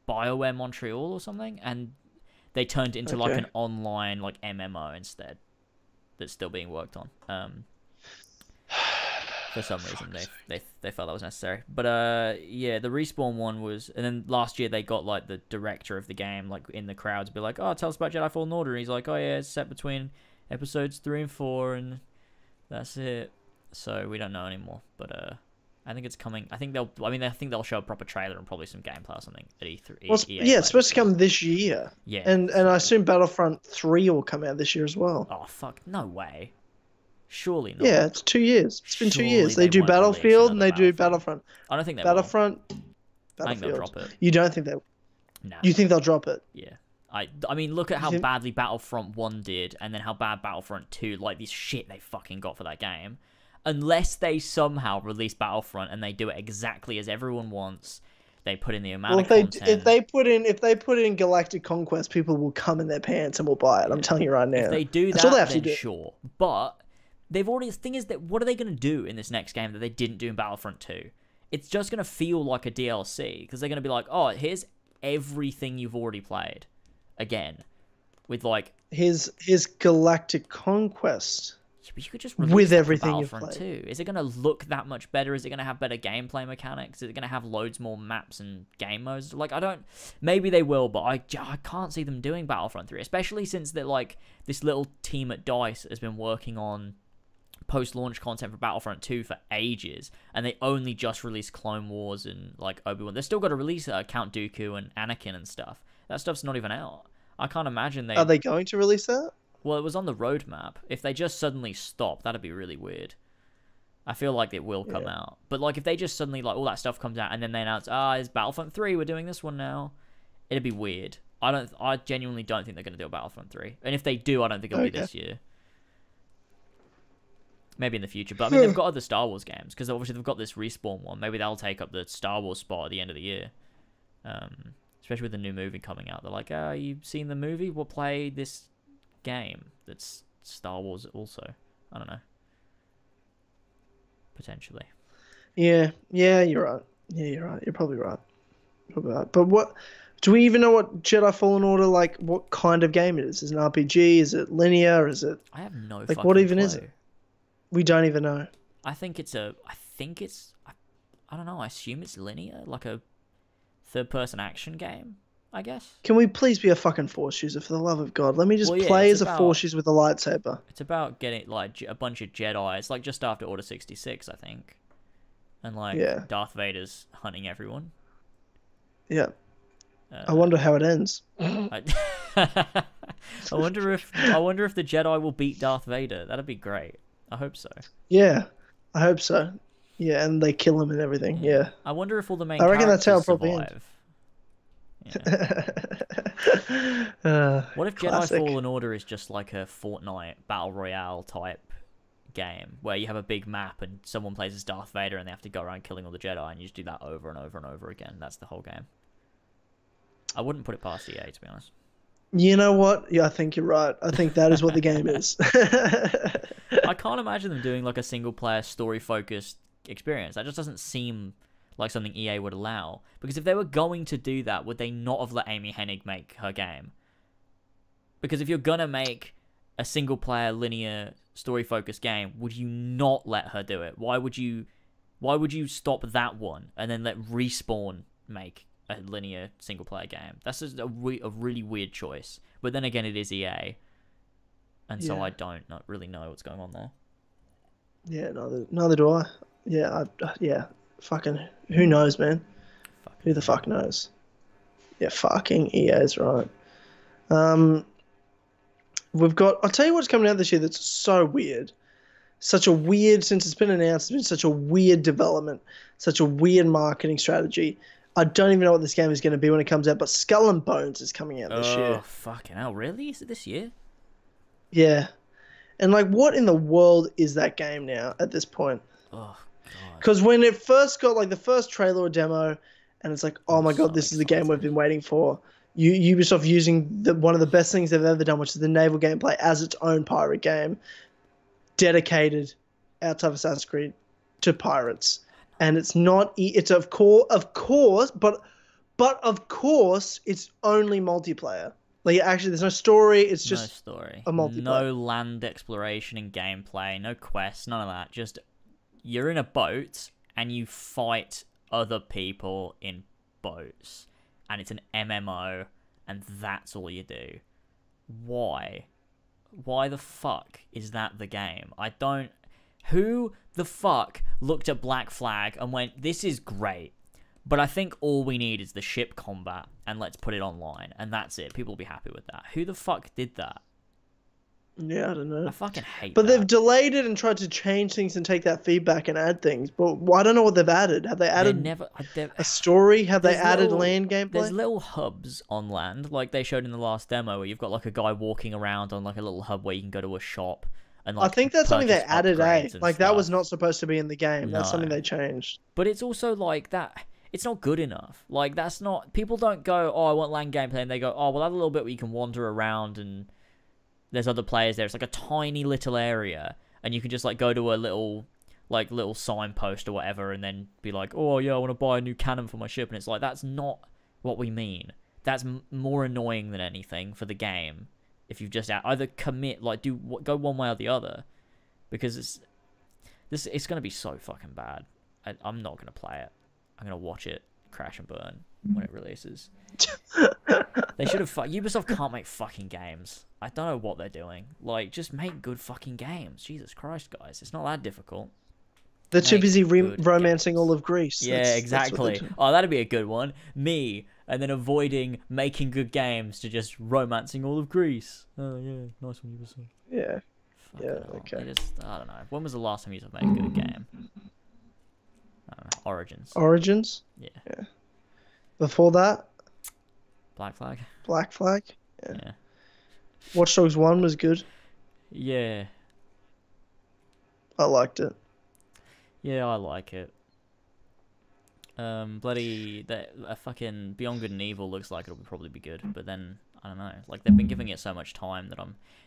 BioWare Montreal or something, and they turned it into like an online like MMO instead. That's still being worked on. For some reason, they felt that was necessary. But the Respawn one was, and then last year they got like the director of the game like in the crowd to be like, tell us about Jedi Fallen Order. And he's like, it's set between episodes 3 and 4, and that's it. So we don't know anymore. But I think it's coming. I think they'll show a proper trailer and probably some gameplay or something at E3. Well, it's supposed to come this year. Yeah, and I assume Battlefront 3 will come out this year as well. Oh fuck, no way. Surely not. Yeah, it's 2 years. It's been 2 years. They do Battlefield and they do Battlefront. I don't think they Battlefront. will. I think they'll drop it. You don't think they will? No. You think they'll drop it? Yeah. I mean, look at how badly Battlefront 1 did, and then how bad Battlefront 2, like, this shit they fucking got for that game. Unless they somehow release Battlefront and they do it exactly as everyone wants, they put in the amount of content. If they put in Galactic Conquest, people will come in their pants and will buy it. I'm telling you right now. If they do that, then sure. But they've already. The thing is that what are they going to do in this next game that they didn't do in Battlefront 2? It's just going to feel like a DLC because they're going to be like, oh, here's everything you've already played again, with like his Galactic Conquest. But you could just with everything you've played. Too. Is it going to look that much better? Is it going to have better gameplay mechanics? Is it going to have loads more maps and game modes? Like, I don't... Maybe they will, but I can't see them doing Battlefront 3, especially since that, like, this little team at DICE has been working on post-launch content for Battlefront 2 for ages, and they only just released Clone Wars and, like, Obi-Wan. They're still got to release Count Dooku and Anakin and stuff. That stuff's not even out. I can't imagine they... Are they going to release that? Well, it was on the roadmap. If they just suddenly stop, that'd be really weird. I feel like it will come out. But, like, if they just suddenly, like, all that stuff comes out and then they announce, it's Battlefront 3, we're doing this one now, it'd be weird. I genuinely don't think they're going to do a Battlefront 3. And if they do, I don't think it'll be this year. Maybe in the future. But, I mean, they've got other Star Wars games, because obviously they've got this Respawn one. Maybe that'll take up the Star Wars spot at the end of the year. Especially with the new movie coming out. They're like, you've seen the movie? We'll play this game that's Star Wars also. I don't know. Potentially. Yeah, you're right. You're probably right. But what... Do we even know what Jedi Fallen Order, like, what kind of game it is? Is it an RPG? Is it linear? Is it... I have no like, what even is it? We don't even know. I think it's... I don't know. I assume it's linear. Like a third-person action game, I guess. Can we please be a fucking Force user, for the love of God? Let me just play as a Force user with a lightsaber. It's about getting, like, a bunch of Jedi. It's, like, just after Order 66, I think. And, like, Darth Vader's hunting everyone. Yeah. I wonder how it ends. I wonder if the Jedi will beat Darth Vader. That'd be great. I hope so. Yeah, I hope so. Yeah, and they kill him and everything. Yeah. I wonder if all the main I reckon that's how it probably survive. What if classic. Jedi Fallen Order is just like a Fortnite Battle Royale type game where you have a big map and someone plays as Darth Vader and they have to go around killing all the Jedi and you just do that over and over and over again? That's the whole game. I wouldn't put it past EA, to be honest. You know what? Yeah, I think you're right. I think that is what the game is. I can't imagine them doing like a single-player, story-focused experience. That just doesn't seem like something EA would allow. Because if they were going to do that, would they not have let Amy Hennig make her game? Because if you're gonna make a single-player, linear, story-focused game, would you not let her do it? Why would you stop that one and then let Respawn make a linear single-player game? That's just a really weird choice. But then again, it is EA. And so I don't really know what's going on there. Yeah, neither do I. Yeah, fucking, who knows, man? Who the fuck knows? Yeah, fucking EA is right. We've got, I'll tell you what's coming out this year that's so weird. Since it's been announced, it's been such a weird development, such a weird marketing strategy. I don't even know what this game is going to be when it comes out, but Skull and Bones is coming out this year. Oh, fucking hell, really? Is it this year? Yeah. And, like, what in the world is that game now at this point? Oh, God. Because when it first got, like, the first trailer or demo, and it's like, oh my God, this is the game we've been waiting for. Ubisoft using one of the best things they've ever done, which is the naval gameplay, as its own pirate game, dedicated outside of Assassin's Creed to pirates. And it's not, it's of course, but of course, it's only multiplayer. Like, actually, there's no story. It's just no story. A multiplayer. No land exploration and gameplay. No quests. None of that. Just you're in a boat and you fight other people in boats, and it's an MMO, and that's all you do. Why? Why the fuck is that the game? I don't. Who the fuck looked at Black Flag and went, this is great, but I think all we need is the ship combat, and let's put it online, and that's it. People will be happy with that. Who the fuck did that? Yeah, I don't know. I fucking hate But that. they've delayed it and tried to change things and take that feedback and add things. But I don't know what they've added. Have they added a story? Have they added land gameplay? There's little hubs on land, like they showed in the last demo, where you've got like a guy walking around on like a little hub where you can go to a shop and like I think that's something they added, like that was stuff. not supposed to be in the game. No. That's something they changed. But it's also like that. It's not good enough. Like that's not. People don't go, oh, I want land gameplay, and they go, oh, well, have a little bit where you can wander around and there's other players there. It's like a tiny little area, and you can just like go to a little signpost or whatever, and then be like, oh yeah, I want to buy a new cannon for my ship, and it's like that's not what we mean. That's more annoying than anything for the game. If you just either commit, like go one way or the other, because it's gonna be so fucking bad. I'm not gonna play it. I'm gonna watch it crash and burn when it releases. They should have. Ubisoft can't make fucking games. I don't know what they're doing. Like, just make good fucking games. Jesus Christ, guys, it's not that difficult. They're too busy romancing all of Greece. Yeah, exactly. Oh, that'd be a good one. Me, and then avoiding making good games to just romancing all of Greece. Oh yeah, nice one, Ubisoft. Yeah. Fucking yeah. hell. Okay. I don't know. When was the last time Ubisoft made a good game? I don't know. Origins. Origins. Yeah. Before that, Black Flag. Black Flag. Yeah. Watch Dogs 1 was good. Yeah. I liked it. Yeah, I like it. Bloody fucking Beyond Good and Evil looks like it'll probably be good, but then I don't know. Like they've been giving it so much time that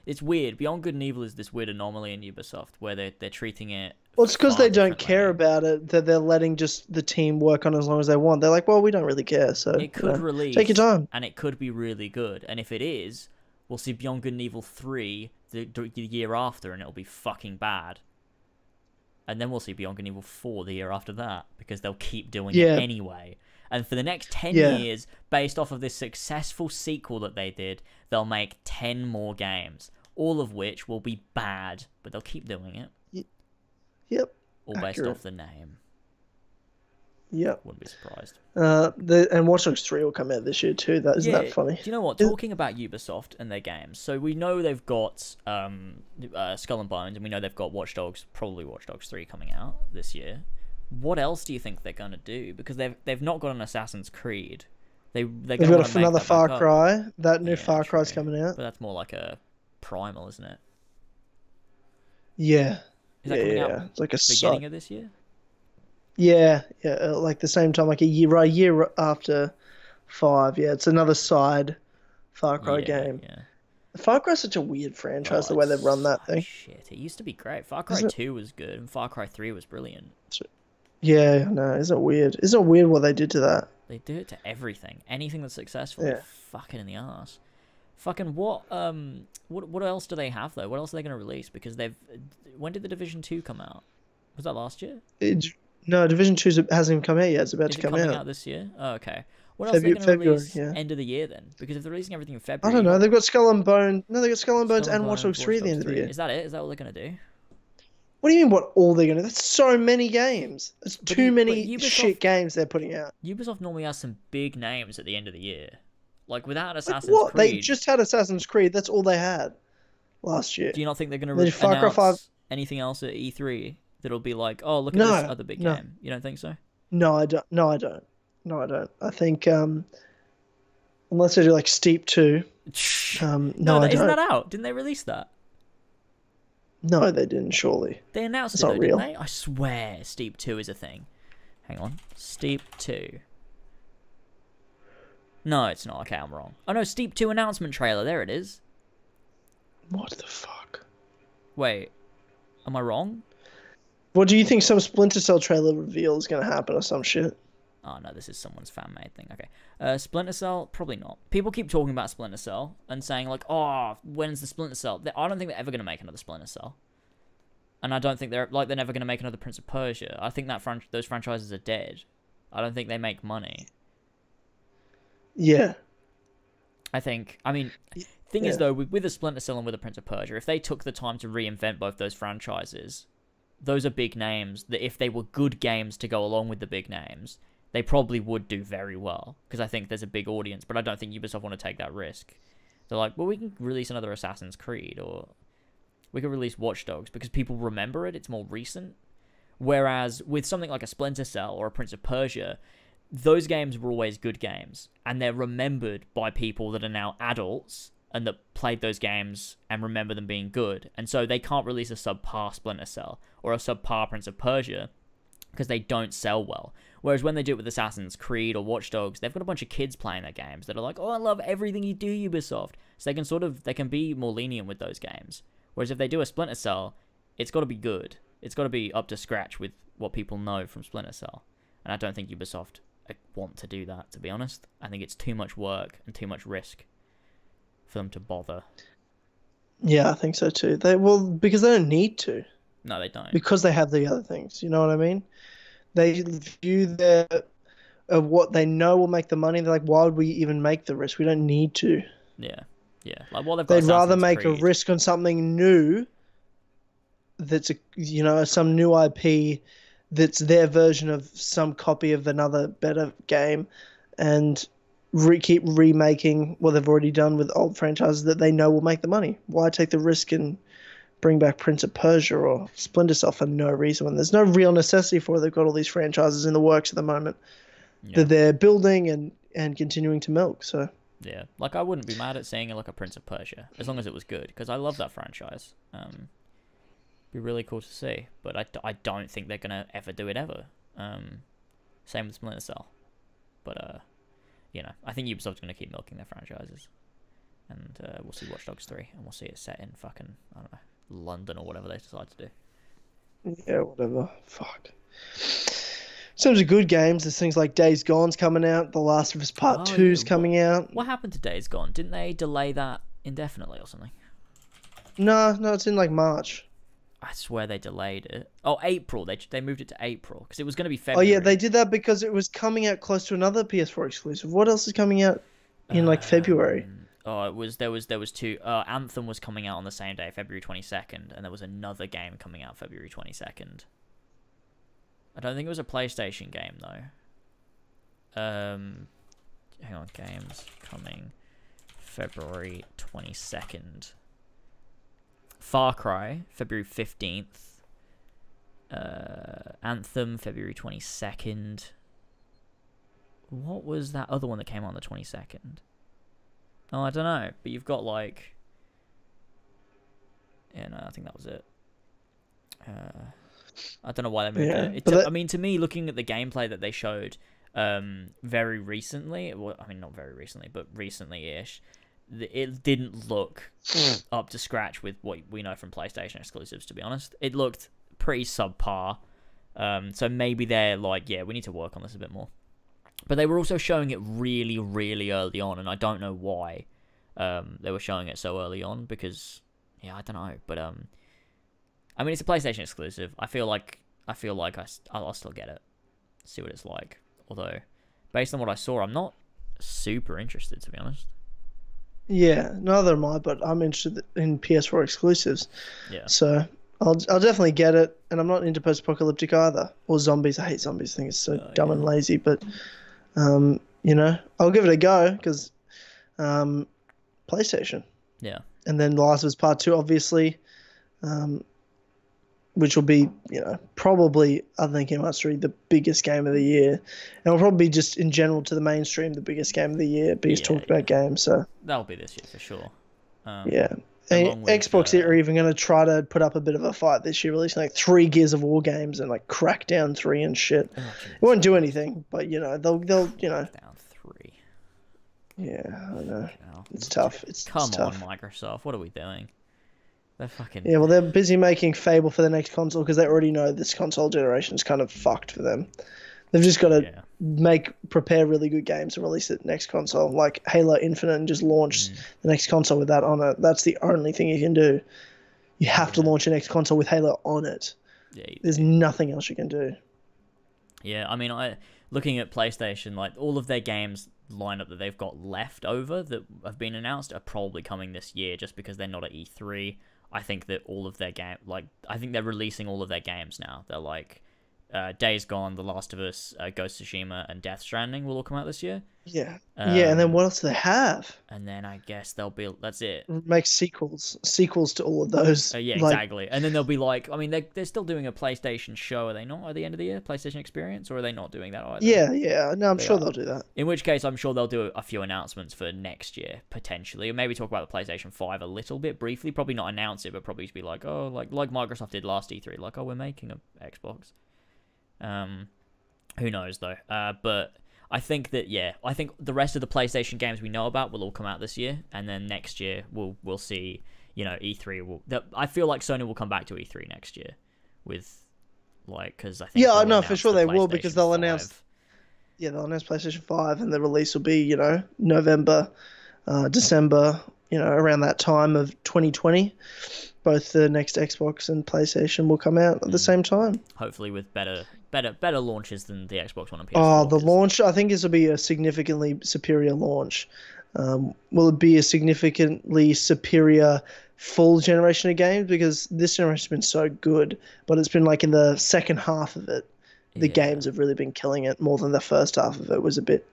it's weird. Beyond Good and Evil is this weird anomaly in Ubisoft where they're treating it. Well, it's because they don't care about it. That they're letting just the team work on as long as they want. They're like, well, we don't really care. So it could release. Take your time, and it could be really good. And if it is, we'll see Beyond Good and Evil 3 the year after, and it'll be fucking bad. And then we'll see Beyond Good and Evil 4 the year after that, because they'll keep doing it anyway. And for the next 10 years, based off of this successful sequel that they did, they'll make 10 more games, all of which will be bad, but they'll keep doing it. Yep. All based off the name. Yep. Wouldn't be surprised. And Watch Dogs 3 will come out this year too. Isn't that funny? Do you know what? Talking about Ubisoft and their games, so we know they've got Skull and Bones, and we know they've got probably Watch Dogs 3 coming out this year. What else do you think they're gonna do? Because they've not got an Assassin's Creed. They've got another Far Cry. That new Far Cry's coming out. But that's more like a primal, isn't it? Yeah. Is that coming out it's like a beginning of this year? Yeah, like the same time, like a year after 5. Yeah, it's another side Far Cry game. Yeah. Far Cry's such a weird franchise, the way they've run that thing. Shit, it used to be great. Far Cry 2 was good, and Far Cry 3 was brilliant. Yeah, no, isn't it weird? Isn't it weird what they did to that? They do it to everything. Anything that's successful, fucking in the arse. Fucking what else do they have though? What else are they going to release? Because when did the Division 2 come out? Was that last year? No, Division 2 hasn't even come out yet. It's about to come coming out this year? Oh, okay. What else are they going to release end of the year then? Because if they're releasing everything in February... I don't know. They've got Skull and Bones. No, they've got Skull and Bones and Watch Dogs 3 at the end of the year. Is that it? Is that what they're going to do? What do you mean what all they're going to do? That's so many games. It's too many shit games they're putting out. Ubisoft normally has some big names at the end of the year. Like without Assassin's Creed... They just had Assassin's Creed. That's all they had last year. Do you not think they're going to announce anything else at E3 that'll be like, oh, look at this other big game? You don't think so? No, I don't. No, I don't. I think unless they do like Steep 2. No, I don't. Isn't that out? Didn't they release that? No, they didn't, surely. They announced it, though, didn't they? I swear Steep 2 is a thing. Hang on. Steep 2. No, it's not. Okay, I'm wrong. Oh, no, Steep 2 announcement trailer. There it is. What the fuck? Wait. Am I wrong? What do you think some Splinter Cell trailer reveal is going to happen or some shit? Oh, no, this is someone's fan-made thing. Okay. Splinter Cell? Probably not. People keep talking about Splinter Cell and saying, like, oh, when's the Splinter Cell? I don't think they're ever going to make another Splinter Cell. And I don't think they're never going to make another Prince of Persia. I think that those franchises are dead. I don't think they make money. Yeah. Thing is, though, with a Splinter Cell and with a Prince of Persia, if they took the time to reinvent both those franchises, those are big names that if they were good games to go along with the big names, they probably would do very well. Because I think there's a big audience, but I don't think Ubisoft want to take that risk. They're like, well, we can release another Assassin's Creed, or We could release Watch Dogs because people remember it. It's more recent. Whereas with something like a Splinter Cell or a Prince of Persia, those games were always good games, and they're remembered by people that are now adults and that played those games and remember them being good. And so they can't release a subpar Splinter Cell or a subpar Prince of Persia because they don't sell well. Whereas when they do it with Assassin's Creed or Watch Dogs, they've got a bunch of kids playing their games that are like, oh, I love everything you do, Ubisoft. So they can be more lenient with those games. Whereas if they do a Splinter Cell, it's got to be good. It's got to be up to scratch with what people know from Splinter Cell. And I don't think Ubisoft want to do that, to be honest. I think it's too much work and too much risk for them to bother. Yeah, I think so too. Because they don't need to. No, they don't. Because they have the other things. You know what I mean? They view what they know will make the money. They're like, why would we even make the risk? We don't need to. Yeah. Like, well, they'd rather make a risk on something new that's some new IP that's their version of some copy of another better game, and keep remaking what they've already done with old franchises that they know will make the money. Why take the risk and bring back Prince of Persia or Splinter Cell for no reason when there's no real necessity for it? They've got all these franchises in the works at the moment that they're building and continuing to milk. So yeah, like I wouldn't be mad at seeing like a Prince of Persia as long as it was good, because I love that franchise. Be really cool to see, but I don't think they're gonna ever do it ever. Same with Splinter Cell, but I think Ubisoft's gonna keep milking their franchises, and we'll see Watch Dogs 3, and we'll see it set in fucking, I don't know, London or whatever they decide to do. Yeah, whatever. Fuck. In terms of good games, there's things like Days Gone's coming out, The Last of Us Part 2's coming out. What happened to Days Gone? Didn't they delay that indefinitely or something? No, it's in like March. I swear they delayed it. Oh, April. They moved it to April because it was going to be February. Oh yeah, they did that because it was coming out close to another PS4 exclusive. What else is coming out in like February? Oh, there was two. Anthem was coming out on the same day, February 22nd, and there was another game coming out February 22nd. I don't think it was a PlayStation game though. Hang on, games coming February 22nd. Far Cry, February 15th. Anthem, February 22nd. What was that other one that came on the 22nd? Oh, I don't know. But you've got like... Yeah, no, I think that was it. I don't know why they moved it. I mean, to me, looking at the gameplay that they showed very recently... Well, I mean, not very recently, but recently-ish... It didn't look up to scratch with what we know from PlayStation exclusives, to be honest. It looked pretty subpar. So maybe they're like, yeah, we need to work on this a bit more. But they were also showing it really, really early on, and I don't know why they were showing it so early on, because, yeah, I don't know. But, I mean, it's a PlayStation exclusive. I feel like I'll still get it, see what it's like. Although, based on what I saw, I'm not super interested, to be honest. Yeah, neither am I, but I'm interested in PS4 exclusives. Yeah. So I'll definitely get it, and I'm not into post-apocalyptic either, or zombies. I hate zombies. I think it's so dumb and lazy, but I'll give it a go because PlayStation. Yeah. And then The Last of Us Part 2, obviously, which will be, probably, other than Kingdom Hearts 3, the biggest game of the year. And will probably be just in general to the mainstream, the biggest game of the year, biggest talked about game. So that'll be this year for sure. Yeah. And Xbox are even going to try to put up a bit of a fight this year, releasing like 3 Gears of War games and like Crackdown 3 and shit. It won't do anything, but they'll Crackdown 3. Yeah, I know. It's tough. Come tough. on, Microsoft. What are we doing? They're fucking... Yeah, well, they're busy making Fable for the next console because they already know this console generation is kind of fucked for them. They've just got to prepare really good games and release it next console, like Halo Infinite, and just launch the next console with that on it. That's the only thing you can do. You have to launch your next console with Halo on it. Yeah, there's nothing else you can do. Yeah, I mean, looking at PlayStation, like all of their games lineup that they've got left over that have been announced are probably coming this year just because they're not at E3. I think that all of their I think they're releasing all of their games now. They're like Days Gone, The Last of Us, Ghost of Tsushima, and Death Stranding will all come out this year. Yeah. And then what else do they have? And then I guess they'll be... That's it. Make sequels to all of those. Yeah, exactly. And then they'll be like... I mean, they're still doing a PlayStation show, are they not, at the end of the year? PlayStation Experience? Or are they not doing that either? Yeah. No, I'm sure they'll do that. In which case, I'm sure they'll do a few announcements for next year, potentially. Or maybe talk about the PlayStation 5 a little bit briefly. Probably not announce it, but probably be like, oh, like Microsoft did last E3. Like, oh, we're making an Xbox. Who knows, though? But... I think the rest of the PlayStation games we know about will all come out this year, and then next year we'll see, E3 I feel like Sony will come back to E3 next year with, because I think for sure they will, because they'll announce PlayStation 5, and the release will be November, December, around that time of 2020. Both the next Xbox and PlayStation will come out at the same time. Hopefully with better launches than the Xbox One and PS4. Oh, the launch, I think this will be a significantly superior launch. Will it be a significantly superior full generation of games? Because this generation's been so good, but it's been in the second half of it. The games have really been killing it more than the first half of it was a bit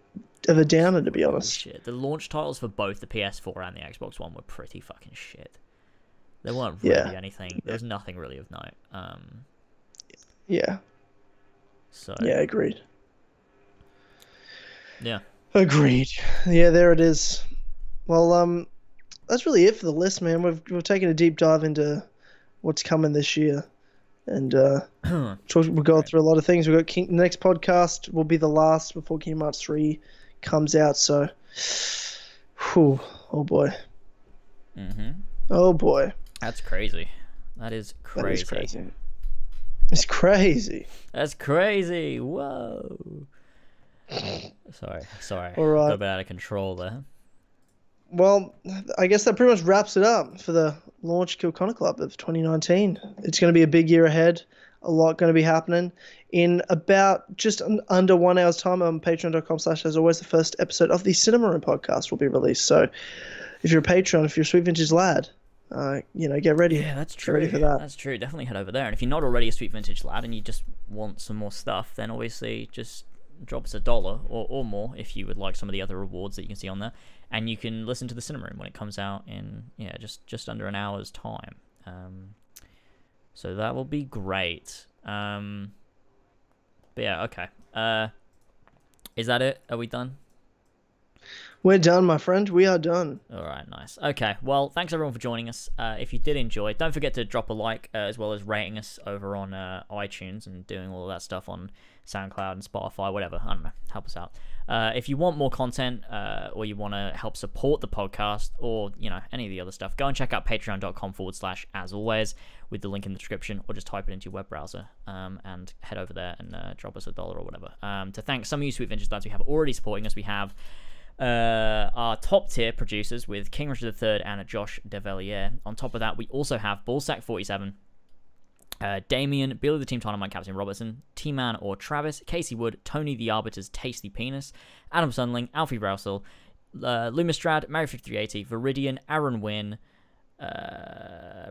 of a downer, to be honest. Shit. The launch titles for both the PS4 and the Xbox One were pretty fucking shit. There weren't really anything. There was nothing really of note. So. Yeah, agreed. Yeah. Agreed. Yeah, there it is. Well, that's really it for the list, man. We've taken a deep dive into what's coming this year, and we'll go through a lot of things. We've got the next podcast will be the last before Kingdom Hearts 3 comes out. So, oh boy. Oh boy. That's crazy. That is crazy. That is crazy. It's crazy. That's crazy. Whoa. Sorry. All right. Got a bit out of control there. Well, I guess that pretty much wraps it up for the launch Kill Connor Club of 2019. It's going to be a big year ahead. A lot going to be happening. In about just under 1 hour's time on patreon.com/, as always, the first episode of the Cinema Room podcast will be released. So if you're a patron, if you're a Sweet Vintage Lad, get ready. Yeah, that's true. Get ready for that. That's true. Definitely head over there. And if you're not already a Sweet Vintage Lad and you just want some more stuff, then obviously just drop us $1 or more if you would like some of the other rewards that you can see on there. And you can listen to the Cinema Room when it comes out in just under an hour's time. So that will be great. But yeah, okay. Is that it? Are we done? We're done, my friend. We are done. All right, nice. Okay, well, thanks everyone for joining us. If you did enjoy, don't forget to drop a like, as well as rating us over on iTunes and doing all of that stuff on SoundCloud and Spotify, whatever. I don't know. Help us out. If you want more content, or you want to help support the podcast, or any of the other stuff, go and check out patreon.com/as always with the link in the description, or just type it into your web browser and head over there and drop us $1 or whatever. To thank some of you Sweet Vintage lads who have already supporting us, we have our top tier producers with King Richard III and Josh Devillier. On top of that, we also have Ballsack47, Damian, Billy the Team Tynamite Captain Robertson, Tman or Travis, Casey Wood, Tony the Arbiter's Tasty Penis, Adam Sundling, Alfie Rowsell, Lumistrad, Mary5380, Viridian, ArunWyn,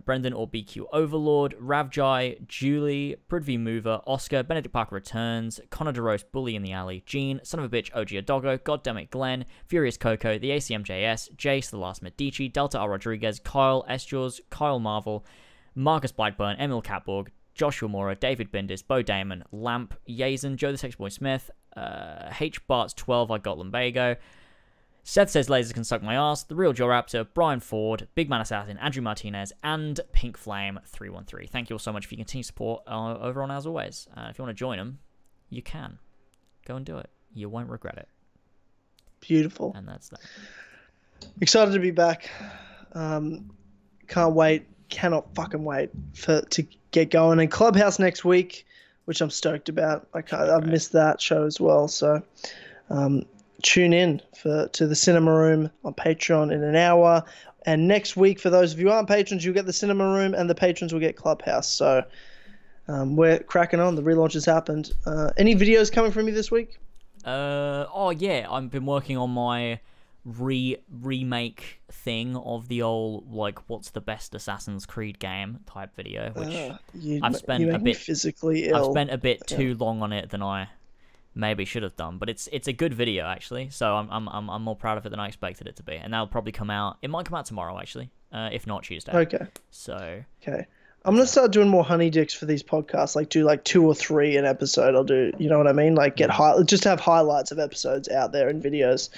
Brendan or BQ Overlord, Ravjai, Julie, Prudhvi Muvva, Oscar, Benedict Parker Returns, Connor DeRose, Bully in the Alley, Gene, Son of a Bitch, OG Adogo, Dammit Glenn, Furious Coco, the ACMJS, Jace, The Last Medici, Delta R. Rodriguez, Kyle, Sjors, Kyle Marvell, Marcus Blackburn, Emil Katborg, Joshua Mora, David Bindis, Beau Daman, Lamp, Yazen, Joe the Sex Boy Smith, H. Bart's 12, I got Lumbago, Seth says lasers can suck my ass, The Real Jorrator, Brian Ford, Big Man Assassin, Andreu Martinez, and Pink Flame 313. Thank you all so much for your continued support over on As Always. If you want to join them, you can. Go and do it. You won't regret it. Beautiful. And that's that. Excited to be back. Can't wait. Cannot fucking wait to get going. And Clubhouse next week, which I'm stoked about. I've missed that show as well. So tune in to the Cinema Room on Patreon in an hour. And next week, for those of you who aren't patrons, you'll get the Cinema Room, and the patrons will get Clubhouse. So we're cracking on. The relaunch has happened. Any videos coming from you this week? Oh yeah, I've been working on my remake thing of the old, like, what's the best Assassin's Creed game type video, which I've spent a bit physically ill. I've spent a bit too long on it than I maybe should have done, but it's a good video actually. So I'm more proud of it than I expected it to be, and that'll probably come out. It might come out tomorrow actually, if not Tuesday. Okay. So. Okay. I'm gonna start doing more honey dicks for these podcasts. Like do like 2 or 3 an episode. I'll do. You know what I mean? Like just have highlights of episodes out there in videos.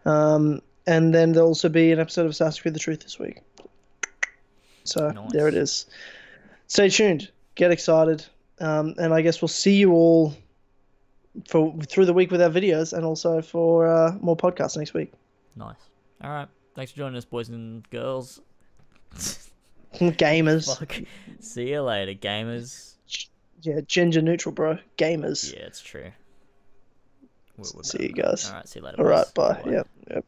And then there'll also be an episode of Assassin's Creed: The Truth this week. So nice. There it is. Stay tuned. Get excited. And I guess we'll see you all through the week with our videos, and also for more podcasts next week. Nice. All right. Thanks for joining us, boys and girls. Gamers. Fuck. See you later, gamers. Yeah, gender neutral, bro. Gamers. Yeah, it's true. See you guys. All right. See you later. All right. Boys. Bye. Yeah. Bye.